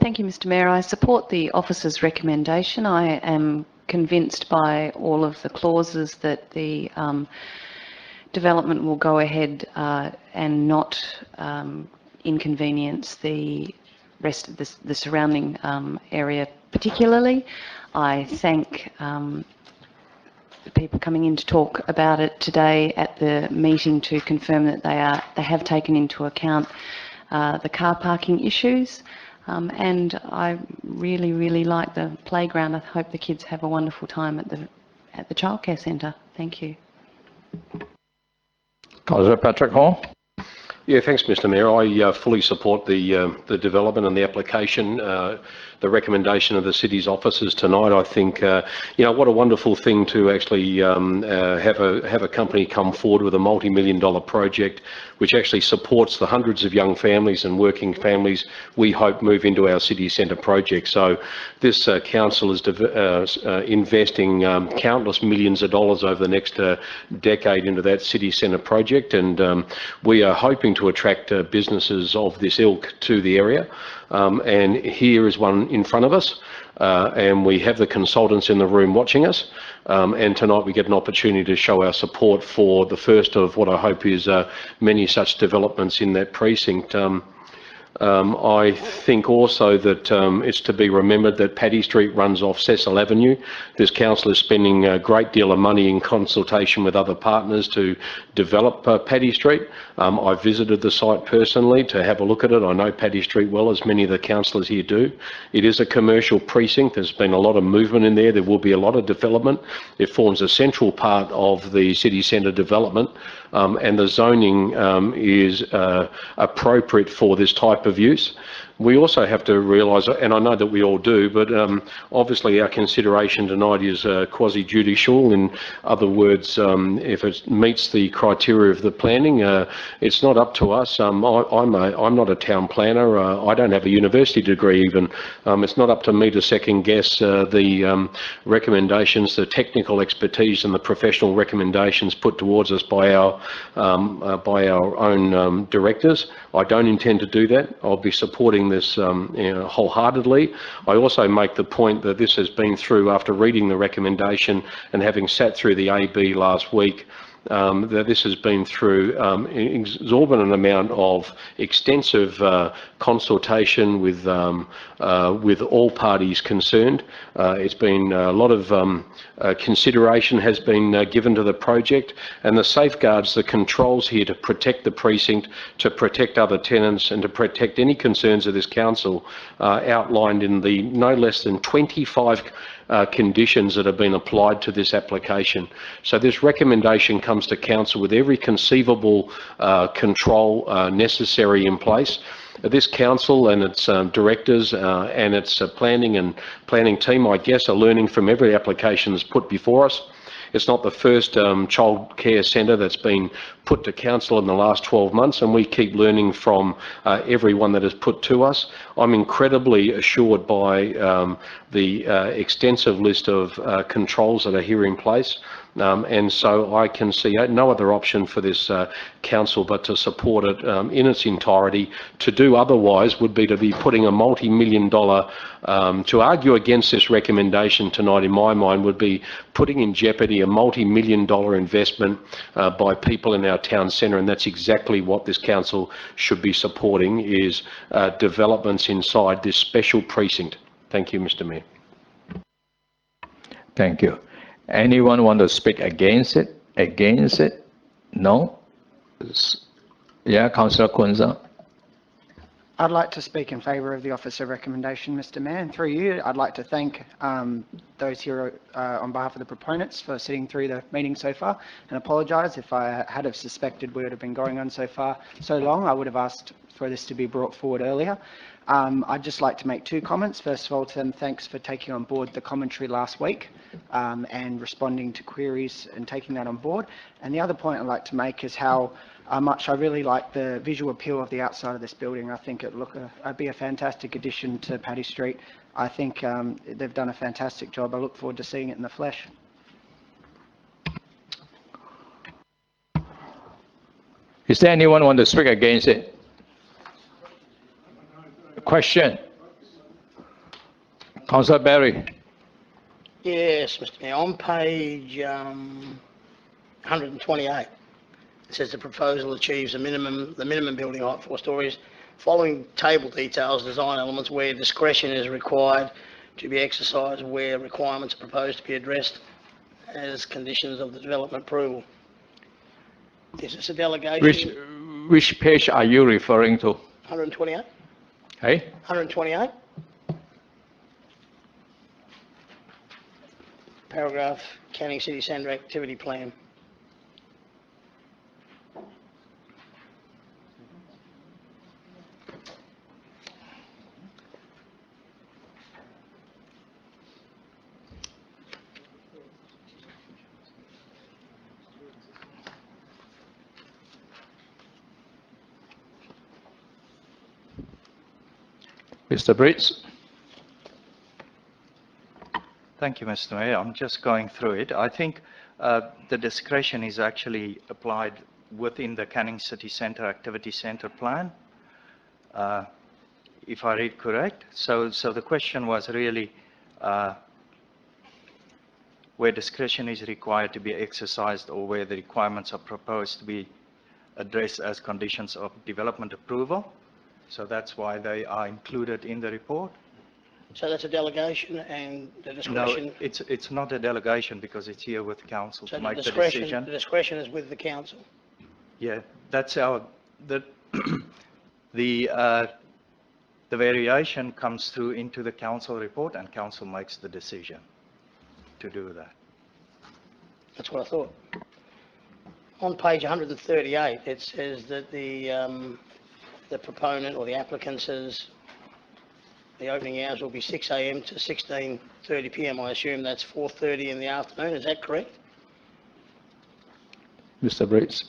Thank you, Mr. Mayor. I support the officer's recommendation. I am convinced by all of the clauses that the development will go ahead and not inconvenience the rest of the surrounding area particularly. I thank the people coming in to talk about it today at the meeting to confirm that they have taken into account the car parking issues. And I really like the playground. I hope the kids have a wonderful time at the childcare centre. Thank you. Councillor Patrick Hall. Yeah, thanks, Mr. Mayor. I fully support the development and the application, the recommendation of the city's officers tonight. I think, what a wonderful thing to actually have a company come forward with a multi-million-dollar project, which actually supports the hundreds of young families and working families we hope move into our city centre project. So this council is investing countless millions of dollars over the next decade into that city centre project, and we are hoping to attract businesses of this ilk to the area. And here is one in front of us, and we have the consultants in the room watching us, and tonight we get an opportunity to show our support for the first of what I hope is many such developments in that precinct. I think also that it's to be remembered that Paddy Street runs off Cecil Avenue. This council is spending a great deal of money in consultation with other partners to develop Paddy Street. I visited the site personally to have a look at it. I know Paddy Street well, as many of the councillors here do. It is a commercial precinct. There's been a lot of movement in there. There will be a lot of development. It forms a central part of the city centre development, and the zoning is appropriate for this type of use. We also have to realise, and I know that we all do, but obviously our consideration tonight is quasi-judicial. In other words, if it meets the criteria of the planning, it's not up to us. I'm not a town planner. I don't have a university degree even. It's not up to me to second guess the recommendations, the technical expertise and the professional recommendations put towards us by our own directors. I don't intend to do that. I'll be supporting this wholeheartedly. I also make the point that this has been through, after reading the recommendation and having sat through the AB last week, that this has been through an exorbitant amount of extensive consultation with all parties concerned. It's been a lot of consideration has been given to the project, and the safeguards, the controls here to protect the precinct, to protect other tenants and to protect any concerns of this council outlined in the no less than 25 conditions that have been applied to this application. So this recommendation comes to council with every conceivable control necessary in place. This council and its directors and its planning team, I guess, are learning from every application that's put before us. It's not the first child care centre that's been put to council in the last 12 months, and we keep learning from everyone that is put to us. I'm incredibly assured by the extensive list of controls that are here in place. And so I can see no other option for this council but to support it in its entirety. To do otherwise would be to be putting a multi-million-dollar, to argue against this recommendation tonight, in my mind, would be putting in jeopardy a multi-million-dollar investment by people in our town centre, and that's exactly what this council should be supporting, is developments inside this special precinct. Thank you, Mr. Mayor. Thank you. Anyone want to speak against it? Against it? No? Yeah, Councillor Kunza. I'd like to speak in favour of the officer recommendation, Mr. Mayor, and through you, I'd like to thank those here on behalf of the proponents for sitting through the meeting so far, and apologise if I had have suspected we would have been going on so long. I would have asked for this to be brought forward earlier. I'd just like to make two comments. First of all, Tim, thanks for taking on board the commentary last week and responding to queries and taking that on board. And the other point I'd like to make is how much I really like the visual appeal of the outside of this building. I think it'd be a fantastic addition to Paddy Street. I think they've done a fantastic job. I look forward to seeing it in the flesh. Is there anyone who wants to speak against it? Question. Councillor Berry. Yes, Mr. Mayor. On page 128, it says the proposal achieves the minimum building height 4 stories. Following table details, design elements where discretion is required to be exercised, where requirements are proposed to be addressed as conditions of the development approval. Is this a delegation? Which page are you referring to? 128. Hey? 128. Paragraph, Canning City Centre Activity Plan. Mr. Brits. Thank you, Mr. Mayor. I'm just going through it. I think the discretion is actually applied within the Canning City Centre Activity Centre Plan, if I read correct. So the question was really where discretion is required to be exercised or where the requirements are proposed to be addressed as conditions of development approval. So that's why they are included in the report. So that's a delegation and the discretion... No, it's not a delegation because it's here with council so to make the decision. decision. The discretion is with the council. Yeah, that's our... The variation comes through into the council report and council makes the decision to do that. That's what I thought. On page 138, it says that the proponent or the applicant says the opening hours will be 6 a.m. to 16:30 p.m. I assume that's 4:30 in the afternoon. Is that correct? Mr. Brits.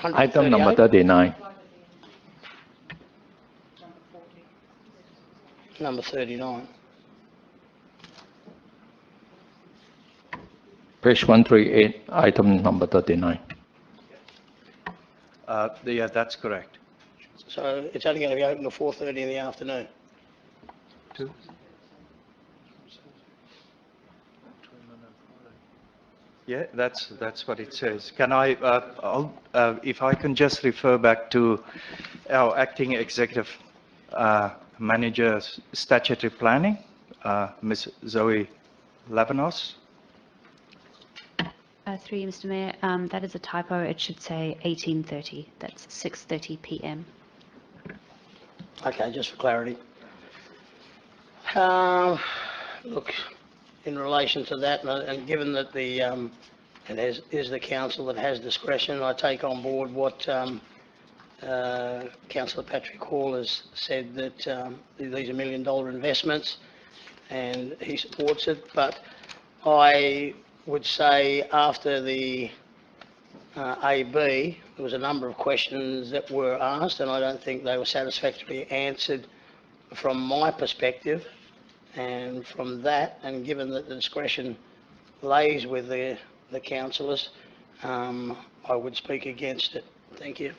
Item number 39. Number 39. Page 138, item number 39. Yeah, that's correct. So it's only going to be open till 4:30 in the afternoon. Yeah, that's what it says. Can I, if I can just refer back to our acting executive manager's statutory planning, Ms. Zoe Lavanos. Through you, Mr. Mayor, that is a typo. It should say 18:30. That's 6:30 p.m. Okay, just for clarity. Look, in relation to that, and given that it is the council that has discretion, I take on board what Councillor Patrick Hall has said, that these are $1 million investments, and he supports it. But I would say after the AB, there was a number of questions that were asked, and I don't think they were satisfactorily answered from my perspective. And from that, and given that the discretion lays with the councillors, I would speak against it. Thank you.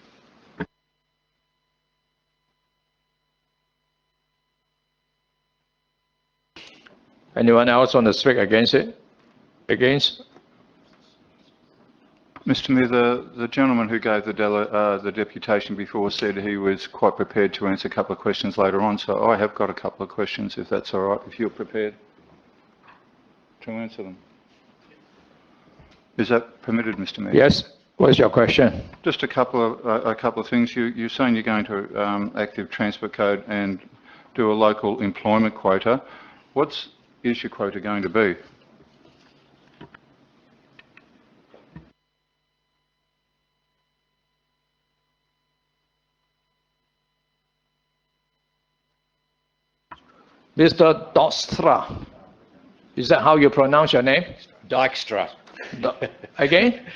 Anyone else want to speak against it? Against? Mr. Mayor, the gentleman who gave the deputation before said he was quite prepared to answer a couple of questions later on, so I have got a couple of questions, if that's all right, if you're prepared to answer them. Is that permitted, Mr. Mayor? Yes. What's your question? Just a couple of things. You're saying you're going to active transport code and do a local employment quota. What is your quota going to be? Mr. Dijkstra. Is that how you pronounce your name? Dijkstra. Again?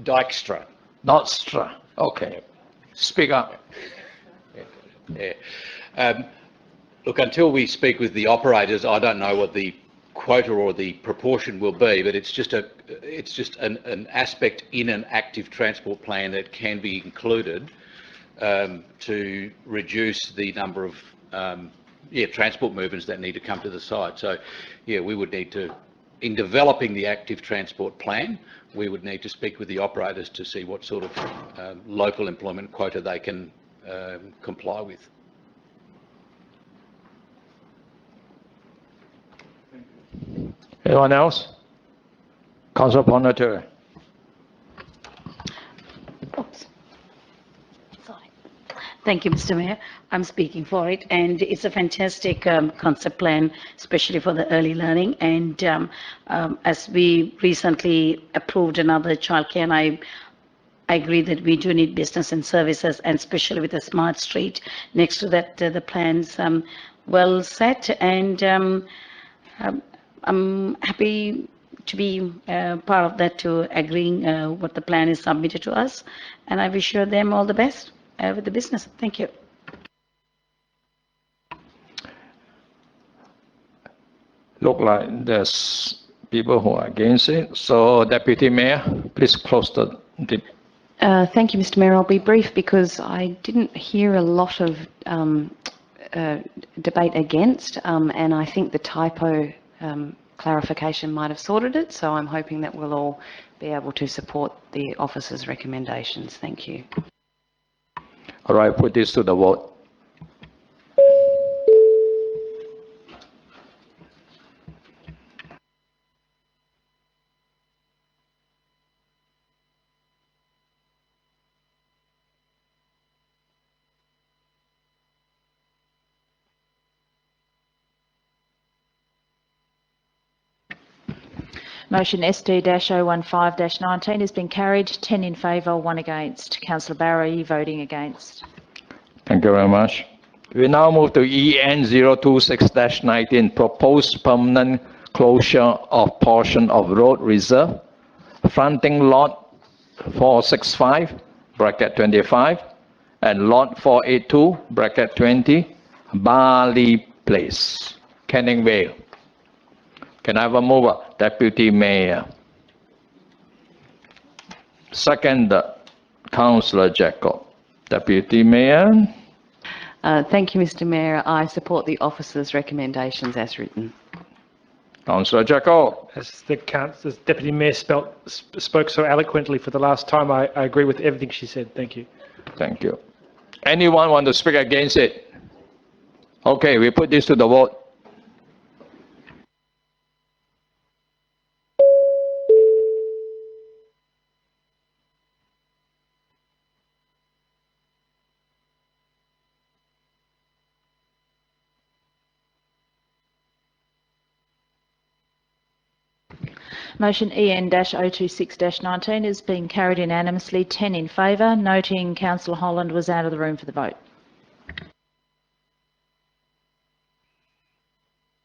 Dijkstra. Dijkstra. Okay. Speak up. Yeah. Look, until we speak with the operators, I don't know what the quota or the proportion will be, but it's just an aspect in an active transport plan that can be included to reduce the number of transport movements that need to come to the site. So, yeah, we would need to, in developing the active transport plan, we would need to speak with the operators to see what sort of local employment quota they can comply with. Anyone else? Councillor Ponnaturra. Thank you, Mr. Mayor. I'm speaking for it, and it's a fantastic concept plan, especially for the early learning. And as we recently approved another childcare, and I agree that we do need business and services, and especially with the smart street next to that, the plan's well set. And I'm happy to be part of that, to agreeing what the plan is submitted to us, and I wish them all the best with the business. Thank you. Look like there's people who are against it. So, Deputy Mayor, please close the debate. Thank you, Mr. Mayor. I'll be brief because I didn't hear a lot of debate against, and I think the typo clarification might have sorted it. So I'm hoping that we'll all be able to support the officer's recommendations. Thank you. All right, put this to the vote. Motion ST-015-19 has been carried, 10 in favour, 1 against. Councillor Barrow, are you voting against? Thank you very much. We now move to EN 026-19, proposed permanent closure of portion of road reserve, fronting lot 465, bracket 25, and lot 482, bracket 20, Bali Place, Canning Vale. Can I have a mover? Deputy Mayor. Second, Councillor Jacob. Deputy Mayor. Thank you, Mr. Mayor. I support the officer's recommendations as written. Councillor Jacob. As the Deputy Mayor spoke so eloquently for the last time, I agree with everything she said. Thank you. Thank you. Anyone want to speak against it? Okay, we put this to the vote. Motion EN-026-19 is being carried unanimously, 10 in favour, noting Councillor Holland was out of the room for the vote.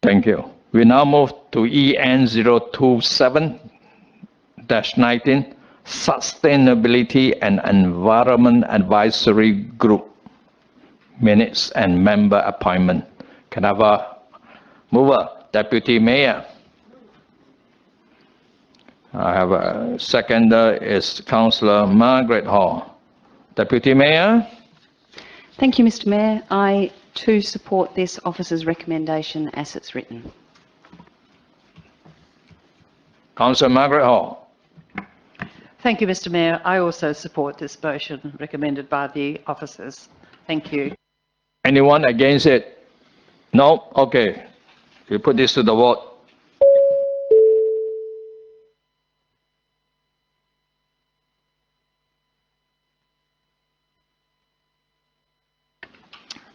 Thank you. We now move to EN-027-19, Sustainability and Environment Advisory Group, minutes and member appointment. Can I have a mover? Deputy Mayor. I have a seconder is Councillor Margaret Hall. Deputy Mayor. Thank you, Mr. Mayor. I too support this officer's recommendation as it's written. Councillor Margaret Hall. Thank you, Mr. Mayor. I also support this motion recommended by the officers. Thank you. Anyone against it? No? Okay. We put this to the vote.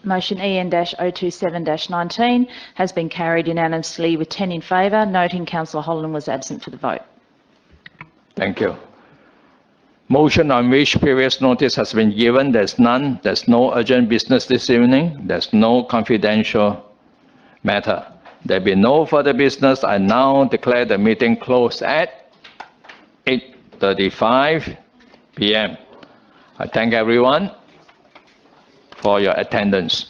Motion EN-027-19 has been carried unanimously with 10 in favour, noting Councillor Holland was absent for the vote. Thank you. Motion on which previous notice has been given. There's none. There's no urgent business this evening. There's no confidential matter. There be no further business. I now declare the meeting closed at 8:35 p.m. I thank everyone for your attendance.